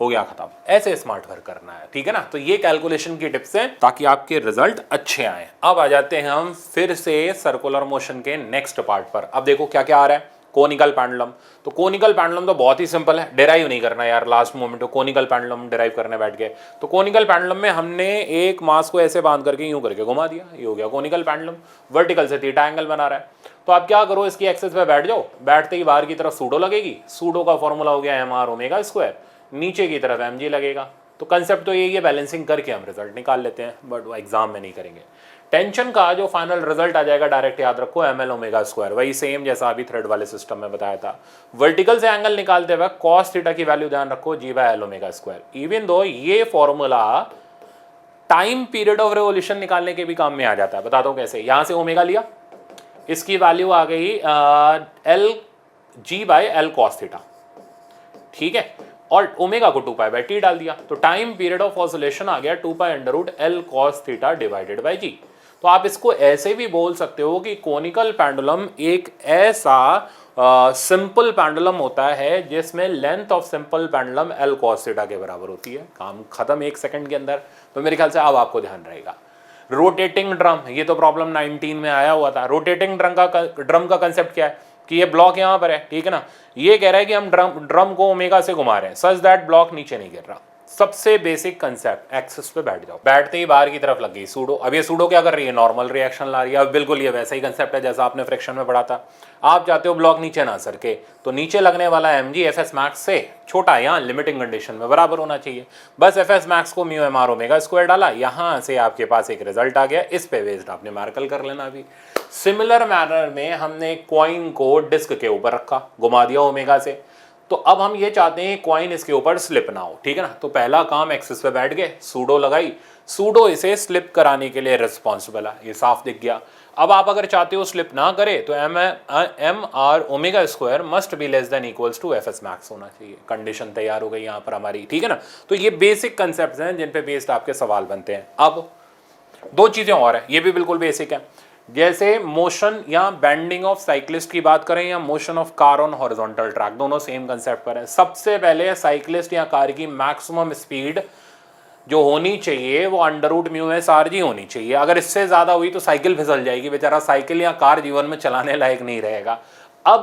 हो गया खत्म। ऐसे स्मार्ट वर्क करना है, ठीक है ना। तो ये कैलकुलेशन की टिप्स हैं ताकि आपके रिजल्ट अच्छे आए। अब आ जाते हैं हम फिर से सर्कुलर मोशन के नेक्स्ट पार्ट पर। अब देखो क्या क्या आ रहा है, कोनिकल पेंडुलम। तो कोनिकल पेंडुलम तो बहुत ही सिंपल है, डिराइव नहीं करना यार, लास्ट मोमेंट में कोनिकल पेंडुलम डिराइव करने बैठ गए। तो कोनिकल पेंडुलम में हमने एक मास को ऐसे बांध करके यूं करके घुमा दिया, ये हो गया कोनिकल पेंडुलम। वर्टिकल से थीटा एंगल बना रहा है। तो आप क्या करो, इसकी एक्सेस पे बैठ जाओ, बैठते ही बाहर की तरफ सूडो लगेगी, सूडो का फॉर्मूला हो गया mr ओमेगा स्क्वायर, नीचे की तरफ mg लगेगा। तो कंसेप्ट तो यही है, बैलेंसिंग करके हम रिजल्ट निकाल लेते हैं, बट वो एग्जाम में नहीं करेंगे। टेंशन का जो फाइनल रिजल्ट आ जाएगा डायरेक्ट याद रखो ml ओमेगा स्क्वायर, वही सेम जैसा अभी थ्रेड वाले सिस्टम में बताया था। वर्टिकल से एंगल निकालते वक्त कॉस थीटा की वैल्यू ध्यान रखो g/l omega square. Even though ये formula time period of revolution निकालने के भी काम में आ जाता है, बताता हूँ कैसे। यहां से ओमेगा लिया, इसकी वैल्यू आ गई l g/l cos थीटा, ठीक है, और ओमेगा को 2π/t डाल दिया, तो टाइम पीरियड ऑफ ऑसिलेशन आ गया 2π√L cos theta divided by g। तो आप इसको ऐसे भी बोल सकते हो कि कोनिकल पेंडुलम एक ऐसा सिंपल पेंडुलम होता है जिसमें length of simple pendulum L cos theta के बराबर होती है। काम खत्म 1 सेकंड के अंदर। तो मेरे ख्याल से अब आपको ध्यान रहेगा। रोटेटिंग ड्रम, ये तो प्रॉब्लम 19 में आया हुआ था। रोटेटिंग ड्रम का कंसेप्ट क्या है कि ये ब्लॉक यहाँ पर है, ठीक है ना, ये कह रहा है कि हम ड्रम को ओमेगा से घुमा रहे हैं सच दैट ब्लॉक नीचे नहीं गिर रहा। सबसे बेसिक कंसेप्ट, एक्सिस पे बैठ जाओ, बैठते ही बाहर की तरफ लग गई सूडो। अब ये सूडो क्या कर रही है, नॉर्मल रिएक्शन ला रही है। अब बिल्कुल ये वैसा ही कंसेप्ट है जैसा आपने फ्रिक्शन में पढ़ा था। आप चाहते हो ब्लॉक नीचे ना सरके, तो नीचे लगने वाला mg fs मैक्स से छोटा, यहाँ लिमिटिंग कंडीशन में बराबर होना चाहिए। बस fs मैक्स को म्यू mr ओमेगा स्क्वायर डाला, यहाँ से आपके पास एक रिजल्ट आ गया, इस पे बेस्ड आपने मार्कल कर लेना। अभी सिमिलर मैनर में हमने कॉइन को डिस्क के ऊपर रखा, घुमा दिया ओमेगा से। तो अब हम ये चाहते हैं कॉइन इसके ऊपर स्लिप ना हो, ठीक है ना। तो पहला काम एक्सिस पे बैठ गए, सूडो लगाई, सूडो इसे स्लिप कराने के लिए रिस्पॉन्सिबल है, ये साफ दिख गया। अब आप अगर चाहते हो स्लिप ना करे तो mr omega square must be less than equals to fs max होना चाहिए। कंडीशन तैयार हो गई यहाँ पर हमारी, ठीक है ना। तो ये बेसिक कंसेप्ट हैं जिन पे बेस्ड आपके सवाल बनते हैं। अब 2 चीजें और हैं, ये भी बिल्कुल बेसिक है, जैसे मोशन या बेंडिंग ऑफ साइक्लिस्ट की बात करें या motion of car on horizontal track, दोनों सेम कंसेप्ट पर है। सबसे पहले साइक्लिस्ट या कार की मैक्सिमम स्पीड जो होनी चाहिए वो √μ/g होनी चाहिए। अगर इससे ज्यादा हुई तो साइकिल फिसल जाएगी, बेचारा साइकिल या कार जीवन में चलाने लायक नहीं रहेगा। अब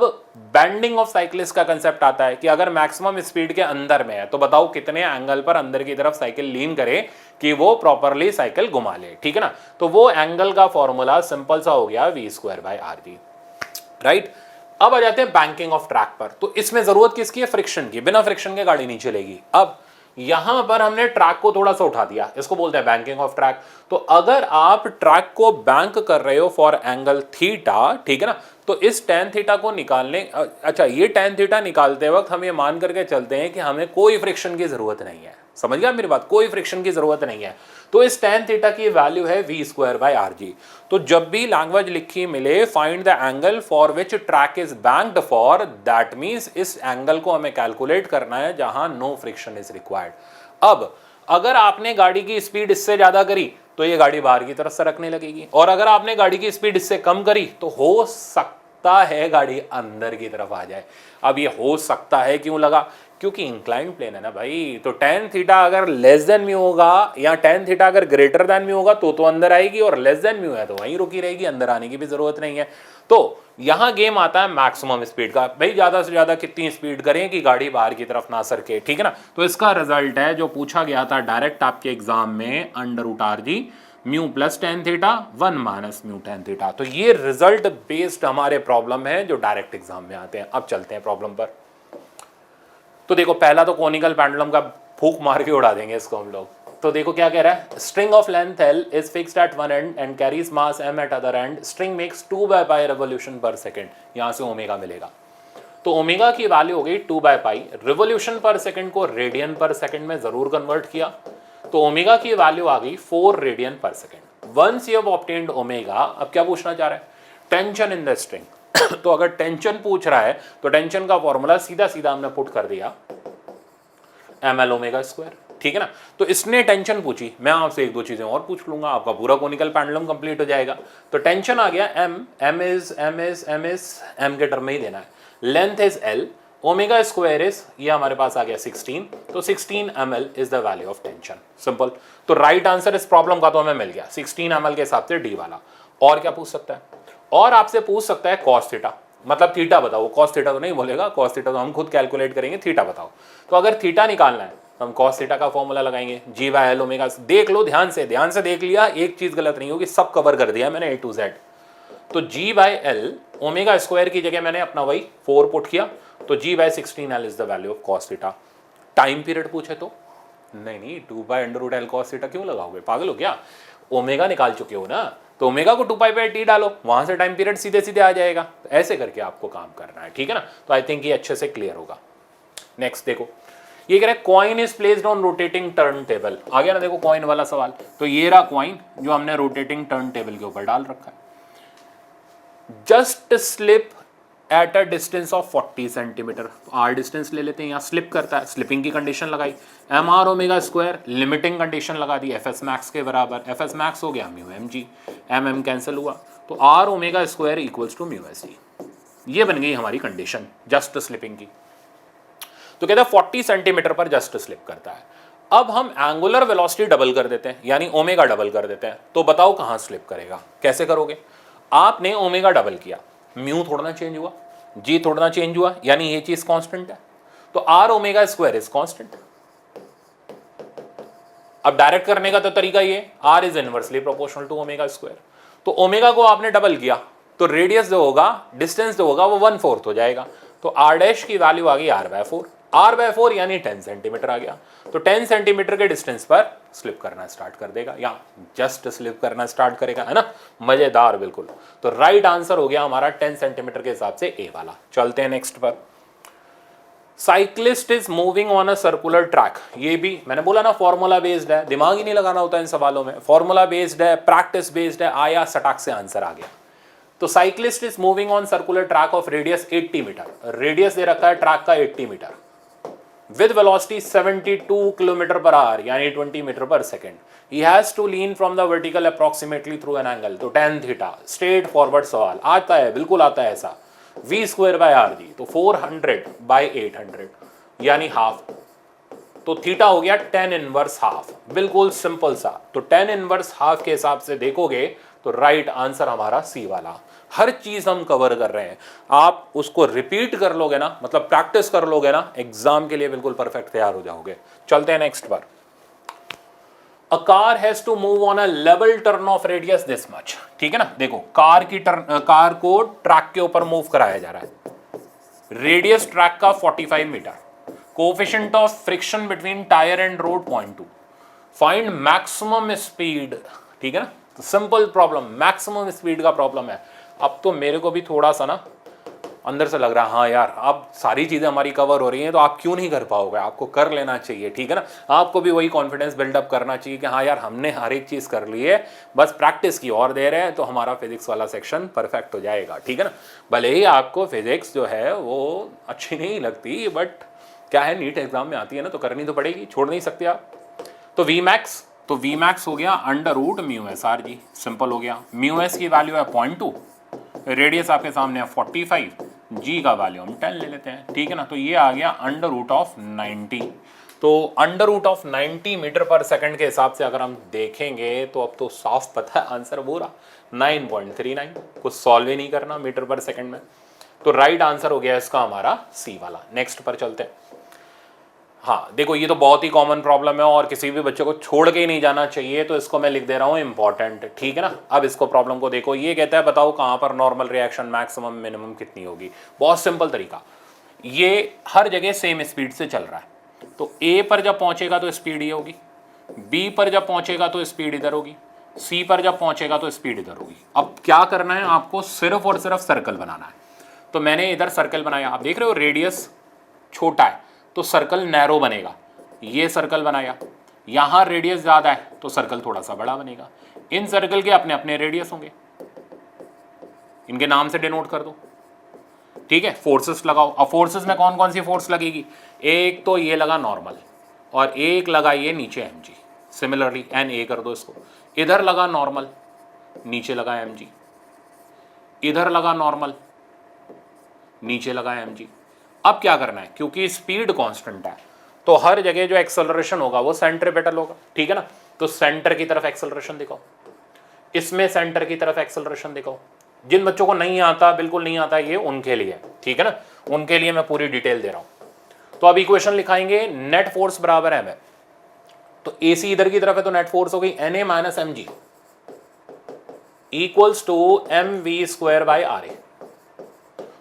बेंडिंग ऑफ साइक्लिस्ट का कंसेप्ट आता है कि अगर मैक्सिमम स्पीड के अंदर में है तो बताओ कितने एंगल पर अंदर की तरफ साइकिल लीन करे कि वो प्रॉपरली साइकिल घुमा ले, ठीक है ना। तो वो एंगल का फॉर्मूला सिंपल सा हो गया v²/rg, राइट। अब आ जाते हैं बैंकिंग ऑफ ट्रैक पर। तो इसमें जरूरत किसकी है, फ्रिक्शन की। बिना फ्रिक्शन के गाड़ी नहीं चलेगी। अब यहां पर हमने ट्रैक को थोड़ा सा उठा दिया, इसको बोलते हैं बैंकिंग ऑफ ट्रैक। तो अगर आप ट्रैक को बैंक कर रहे हो फॉर एंगल थीटा, ठीक है ना, तो इस tan थीटा को निकालने, अच्छा ये tan थीटा निकालते वक्त हम ये मान करके चलते हैं कि हमें कोई फ्रिक्शन की जरूरत नहीं है। समझ गया मेरी बात, कोई फ्रिक्शन की जरूरत नहीं है। तो इस tan थीटा की वैल्यू है v²/rg। तो जब भी लैंग्वेज लिखी मिले find the angle for which track is banked for, that means इस एंगल को हमें कैलकुलेट करना है जहां नो फ्रिक्शन इज रिक्वायर्ड। अब अगर आपने गाड़ी की स्पीड इससे ज़्यादा करी तो ये गाड़ी बाहर की तरफ सरकने लगेगी, और अगर आपने गाड़ी की स्पीड इससे कम करी तो हो सकता है गाड़ी अंदर की तरफ आ जाए। अब ये हो सकता है क्यों लगा, क्योंकि इंक्लाइंड प्लेन है ना भाई, तो टेन थीटा अगर लेस देन म्यू होगा या टेन थीटा अगर ग्रेटर देन म्यू होगा तो अंदर आएगी, और लेस देन म्यू है तो वहीं रुकी रहेगी, अंदर आने की भी जरूरत नहीं है। तो यहां गेम आता है मैक्सिमम स्पीड का, भाई ज्यादा से ज्यादा कितनी स्पीड करें कि गाड़ी बाहर की तरफ ना सरके, ठीक है ना। तो इसका रिजल्ट है जो पूछा गया था डायरेक्ट आपके एग्जाम में, under root R G mu plus tan theta 1 minus mu tan theta. तो ये रिजल्ट बेस्ड हमारे प्रॉब्लम है जो डायरेक्ट एग्जाम में आते हैं। अब चलते हैं प्रॉब्लम पर। तो देखो पहला तो कोनिकल पेंडुलम का फूक मार के उड़ा देंगे इसको हम लोग। तो देखो क्या कह रहा है, string of length L is fixed at one end and carries mass m at other end, string makes 2/π revolution per second. यहां से ओमेगा मिलेगा, तो ओमेगा की वैल्यू हो गई 2/π। रिवोल्यूशन पर सेकंड को रेडियन पर सेकंड में जरूर कन्वर्ट किया, तो ओमेगा की वैल्यू आ गई 4 रेडियन पर second. Once you have obtained omega, अब क्या पूछना चाह रहा है, टेंशन इन द स्ट्रिंग। तो अगर टेंशन पूछ रहा है तो टेंशन का फॉर्मूला सीधा सीधा हमने पुट कर दिया ml ओमेगा स्क्वायर, ठीक है ना। तो इसने टेंशन पूछी, मैं आपसे एक दो चीजें और पूछ लूंगा, आपका पूरा कोनिकल पेंडुलम कंप्लीट हो जाएगा। तो टेंशन आ गया m इज m के टर्म में ही देना है, length is l, omega square is, ये हमारे पास आ गया 16, तो 16 ml is the value of tension, simple. तो राइट आंसर इस प्रॉब्लम का तो हमें मिल गया 16 ml के हिसाब से डी वाला। और क्या पूछ सकता है, और आपसे पूछ सकता है कॉस थीटा, मतलब थीटा बताओ। कॉस थीटा तो नहीं बोलेगा, कॉस थीटा तो हम खुद कैलकुलेट करेंगे, थीटा बताओ। तो अगर थीटा निकालना है तो हम कॉस थीटा का फॉर्मूला लगाएंगे, g/l ओमेगा। देख लो ध्यान से देख लिया, एक चीज गलत नहीं होगी, सब कवर कर दिया मैंने A to Z। तो g/l ओमेगा स्क्वायर की जगह मैंने अपना वही 4 पुट किया, तो g/16l is the value of cos theta. Time period पूछे तो नहीं 2/√l cos थीटा क्यों लगाओगे, पागल हो क्या, ओमेगा निकाल चुके हो ना, तो ओमेगा को 2π/t डालो, वहां से टाइम पीरियड सीधे सीधे आ जाएगा। ऐसे करके आपको काम करना है, ठीक है ना। तो आई थिंक ये अच्छे से क्लियर होगा। नेक्स्ट देखो, ये कह रहा है coin is placed on rotating turn table. आ गया ना, देखो कॉइन वाला सवाल। तो ये रहा कॉइन जो हमने रोटेटिंग टर्न टेबल के ऊपर डाल रखा है। Just slip at a distance of 40 centimetre, R distance ले लेते हैं, यहाँ स्लिप करता है, स्लिपिंग की कंडीशन लगाई, M R omega square, limiting condition लगा दी एफ एस मैक्स के बराबर, एफ एस मैक्स हो गया mu M G, M M cancel हुआ, तो R omega square equals to mu S G. ये बन गई हमारी कंडीशन जस्ट स्लिपिंग की। तो कहता है 40 सेंटीमीटर पर जस्ट स्लिप करता है। अब हम एंगुलर वेलोसिटी डबल कर देते हैं, यानी ओमेगा डबल कर देते हैं। तो बताओ कहाँ स्लिप करेगा, कैसे करोगे। आपने ओमेगा डबल किया, म्यू थोड़ा ना चेंज हुआ, जी थोड़ा ना चेंज हुआ, यानी ये चीज कांस्टेंट है, तो R omega square is constant. अब डायरेक्ट करने का तो तरीका ये, R is inversely proportional to omega square. तो ओमेगा को आपने डबल किया तो रेडियस जो होगा, डिस्टेंस जो होगा वो 1/4 हो जाएगा। तो आर डैश की वैल्यू आ गई r/4, r/4 यानी 10 सेंटीमीटर आ गया। तो 10 सेंटीमीटर के डिस्टेंस पर स्लिप करना स्टार्ट कर देगा, या जस्ट स्लिप करना स्टार्ट करेगा, है ना, मजेदार बिल्कुल। तो राइट आंसर हो गया हमारा 10 सेंटीमीटर के हिसाब से ए वाला। चलते हैं नेक्स्ट पर। Cyclist is moving on a circular track, ये भी मैंने बोला ना फॉर्मूला बेस्ड है, दिमाग ही नहीं लगाना होता इन सवालों में, फॉर्मूला बेस्ड है, प्रैक्टिस बेस्ड है, आया सटाक से आंसर आ गया। तो cyclist is moving on circular track of radius 80 metre, radius दे रखा है ट्रैक का 80 metre, with velocity 72 kilometre per hour यानी 20 metre per second. He has to lean from the vertical approximately through an angle, तो tan theta straight forward सवाल आता है, बिल्कुल आता है ऐसा। v²/r दी, तो 400/800 यानी हाफ, तो थीटा हो गया tan इनवर्स हाफ, बिल्कुल सिंपल सा। तो tan इनवर्स हाफ के हिसाब से देखोगे तो राइट आंसर हमारा सी वाला। हर चीज हम कवर कर रहे हैं, आप उसको रिपीट कर लोगे ना, मतलब प्रैक्टिस कर लोगे ना, एग्जाम के लिए बिल्कुल परफेक्ट तैयार हो जाओगे। चलते हैं नेक्स्ट पर। A car has to move on a level turn of radius this much, ठीक है ना। देखो कार को ट्रैक के ऊपर मूव कराया जा रहा है, रेडियस ट्रैक का 45 metre, coefficient of friction between tyre and road 0.2, find maximum speed, ठीक है ना। तो सिंपल प्रॉब्लम, मैक्सिमम स्पीड का प्रॉब्लम है। अब तो मेरे को भी थोड़ा सा ना अंदर से लग रहा है, हाँ यार अब सारी चीज़ें हमारी कवर हो रही हैं, तो आप क्यों नहीं कर पाओगे, आपको कर लेना चाहिए, ठीक है ना। आपको भी वही कॉन्फिडेंस बिल्डअप करना चाहिए कि हाँ यार हमने हर एक चीज़ कर ली है, बस प्रैक्टिस की और दे रहे हैं, तो हमारा फिजिक्स वाला सेक्शन परफेक्ट हो जाएगा, ठीक है ना। भले ही आपको फिजिक्स जो है वो अच्छी नहीं लगती, बट क्या है, नीट एग्जाम में आती है ना, तो करनी तो पड़ेगी, छोड़ नहीं सकते आप। तो वी मैक्स हो गया under root mu S R G, simple हो गया। म्यू एस की वैल्यू है 0.2, रेडियस आपके सामने है 45, जी का वैल्यू हम 10 ले लेते हैं, ठीक है ना। तो ये आ गया अंडर रूट ऑफ 90। तो under root of 90 metre per second के हिसाब से अगर हम देखेंगे तो अब तो साफ पता है आंसर पूरा 9.39, कुछ सॉल्व ही नहीं करना मीटर पर सेकंड में। तो राइट आंसर हो गया इसका हमारा सी वाला। नेक्स्ट पर चलते हैं। हाँ देखो, ये तो बहुत ही कॉमन प्रॉब्लम है और किसी भी बच्चे को छोड़ के ही नहीं जाना चाहिए, तो इसको मैं लिख दे रहा हूँ इंपॉर्टेंट, ठीक है ना। अब इसको प्रॉब्लम को देखो, ये कहता है बताओ कहाँ पर नॉर्मल रिएक्शन मैक्सिमम मिनिमम कितनी होगी। बहुत सिंपल तरीका, ये हर जगह सेम स्पीड से चल रहा है, तो ए पर जब पहुंचेगा तो स्पीड ये होगी, बी पर जब पहुंचेगा तो स्पीड इधर होगी, सी पर जब पहुंचेगा तो स्पीड इधर होगी। अब क्या करना है आपको, सिर्फ और सिर्फ सर्कल बनाना है। तो मैंने इधर सर्कल बनाया, आप देख रहे हो रेडियस छोटा है तो सर्कल नैरो बनेगा, ये सर्कल बनाया। यहां रेडियस ज्यादा है तो सर्कल थोड़ा सा बड़ा बनेगा। इन सर्कल के अपने अपने रेडियस होंगे, इनके नाम से डिनोट कर दो, ठीक है। फोर्सेस लगाओ। अब फोर्सेस में कौन कौन सी फोर्स लगेगी, एक तो ये लगा नॉर्मल और एक लगा ये नीचे M G. Similarly N A कर दो इसको, इधर लगा नॉर्मल, नीचे लगा एम जी, इधर लगा नॉर्मल, नीचे लगा एम जी। अब क्या करना है, क्योंकि स्पीड कांस्टेंट है तो हर जगह जो एक्सेलरेशन होगा वो सेंट्रीपेटल होगा, ठीक है ना। तो सेंटर की तरफ एक्सेलरेशन दिखाओ, इसमें सेंटर की तरफ एक्सेलरेशन दिखाओ। जिन बच्चों को नहीं आता, बिल्कुल नहीं आता, ये उनके लिए, ठीक है ना, उनके लिए मैं पूरी डिटेल दे रहा हूं। तो अब इक्वेशन लिखाएंगे, नेट फोर्स बराबर है, तो एसी इधर की तरफ है तो नेट फोर्स हो गई N A minus M G equals to M V square by R A.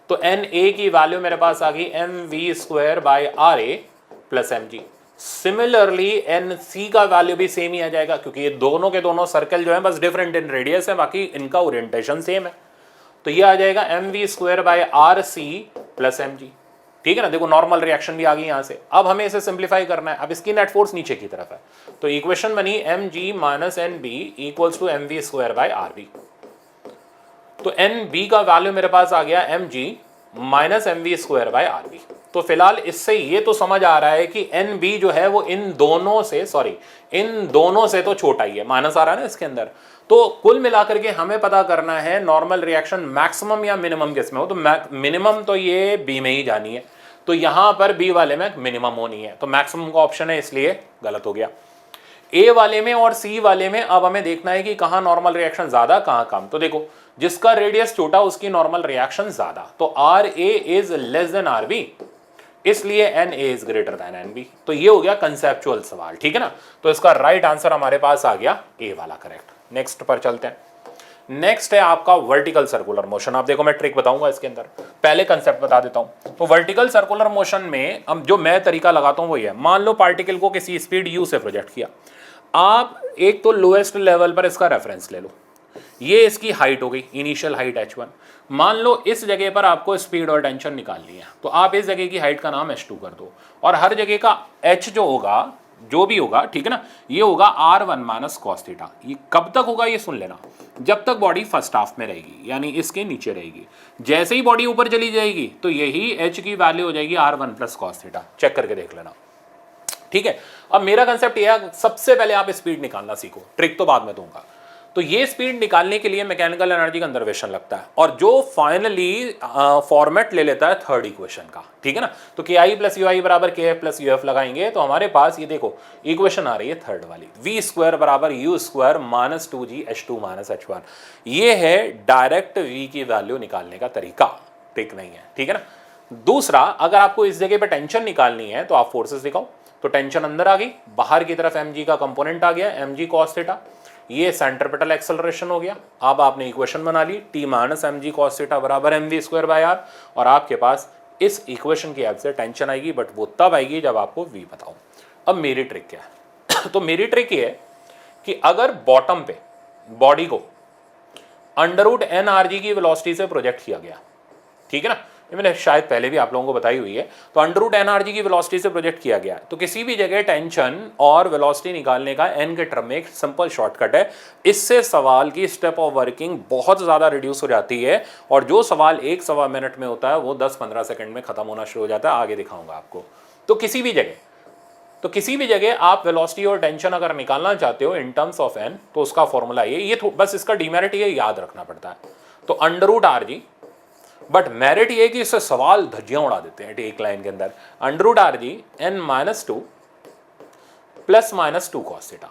तो एन ए की वैल्यू मेरे पास आ गई M V square by R A plus M G. Similarly N C का वैल्यू भी सेम ही आ जाएगा, क्योंकि ये दोनों के दोनों सर्कल जो है बस डिफरेंट इन रेडियस है, बाकी इनका ओरिएंटेशन सेम है। तो ये आ जाएगा M V square by R C plus M G, ठीक है ना। देखो नॉर्मल रिएक्शन भी आ गई यहां से। अब हमें इसे सिंप्लीफाई करना है। अब इसकी नेट फोर्स नीचे की तरफ है, तो इक्वेशन बनी M G minus N B equals to M V square by R B. तो एन बी का वैल्यू मेरे पास आ गया M G minus M V square by R B. तो फिलहाल इससे ये तो समझ आ रहा है कि एन बी जो है वो इन दोनों से तो छोटा ही है, माइनस आ रहा है ना इसके अंदर। तो कुल मिलाकर के हमें पता करना है नॉर्मल रिएक्शन मैक्सिमम या मिनिमम किस में हो। तो मिनिमम तो ये बी में ही जानी है, तो यहां पर बी वाले में मिनिमम होनी है, तो मैक्सिमम का ऑप्शन है, इसलिए गलत हो गया। ए वाले में और सी वाले में अब हमें देखना है कि कहां नॉर्मल रिएक्शन ज्यादा कहां कम। तो देखो जिसका रेडियस छोटा उसकी नॉर्मल रिएक्शन ज्यादा, तो R A is less than R B, इसलिए N A is greater than N B. तो ये हो गया कंसेप्चुअल सवाल, ठीक है ना। तो इसका राइट आंसर हमारे पास आ गया ए वाला करेक्ट। नेक्स्ट पर चलते हैं। नेक्स्ट है आपका वर्टिकल सर्कुलर मोशन। आप देखो मैं ट्रिक बताऊंगा इसके अंदर, पहले कंसेप्ट बता देता हूं। तो वर्टिकल सर्कुलर मोशन में अब जो मैं तरीका लगाता हूं वो ये, मान लो पार्टिकल को किसी स्पीड यू से प्रोजेक्ट किया, आप एक तो लोएस्ट लेवल पर इसका रेफरेंस ले लो, ये इसकी हाइट हो गई, इनिशियल हाइट h1। मान लो इस जगह पर आपको स्पीड और टेंशन निकालनी है, तो आप इस जगह की हाइट का नाम h2 कर दो, और हर जगह का h जो होगा, जो भी होगा, ठीक है ना, ये होगा r1 माइनस कॉस थीटा। ये कब तक होगा ये सुन लेना, जब तक बॉडी फर्स्ट हाफ में रहेगी, यानी इसके नीचे रहेगी। जैसे ही बॉडी ऊपर चली जाएगी तो यही h की वैल्यू हो जाएगी r1 plus cos theta. Check करके देख लेना, ठीक है। अब मेरा कंसेप्ट ये है, सबसे पहले आप स्पीड निकालना सीखो, ट्रिक तो बाद में दूंगा। तो ये स्पीड निकालने के लिए मैकेनिकल एनर्जी कंजर्वेशन लगता है, और जो फाइनली फॉर्मेट ले लेता है थर्ड इक्वेशन का, ठीक है ना। तो के आई प्लस यू आई बराबर के एफ प्लस यू एफ लगाएंगे, तो हमारे पास ये देखो इक्वेशन आ रही है थर्ड वाली, वी स्क्वायर बराबर you square minus 2g h2 minus h1। ये है डायरेक्ट वी की वैल्यू निकालने का तरीका, ट्रिक नहीं है, ठीक है ना। दूसरा, अगर आपको इस जगह पे टेंशन निकालनी है तो आप फोर्सेस दिखाओ। तो टेंशन अंदर आ गई, बाहर की तरफ mg का कंपोनेंट आ गया, mg cos थीटा, ये सेंट्रीपिटल एक्सेलरेशन हो गया। अब आपने इक्वेशन बना ली, t minus M G cos theta बराबर M V square by R, और आपके पास इस इक्वेशन की हेल्प से टेंशन आएगी, बट वो तब आएगी जब आपको v बताओ। अब मेरी ट्रिक क्या है तो मेरी ट्रिक ये है कि अगर बॉटम पे बॉडी को under root N R G की वेलोसिटी से प्रोजेक्ट किया गया, ठीक है ना, ये मैंने शायद पहले भी आप लोगों को बताई हुई है। तो अंडर रूट एनआरजी की वेलोसिटी से प्रोजेक्ट किया गया है, तो किसी भी जगह टेंशन और वेलोसिटी निकालने का एन के टर्म में एक सिंपल शॉर्टकट है। इससे सवाल की स्टेप ऑफ वर्किंग बहुत ज़्यादा रिड्यूस हो जाती है, और जो सवाल 1-1.25 मिनट में होता है वो 10-15 सेकंड में खत्म होना शुरू हो जाता है। आगे दिखाऊंगा आपको। तो किसी भी जगह तो किसी भी जगह आप वेलोसिटी और टेंशन अगर निकालना चाहते हो इन टर्म्स ऑफ एन, तो उसका फॉर्मूला ये बस इसका डीमेरिट ये याद रखना पड़ता है। तो under root R G, but merit ये कि इससे सवाल धज्जियां उड़ा देते हैं एक लाइन के अंदर। Under root R G N minus two plus minus two cos theta.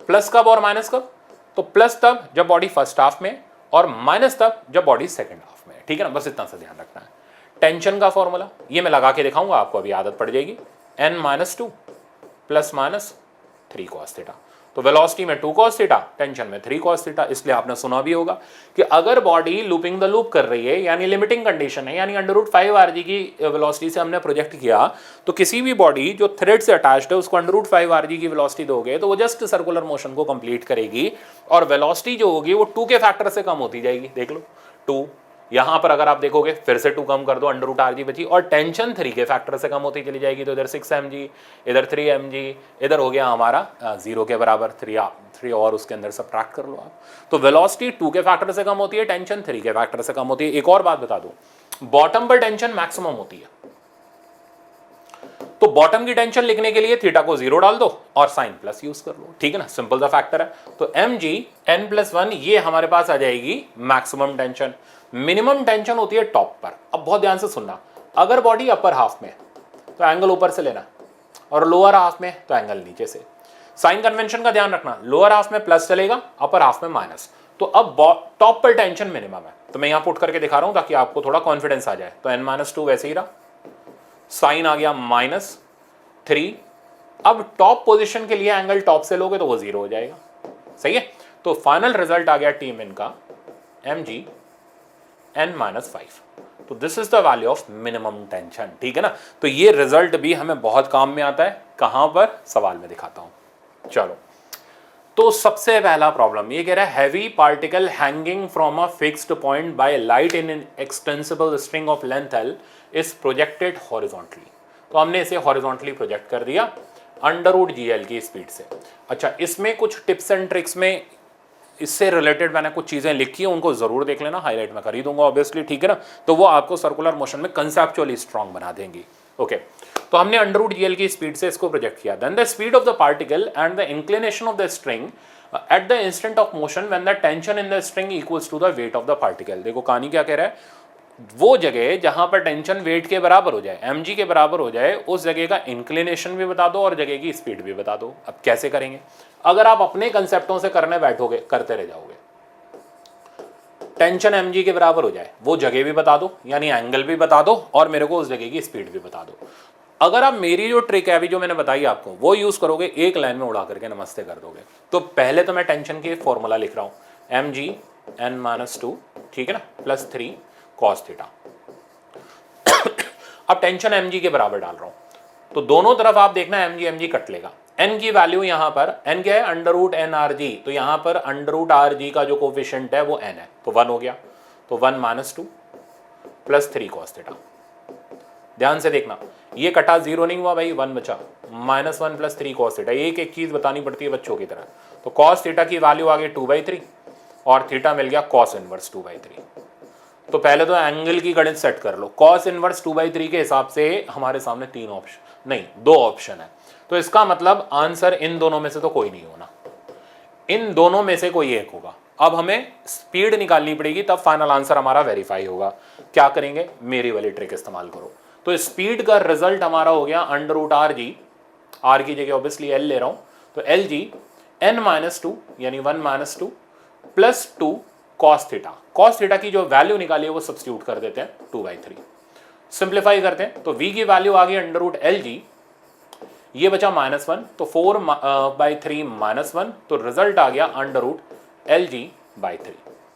Plus कब और माइनस कब? तो प्लस तब जब बॉडी फर्स्ट हाफ में, और माइनस तब जब बॉडी सेकंड हाफ में, ठीक है ना, बस इतना सा ध्यान रखना है। टेंशन का फॉर्मूला ये मैं लगा के दिखाऊंगा, आपको अभी आदत पड़ जाएगी। N minus two plus minus three cos theta. तो वेलोसिटी में 2 cos थीटा, टेंशन में 3 cos थीटा। इसलिए आपने सुना भी होगा कि अगर बॉडी लूपिंग द लूप कर रही है, यानी लिमिटिंग कंडीशन है, यानी अंडर रूट 5 आरजी की वेलोसिटी से हमने प्रोजेक्ट किया, तो किसी भी बॉडी जो थ्रेड से अटैच्ड है उसको अंडर रूट 5 आरजी की वेलोसिटी दोगे तो वो जस्ट सर्कुलर मोशन को कंप्लीट करेगी, और वेलोसिटी जो होगी वो 2 के फैक्टर से कम होती जाएगी। देख लो 2, यहां पर अगर आप देखोगे फिर से 2 कम कर दो, अंडर रूट आर जी बची, और टेंशन 3 के फैक्टर से कम होती चली जाएगी। तो इधर 6 mg, इधर 3 mg, इधर हो गया हमारा 0 के बराबर 3 और उसके अंदर सब्ट्रैक्ट कर लो आप। तो वेलोसिटी 2 के फैक्टर से कम होती है, टेंशन 3 के फैक्टर से कम होती है। एक और बात बता दूं, बॉटम पर टेंशन मैक्सिमम होती है, तो बॉटम की टेंशन लिखने के लिए थीटा को 0 डाल दो और साइन प्लस यूज कर लो, ठीक है ना, सिंपल सा फैक्टर है। तो mg n+1 ये हमारे पास आ जाएगी मैक्सिमम टेंशन। मिनिमम टेंशन होती है टॉप पर। अब बहुत ध्यान से सुनना, अगर बॉडी अपर हाफ में तो एंगल ऊपर से लेना, और लोअर हाफ में तो एंगल नीचे से। साइन कन्वेंशन का ध्यान रखना, लोअर हाफ में प्लस चलेगा, अपर हाफ में माइनस। तो अब टॉप पर टेंशन मिनिमम है, तो मैं यहां पुट करके दिखा रहा हूं ताकि आपको थोड़ा कॉन्फिडेंस आ जाए। तो n-2 वैसे ही रहा, साइन आ गया -3। अब टॉप पोजीशन के लिए एंगल टॉप से लोगे तो वो 0 हो जाएगा, सही है। तो फाइनल रिजल्ट आ गया टीम इनका mg n-5। तो this is the value of minimum tension, ठीक है ना। तो ये रिजल्ट भी हमें बहुत काम में आता है। कहां पर? सवाल में दिखाता हूं। चलो, तो सबसे पहला प्रॉब्लम ये कह रहा है, heavy particle hanging from a fixed point by light in an extensible string of length L is projected horizontally. तो हमने इसे हॉरिजॉन्टली प्रोजेक्ट कर दिया अंडर रूट GL की स्पीड से। अच्छा, इसमें कुछ टिप्स एंड ट्रिक्स में इससे रिलेटेड मैंने कुछ चीजें लिखी है, उनको जरूर देख लेना, हाईलाइट में कर ही दूंगा ऑब्वियसली, ठीक है ना। तो वो आपको सर्कुलर मोशन में कंसेप्चुअली स्ट्रांग बना देंगी। ओके, तो हमने अंडर रूट GL की स्पीड से इसको प्रोजेक्ट किया। Then the speed of the particle and the inclination of the string at the instant of motion when the tension in the string equals to the weight of the particle. देखो कहानी क्या कह रहा है, वो जगह जहां पर टेंशन वेट के बराबर हो जाए, mg के बराबर हो जाए, उस जगह का इंक्लिनेशन भी बता दो और जगह की स्पीड भी बता दो। अब कैसे करेंगे? अगर आप अपने कंसेप्टों से करने बैठोगे, करते रह जाओगे। टेंशन mg के बराबर हो जाए, वो जगह भी बता दो, यानी एंगल भी बता दो, और मेरे को उस जगह की स्पीड भी बता दो। अगर आप मेरी जो ट्रिक है अभी जो मैंने बताई आपको, वो यूज करोगे, एक लाइन में उड़ा करके नमस्ते कर दोगे। तो पहले तो मैं टेंशन के फॉर्मूला लिख रहा हूं, mg n-2, ठीक है ना, +3 cos थीटा। अब टेंशन mg के बराबर डाल रहा हूं, तो दोनों तरफ आप देखना mg कट लेगा। n की वैल्यू यहां पर, n क्या है? Under root nrg। तो यहां पर अंडर रूट rg का जो कोफिशिएंट है वो n है, तो 1 हो गया। तो 1-2 +3 cos थीटा। ध्यान से देखना, ये कटा 0 नहीं हुआ भाई, 1 बचा, -1 +3 cos थीटा। एक एक चीज बतानी पड़ती है बच्चों की तरह। तो cos थीटा की वैल्यू आ गई 2/3 और थीटा मिल गया cos इनवर्स 2/3। तो पहले तो एंगल की गणित सेट कर लो। cos इनवर्स 2/3 के हिसाब से हमारे सामने 3 ऑप्शन नहीं, 2 ऑप्शन है। तो इसका मतलब आंसर इन दोनों में से तो कोई नहीं होना, इन दोनों में से कोई एक होगा। अब हमें स्पीड निकालनी पड़ेगी, तब फाइनल आंसर हमारा वेरीफाई होगा। क्या करेंगे? मेरी वाली ट्रिक इस्तेमाल करो। तो स्पीड का रिजल्ट हमारा हो गया अंडर रूट RG, R की जगह ऑब्वियसली L ले रहा हूं, तो LG n-2 यानी 1-2 +2 cos थीटा। cos थीटा की जो वैल्यू निकाली है वो सब्स्टिट्यूट कर देते हैं 2/3। सिंप्लीफाई करते हैं, तो v की वैल्यू आ गई अंडर रूट LG, ये बचा -1, तो 4/3 -1, तो रिजल्ट आ गया अंडर रूट LG/3।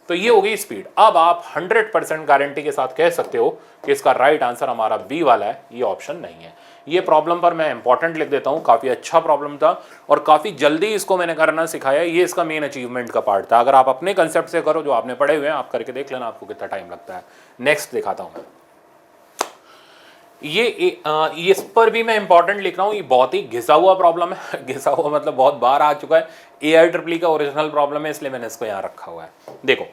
तो ये हो गई स्पीड। अब आप 100% गारंटी के साथ कह सकते हो कि इसका राइट आंसर हमारा बी वाला है, ये ऑप्शन नहीं है। ये प्रॉब्लम पर मैं इंपॉर्टेंट लिख देता हूँ, काफ़ी अच्छा प्रॉब्लम था और काफ़ी जल्दी इसको मैंने करना सिखाया। ये इसका मेन अचीवमेंट का पार्ट था। अगर आप अपने कंसेप्ट से करो, जो आपने पढ़े हुए हैं, आप करके देख लेना आपको कितना टाइम लगता है। नेक्स्ट दिखाता हूँ मैं, ये इस पर भी मैं इंपॉर्टेंट लिख रहा हूँ। ये बहुत ही घिसा हुआ प्रॉब्लम है, घिसा हुआ मतलब बहुत बार आ चुका है। AIEEE का ओरिजिनल प्रॉब्लम है, इसलिए मैंने इसको यहाँ रखा हुआ है। देखो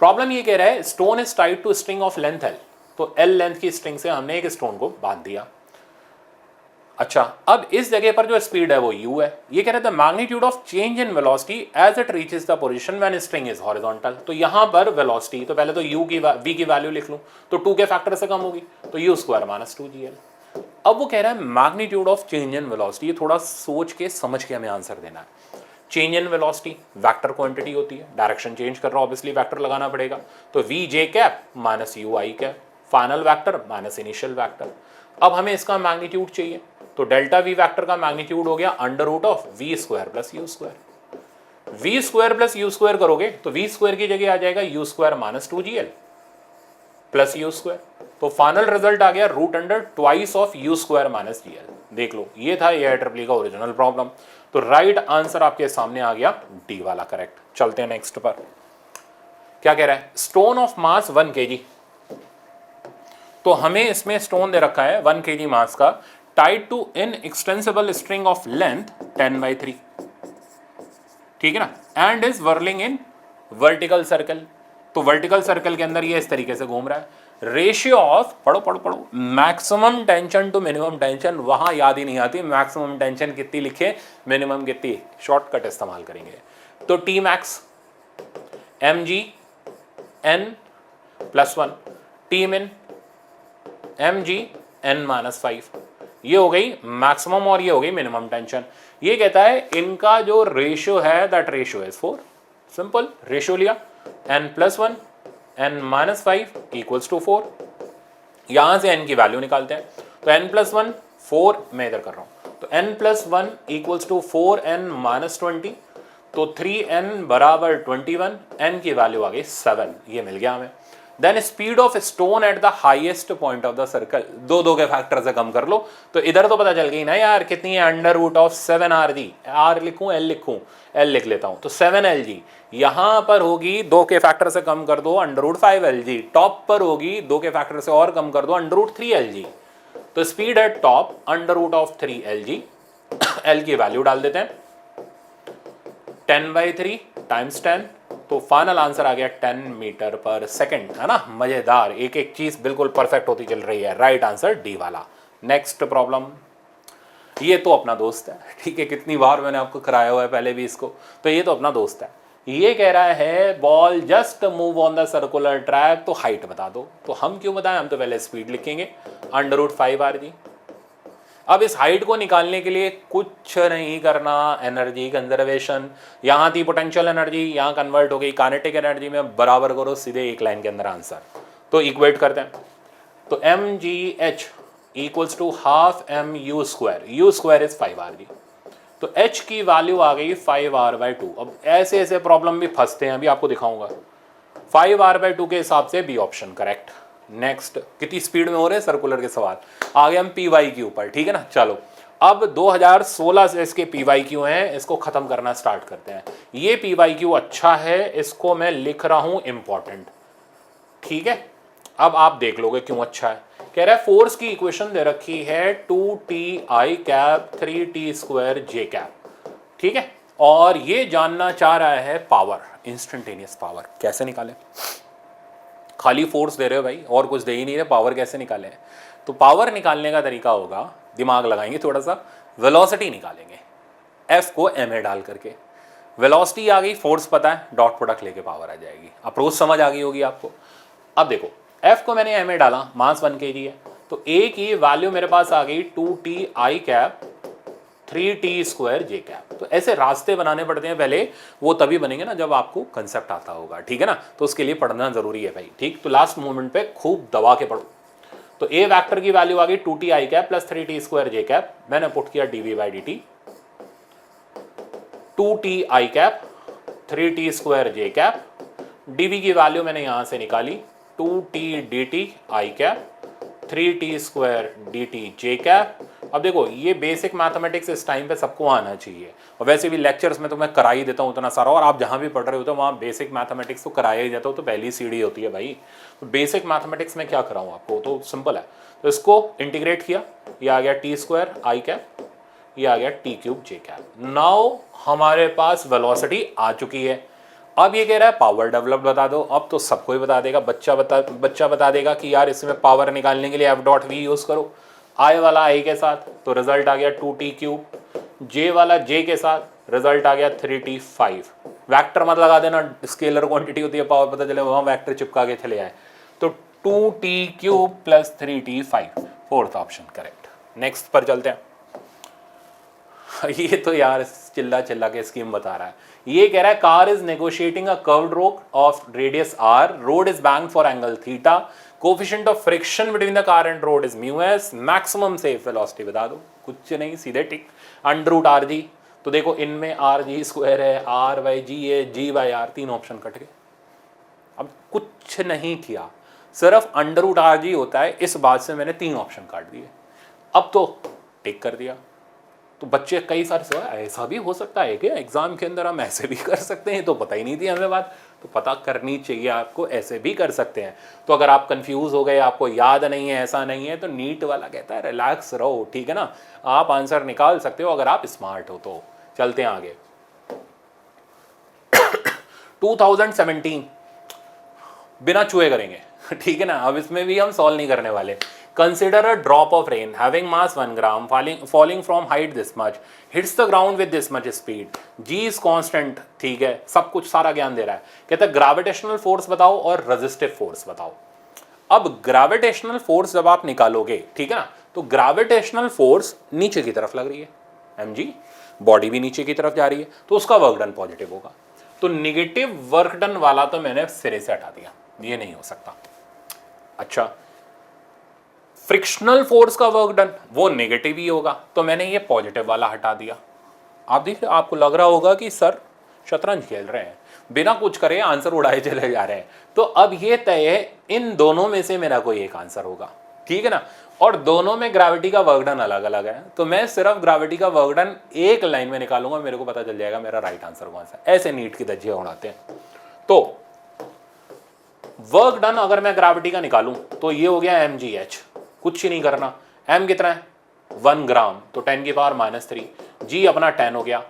प्रॉब्लम ये कह रहा है, stone is tied to string of length L। तो L लेंथ की स्ट्रिंग से हमने एक स्टोन को बांध दिया। अच्छा, अब इस जगह पर जो स्पीड है वो u है। ये कह रहे थे magnitude of change in velocity as it reaches the position when string is horizontal. तो यहाँ पर वेलोसिटी, तो पहले तो u की v की वैल्यू लिख लूँ, तो 2 के फैक्टर से कम होगी, तो u स्क्वायर माइनस 2gl। अब वो कह रहा है magnitude of change in velocity, ये थोड़ा सोच के समझ के हमें आंसर देना है। Change in velocity vector quantity होती है, डायरेक्शन चेंज कर रहा हूं ऑब्वियसली वेक्टर लगाना पड़ेगा, तो v j cap minus u i cap, final vector minus initial vector. अब हमें इसका मैग्नीट्यूड चाहिए, तो डेल्टा वी वेक्टर का मैग्नीट्यूड हो गया under root of v square plus u square. V square plus u square करोगे तो वी स्क्वायर की जगह आ जाएगा u square minus 2gl plus u square, तो फाइनल रिजल्ट आ गया root under twice of u square minus GL. देख लो, ये था AIEEE का ओरिजिनल प्रॉब्लम। तो राइट आंसर आपके सामने आ गया डी वाला करेक्ट। चलते हैं नेक्स्ट पर, क्या कह रहा है, स्टोन ऑफ मास 1 kg। तो हमें इसमें स्टोन दे रखा है 1 kg मास का, tied to inextensible string of length 10/3, ठीक है ना, and is whirling in vertical circle. तो वर्टिकल सर्कल के अंदर ये इस तरीके से घूम रहा है। रेशियो ऑफ, पढ़ो पढ़ो पढ़ो, maximum tension to minimum tension, वहां याद ही नहीं आती मैक्सिमम टेंशन कितनी लिखे, मिनिमम कितनी, शॉर्टकट इस्तेमाल करेंगे। तो T max mg n plus 1, T मिन mg n माइनस 5, ये हो गई मैक्सिमम और ये हो गई मिनिमम टेंशन। ये कहता है इनका जो रेशियो है that ratio is 4। Simple ratio लिया, n plus 1 n minus 5 equals to 4। यहां से n की वैल्यू निकालते हैं, तो n प्लस 1 4, मैं इधर कर रहा हूं, तो n plus 1 equals to 4n minus 20, तो 3n बराबर 21, n की वैल्यू आ गई 7, ये मिल गया हमें। Then speed of stone at the highest point of the circle, दो के फैक्टर से कम कर लो, तो इधर तो पता चल गई ना यार कितनी है, under root of 7rg, r लिखूं l लिखूं, l लिख लेता हूं, तो 7lg। यहां पर होगी 2 के फैक्टर से कम कर दो अंडर रूट 5lg, टॉप पर होगी 2 के फैक्टर से और कम कर दो अंडर रूट 3lg, तो speed at top under root of 3lg, l की वैल्यू डाल देते हैं 10/3 टाइम्स 10, तो फाइनल आंसर आ गया 10 मीटर पर सेकंड, है ना। मजेदार, एक एक चीज बिल्कुल परफेक्ट होती चल रही है। राइट आंसर डी वाला। नेक्स्ट प्रॉब्लम, ये तो अपना दोस्त है, ठीक है, कितनी बार मैंने आपको कराया हुआ है पहले भी इसको, तो ये तो अपना दोस्त है। ये कह रहा है ball just move on the circular track, तो हाइट बता दो। तो हम क्यों बताएं, हम तो पहले स्पीड लिखेंगे अंडर रूट 5rg। अब इस हाइट को निकालने के लिए कुछ नहीं करना, एनर्जी कंजर्वेशन, यहाँ थी पोटेंशियल एनर्जी, यहाँ कन्वर्ट हो गई काइनेटिक एनर्जी में, बराबर करो सीधे एक लाइन के अंदर आंसर। तो इक्वेट करते हैं, तो mgh equals to half mu square, u square is 5rg, तो h की वैल्यू आ गई 5r/2। अब ऐसे ऐसे प्रॉब्लम भी फंसते हैं, अभी आपको दिखाऊंगा। 5r/2 के हिसाब से बी ऑप्शन करेक्ट। नेक्स्ट, कितनी स्पीड में हो रहे हैं सर्कुलर के सवाल, आगे हम PY के ऊपर, ठीक है ना। चलो अब 2016 से इसके PYQ हैं, इसको खत्म करना स्टार्ट करते हैं। ये PYQ अच्छा है, इसको मैं लिख रहा हूं इंपॉर्टेंट, ठीक है। अब आप देख लोगे क्यों अच्छा है। कह रहा है फोर्स की इक्वेशन दे रखी है 2ti cap 3t square j cap, ठीक है, और ये जानना चाह रहा है पावर, इंस्टेंटेनियस पावर कैसे निकालें। खाली फोर्स दे रहे हो भाई, और कुछ दे ही नहीं रहे, पावर कैसे निकालें। तो पावर निकालने का तरीका होगा, दिमाग लगाएंगे थोड़ा सा, वेलोसिटी निकालेंगे f को m में डाल करके। वेलोसिटी आ गई, फोर्स पता है, डॉट प्रोडक्ट लेके पावर आ जाएगी। अप्रोच समझ आ गई होगी आपको। अब देखो f को मैंने m में डाला, मास 1 kg है, तो a की वैल्यू मेरे पास आ गई 2ti cap 3t square j cap. तो ऐसे रास्ते बनाने पड़ते हैं पहले, वो तभी बनेंगे ना जब आपको कंसेप्ट आता होगा, ठीक है ना। तो उसके लिए पढ़ना जरूरी है भाई, ठीक। तो लास्ट मोमेंट पे खूब दबा के पढ़ो। तो a वेक्टर की वैल्यू आ गई 2ti cap plus 3t square j cap, मैंने पुट किया dv/dt, 2ti cap 3t square j cap, dv की वैल्यू मैंने यहां से निकाली 2t dt i cap 3t square dt j cap. अब देखो ये बेसिक मैथमेटिक्स इस टाइम पे सबको आना चाहिए, और वैसे भी लेक्चर्स में तो मैं करा ही देता हूँ उतना सारा, और आप जहाँ भी पढ़ रहे हो तो वहाँ बेसिक मैथमेटिक्स तो कराया ही जाता हो, तो पहली सीढ़ी होती है भाई। तो बेसिक मैथमेटिक्स में क्या कराऊँ आपको, तो सिंपल है। तो इसको इंटीग्रेट किया, ये आ गया टी स्क्वायर आई कैप, ये आ गया टी क्यूब जे कैप। नाउ हमारे पास वेलोसिटी आ चुकी है। अब ये कह रहा है पावर डेवलप बता दो। अब तो सबको ही बता देगा, बच्चा बता देगा कि यार इसमें पावर निकालने के लिए F.V यूज़ करो। आई वाला आई के साथ तो रिजल्ट आ गया 2t³, जे वाला जे के साथ रिजल्ट आ गया 3t5। वेक्टर मत लगा देना, स्केलर क्वांटिटी होती है, पावर पता चले वहां वेक्टर चिपका के चले आए। तो 2t³ plus 3t5, fourth option correct. Next पर चलते हैं। ये तो यार चिल्ला चिल्ला के स्कीम बता रहा है। ये कह रहा है car is negotiating a curved road of radius R, road is banked for angle theta, coefficient of friction between the car and road is mu s, maximum safe velocity बता दो। कुछ नहीं, सीधे tick. Under root R g, तो देखो इनमें R g square है, R by g है, जी बाई आर, तीन ऑप्शन कट गए। अब कुछ नहीं किया, सिर्फ अंडर रूट आर जी होता है, इस बात से मैंने तीन ऑप्शन काट दिए। अब तो टिक कर दिया। तो बच्चे कई सारे सवाल, ऐसा भी हो सकता है क्या एग्जाम के अंदर, हम ऐसे भी कर सकते हैं, तो पता ही नहीं थी हमें बात, तो पता करनी चाहिए आपको, ऐसे भी कर सकते हैं। तो अगर आप कंफ्यूज हो गए, आपको याद नहीं है, ऐसा नहीं है, तो नीट वाला कहता है रिलैक्स रहो, ठीक है ना, आप आंसर निकाल सकते हो अगर आप स्मार्ट हो तो। चलते हैं आगे। 2017 बिना चुहे करेंगे, ठीक है ना, अब इसमें भी हम सॉल्व नहीं करने वाले। Consider a drop of rain having mass 1 gram falling from height this much, hits the ground with this much speed, g is constant, ठीक है, सब कुछ सारा ज्ञान दे रहा है। कहता है ग्रेविटेशनल फोर्स बताओ और रेजिस्टिव फोर्स बताओ। अब ग्रेविटेशनल फोर्स जब आप निकालोगे, ठीक है ना, तो ग्रेविटेशनल फोर्स नीचे की तरफ लग रही है, mg, बॉडी भी नीचे की तरफ जा रही है, तो उसका वर्क डन पॉजिटिव होगा। तो निगेटिव वर्क डन वाला तो मैंने सिरे से हटा दिया, ये नहीं हो सकता। अच्छा, फ्रिक्शनल फोर्स का वर्क डन वो नेगेटिव ही होगा, तो मैंने ये पॉजिटिव वाला हटा दिया। आप देखिए, आपको लग रहा होगा कि सर शतरंज खेल रहे हैं, बिना कुछ करे आंसर उड़ाए चले जा रहे हैं। तो अब ये तय है इन दोनों में से मेरा कोई एक आंसर होगा, ठीक है ना, और दोनों में ग्रेविटी का वर्क डन अलग अलग है, तो मैं सिर्फ ग्रेविटी का वर्क डन एक लाइन में निकालूंगा, मेरे को पता चल जाएगा मेरा राइट आंसर कौन सा। ऐसे नीट की धज्जियां उड़ाते हैं। तो वर्क डन अगर मैं ग्रेविटी का निकालूं तो ये हो गया mgh, कुछ ही नहीं करना। m कितना है 1 ग्राम, तो 10 की पावर -3, g अपना 10 हो गया,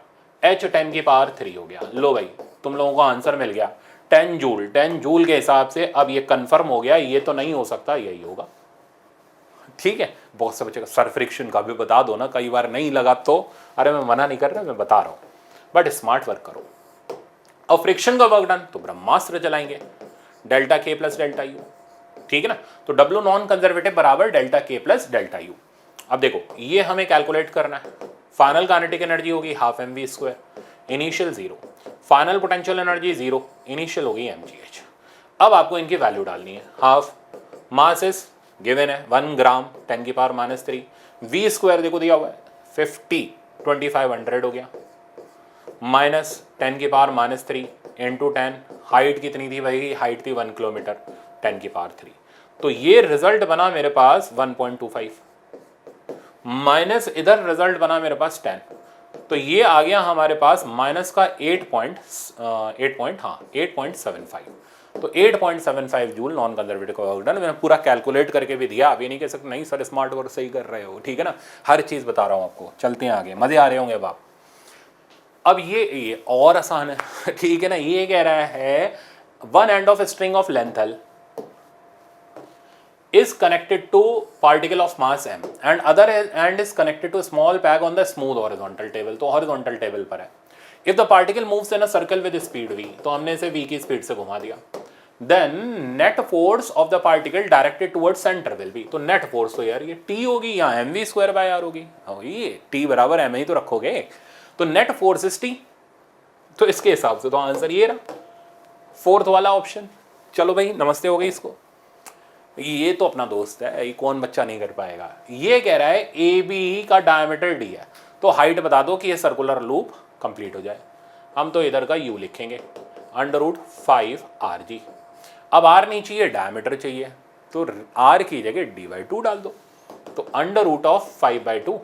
h 10 की पावर 3 हो गया। लो भाई, तुम लोगों को आंसर मिल गया 10 जूल। 10 जूल के हिसाब से अब ये कंफर्म हो गया, ये तो नहीं हो सकता, यही होगा, ठीक है। बहुत से बच्चे का सर फ्रिक्शन का भी बता दो ना, कई बार नहीं लगा तो, अरे मैं मना नहीं कर रहा, मैं बता रहा हूं, बट स्मार्ट वर्क करो। अब फ्रिक्शन का वर्क डन तो ब्रह्मास्त्र चलाएंगे, delta K plus delta you, ठीक है ना, तो डब्ल्यू नॉन कंजर्वेटिव बराबर delta K plus delta you. अब देखो ये हमें कैलकुलेट करना है। फाइनल काइनेटिक एनर्जी होगी half mv², initial 0, final potential energy 0, initial होगी mgh। अब आपको इनकी वैल्यू डालनी है। हाफ मास इज गिवन है 1 ग्राम 10 की पावर -3, v² देखो दिया हुआ है 50, 2500 हो गया, माइनस 10 की पावर -3 इंटू 10, हाइट कितनी थी भाई, हाइट थी 1 किलोमीटर, 10 की पावर 3, तो ये रिजल्ट बना मेरे पास 1.25, माइनस इधर रिजल्ट बना मेरे पास 10, तो ये आ गया हमारे पास माइनस का 8.75, तो 8.75 जूल नॉन कंजर्वेटिव का वर्क डन। मैंने पूरा कैलकुलेट करके भी दिया, आप ये नहीं कह सकते नहीं सर स्मार्ट वर्क सही कर रहे हो, ठीक है ना, हर चीज़ बता रहा हूँ आपको। चलते हैं आगे, मज़े आ रहे होंगे अब। अब ये और आसान है, ठीक है ना, ये कह रहा है one end of string of length L is connected to particle of mass m and other end is connected to a small peg on the smooth horizontal table, तो horizontal table पर है। if the particle moves in a circle with speed v, तो हमने इसे v की speed से घुमा दिया, then net force of the particle directed towards center will be, तो net force तो यार ये t होगी या mv²/r होगी, ये t बराबर m ही तो रखोगे, तो net force is t, तो इसके हिसाब से तो आंसर ये रहा, फोर्थ वाला ऑप्शन। चलो भाई नमस्ते हो गई इसको। ये तो अपना दोस्त है, ये कौन बच्चा नहीं कर पाएगा। ये कह रहा है ए बी का डायमीटर डी है, तो हाइट बता दो कि ये सर्कुलर लूप कंप्लीट हो जाए। हम तो इधर का यू लिखेंगे √5 rg। अब r नहीं चाहिए, डायमीटर चाहिए, तो r की जगह d/2 डाल दो, तो √5/2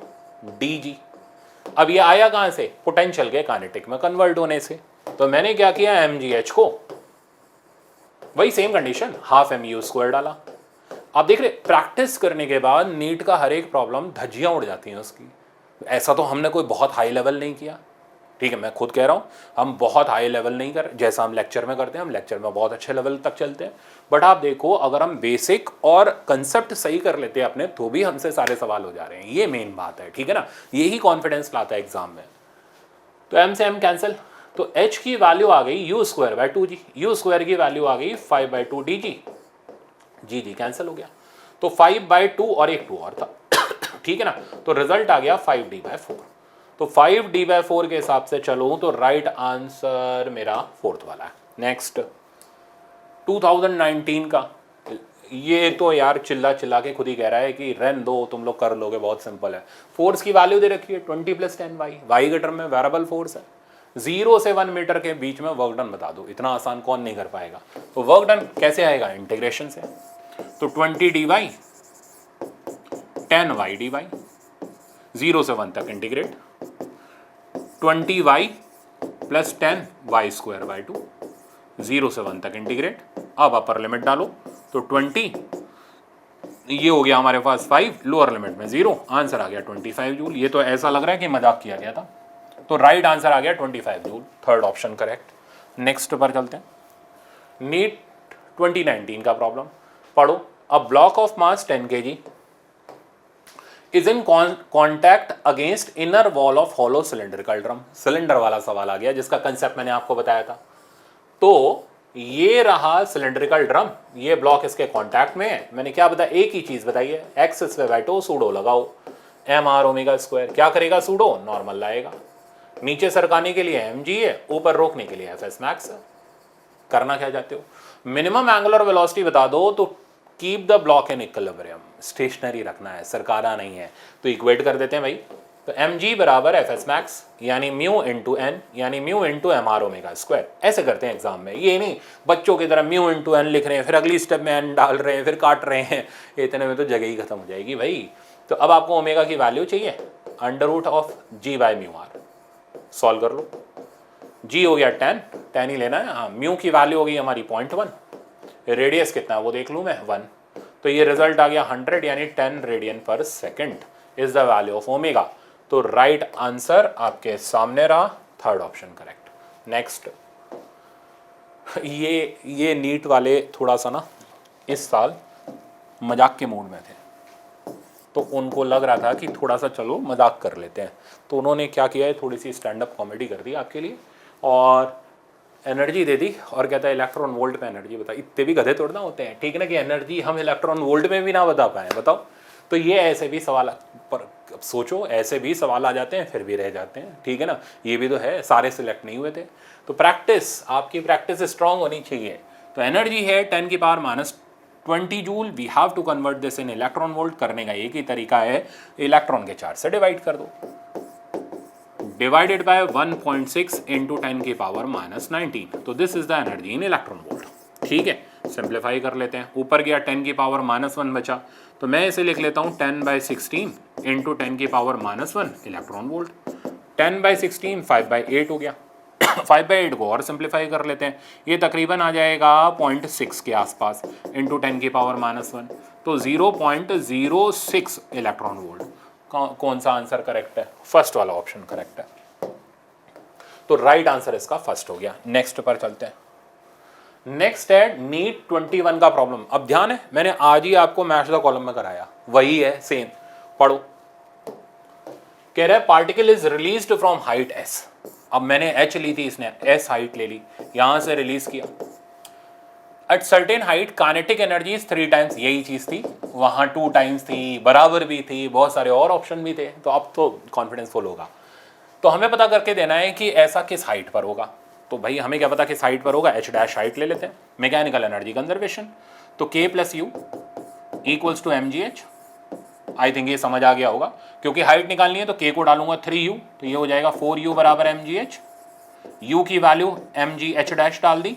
dg। अब ये आया कहाँ से, पोटेंशियल के काइनेटिक में कन्वर्ट होने से, तो मैंने क्या किया mgh को वही सेम कंडीशन हाफ mu² डाला। आप देख रहे प्रैक्टिस करने के बाद नीट का हर एक प्रॉब्लम धज्जियां उड़ जाती हैं उसकी। ऐसा तो हमने कोई बहुत हाई लेवल नहीं किया, ठीक है, मैं खुद कह रहा हूँ हम बहुत हाई लेवल नहीं कर, जैसा हम लेक्चर में करते हैं, हम लेक्चर में बहुत अच्छे लेवल तक चलते हैं, बट आप देखो अगर हम बेसिक और कंसेप्ट सही कर लेते हैं अपने, तो भी हमसे सारे सवाल हो जा रहे हैं। ये मेन बात है, ठीक है ना, यही कॉन्फिडेंस लाता है एग्जाम में। तो m से m कैंसिल, तो h की वैल्यू आ गई u square by 2g, u square की वैल्यू आ गई 5 बाई 2 डी जी कैंसिल हो गया, तो 5 बाई 2 और एक 2 और था ठीक है ना, तो रिजल्ट आ गया 5d बाई 4। तो 5d बाई 4 के हिसाब से चलूँ तो राइट आंसर मेरा फोर्थ वाला है। नेक्स्ट 2019 का, ये तो यार चिल्ला चिल्ला के खुद ही कह रहा है कि रन दो, तुम लोग कर लोगे, बहुत सिंपल है। फोर्स की वैल्यू दे रखी है 20 + 10 वाई के टर्म में वेरिएबल फोर्स है। 0 से 1 मीटर के बीच में वर्क डन बता दो, इतना आसान कौन नहीं कर पाएगा। तो वर्क डन कैसे आएगा, इंटीग्रेशन से। तो 20 dy 10 y dy, 0 से 1 तक integrate, 20y + 10 y square by 2, 0 से 1 तक इंटीग्रेट। अब अपर लिमिट डालो, तो 20, ये हो गया हमारे पास 5, लोअर लिमिट में 0, आंसर आ गया 25 जूल। ये तो ऐसा लग रहा है कि मजाक किया गया था। तो राइट आंसर आ गया 25 joule, third option correct. Next पर चलते हैं, नीट 2019 का प्रॉब्लम पढ़ो। A block of mass 10 kg is in contact against inner wall of hollow cylindrical drum. Cylinder वाला सवाल आ गया जिसका कंसेप्ट मैंने आपको बताया था। तो ये रहा सिलेंड्रिकल ड्रम, ये ब्लॉक इसके कांटेक्ट में है। मैंने क्या बताया, एक ही चीज बताई है, एक्स पे बैठो, सूडो लगाओ mr ओमेगा स्क्वायर। क्या करेगा सूडो, नॉर्मल लाएगा, नीचे सरकाने के लिए mg है, ऊपर रोकने के लिए fs मैक्स है। करना क्या चाहते हो, मिनिमम एंगुलर वेलोसिटी बता दो, तो keep the block in equilibrium, stationary रखना है, सरकाना नहीं है। तो इक्वेट कर देते हैं भाई, तो mg बराबर fs मैक्स यानी म्यू इंटू n यानी mu into mr omega square. ऐसे करते हैं एग्जाम में, ये नहीं बच्चों की तरह म्यू इंटू n लिख रहे हैं, फिर अगली स्टेप में n डाल रहे हैं, फिर काट रहे हैं, इतने में तो जगह ही खत्म हो जाएगी भाई। तो अब आपको ओमेगा की वैल्यू चाहिए, √g by mu R, solve कर लो। g हो गया 10 ही लेना है, हाँ। म्यू की वैल्यू हो गई हमारी 0.1, रेडियस कितना है वो देख लूँ मैं, 1। तो ये रिजल्ट आ गया 100 यानी 10 रेडियन पर second is the value of omega. तो राइट आंसर आपके सामने रहा, थर्ड ऑप्शन करेक्ट। नेक्स्ट, ये नीट वाले थोड़ा सा ना इस साल मजाक के मूड में थे, तो उनको लग रहा था कि थोड़ा सा चलो मजाक कर लेते हैं, तो उन्होंने क्या किया है, थोड़ी सी स्टैंड अप कॉमेडी कर दी आपके लिए और एनर्जी दे दी, और कहता है इलेक्ट्रॉन वोल्ट पे एनर्जी बता। इतने भी गधे तोड़ना होते हैं, ठीक है ना, कि एनर्जी हम इलेक्ट्रॉन वोल्ट में भी ना बता पाए, बताओ। तो ये ऐसे भी सवाल पर सोचो, ऐसे भी सवाल आ जाते हैं, फिर भी रह जाते हैं, ठीक है ना, ये भी तो है, सारे सिलेक्ट नहीं हुए थे। तो प्रैक्टिस, आपकी प्रैक्टिस स्ट्रांग होनी चाहिए। तो एनर्जी है 10 की power -20 joule, we have to convert this in electron volt. करने का एक ही तरीका है, इलेक्ट्रॉन के चार्ज से डिवाइड कर दो, डिवाइडेड बाय 1.6 इंटू 10 की पावर -19। तो this is the energy in electron volt, ठीक है। सिंप्लीफाई कर लेते हैं, ऊपर गया 10 की पावर -1 बचा, तो मैं इसे लिख लेता हूँ 10/16 इंटू 10 की पावर -1 इलेक्ट्रॉन वोल्ट। 10/16 5/8 हो गया 5/8 को और सिंप्लीफाई कर लेते हैं, ये तकरीबन आ जाएगा 0.6 के आसपास इंटू 10 की पावर -1, तो 0.06 इलेक्ट्रॉन वोल्ट। कौन सा आंसर करेक्ट है, फर्स्ट वाला ऑप्शन करेक्ट है। तो राइट आंसर इसका फर्स्ट हो गया। नेक्स्ट पर चलते हैं, नेक्स्ट है नीट 21 का प्रॉब्लम। अब ध्यान है, मैंने आज ही आपको मैच द कॉलम में कराया, वही है सेम, पढ़ो। कह रहा है particle is released from height s। अब मैंने h ली थी, इसने s हाइट ले ली, यहां से रिलीज किया। At certain height kinetic energy is 3 times, यही चीज थी, वहां 2 टाइम्स थी, बराबर भी थी, बहुत सारे और ऑप्शन भी थे। तो अब तो कॉन्फिडेंस फुल होगा। तो हमें पता करके देना है कि ऐसा किस हाइट पर होगा। तो भाई हमें क्या पता किस हाइट पर होगा, h' हाइट ले लेते हैं, मैकेनिकल एनर्जी कंजर्वेशन। तो k + u = mgh। I think ये समझ आ गया होगा, क्योंकि हाइट निकालनी है तो k को डालूंगा 3u, तो ये हो जाएगा 4u बराबर mgh। u की वैल्यू mgh' डाल दी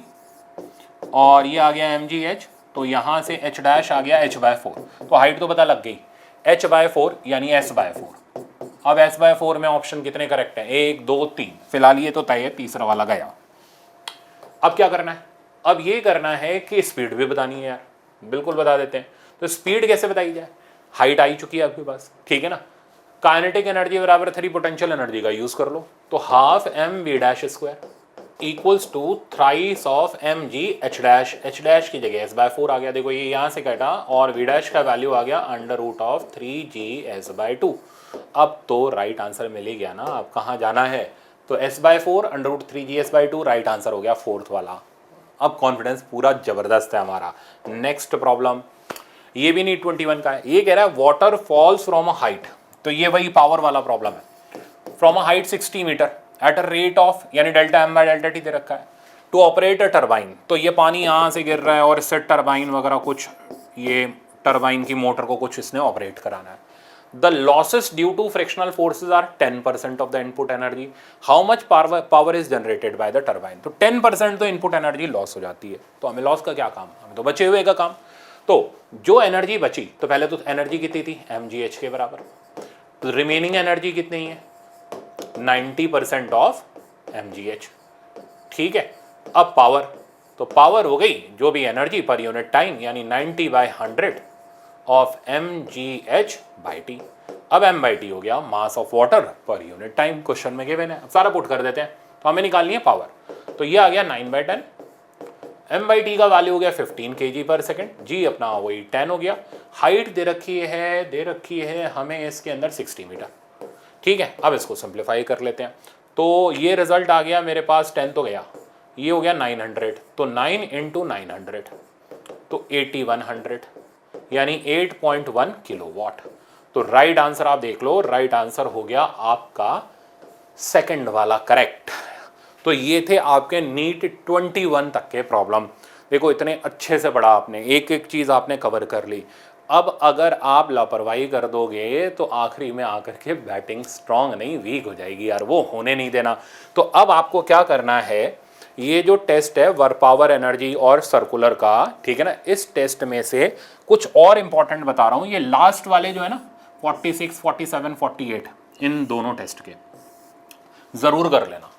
और ये आ गया mgh, तो यहाँ से h' आ गया h/4। तो हाइट तो पता लग गई, h/4 यानी s/4। अब s/4 में ऑप्शन कितने करेक्ट है, 1 2 3, फिलहाल ये तो तय है, तीसरा वाला गया। अब क्या करना है, अब ये करना है कि स्पीड भी बतानी है यार, बिल्कुल बता देते हैं। तो स्पीड कैसे बताई जाए, हाइट आई चुकी है आपके पास, ठीक है ना। काइनेटिक एनर्जी बराबर 3 पोटेंशियल एनर्जी का यूज कर लो, तो half m v dash square equals to thrice of m g h dash, h dash की जगह एस बाय 4 आ गया, देखो ये यहाँ से कटा और वी डैश का वैल्यू आ गया under root of 3g s by 2। अब तो राइट आंसर मिल ही गया ना, अब कहाँ जाना है, तो s by 4 under root 3g s by 2 right answer हो गया फोर्थ वाला। अब कॉन्फिडेंस पूरा जबरदस्त है हमारा। नेक्स्ट प्रॉब्लम, ये भी नीट 21 का है, ये कह रहा है water falls from a height, तो ये वही पावर वाला प्रॉब्लम है, from a height 60 metre at a rate of, यानी delta M by delta T दे रखा है, टू ऑपरेट अ टरबाइन, तो ये पानी यहाँ से गिर रहा है और इससे टरबाइन वगैरह कुछ, ये टरबाइन की मोटर को कुछ इसने ऑपरेट कराना है। The losses due to frictional forces are 10% of the input energy, how much power is generated by the turbine, तो 10% तो इनपुट एनर्जी लॉस हो जाती है, तो हमें लॉस का क्या काम, हमें तो बचे हुए का काम। तो जो एनर्जी बची, तो पहले तो एनर्जी कितनी थी mgh के बराबर, तो रिमेनिंग एनर्जी कितनी है 90% ऑफ mgh, ठीक है। अब पावर, तो पावर हो गई जो भी एनर्जी पर यूनिट टाइम, यानी 90/100 ऑफ mgh बाई टी। अब m बाई टी हो गया mass of water per unit time, question में गिवन है, अब सारा पुट कर देते हैं, तो हमें निकालनी है पावर, तो ये आ गया 9/10, m बाई टी का वैल्यू हो गया 15 kg पर सेकेंड, g अपना वही 10 हो गया, हाइट दे रखी है हमें इसके अंदर 60 मीटर, ठीक है। अब इसको सिंप्लीफाई कर लेते हैं, तो ये रिजल्ट आ गया मेरे पास 10 तो गया, ये हो गया 900, तो 9 × 900 तो 8100, यानी 8.1 किलोवाट। तो राइट आंसर आप देख लो, राइट आंसर हो गया आपका सेकंड वाला करेक्ट। तो ये थे आपके नीट 21 तक के प्रॉब्लम। देखो इतने अच्छे से पढ़ा आपने, एक एक चीज़ आपने कवर कर ली। अब अगर आप लापरवाही कर दोगे तो आखिरी में आकर के बैटिंग स्ट्रांग नहीं वीक हो जाएगी यार, वो होने नहीं देना। तो अब आपको क्या करना है, ये जो टेस्ट है वर्क पावर एनर्जी और सर्कुलर का, ठीक है ना, इस टेस्ट में से कुछ और इंपॉर्टेंट बता रहा हूँ, ये लास्ट वाले जो है ना 46, 47, 48 इन दोनों टेस्ट के ज़रूर कर लेना,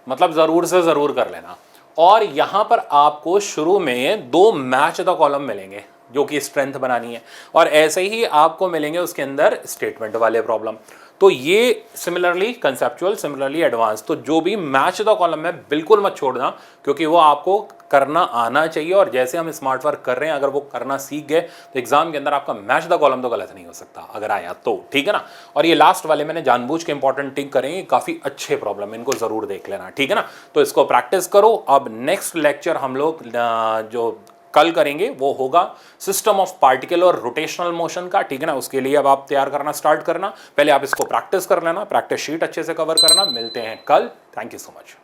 मतलब ज़रूर से ज़रूर कर लेना। और यहाँ पर आपको शुरू में 2 मैच द कॉलम मिलेंगे जो कि स्ट्रेंथ बनानी है, और ऐसे ही आपको मिलेंगे उसके अंदर स्टेटमेंट वाले प्रॉब्लम। तो ये सिमिलरली कंसेप्चुअल, सिमिलरली एडवांस, तो जो भी मैच द कॉलम में बिल्कुल मत छोड़ना, क्योंकि वो आपको करना आना चाहिए। और जैसे हम स्मार्ट वर्क कर रहे हैं, अगर वो करना सीख गए तो एग्जाम के अंदर आपका मैच द कॉलम तो गलत नहीं हो सकता अगर आया तो, ठीक है ना। और ये लास्ट वाले मैंने जानबूझ के इंपॉर्टेंट टिक करेंगे, काफ़ी अच्छे प्रॉब्लम, इनको ज़रूर देख लेना, ठीक है ना। तो इसको प्रैक्टिस करो। अब नेक्स्ट लेक्चर हम लोग जो कल करेंगे वो होगा सिस्टम ऑफ पार्टिकल और रोटेशनल मोशन का, ठीक है ना। उसके लिए अब आप तैयार करना स्टार्ट करना, पहले आप इसको प्रैक्टिस कर लेना, प्रैक्टिस शीट अच्छे से कवर करना। मिलते हैं कल, थैंक यू सो मच।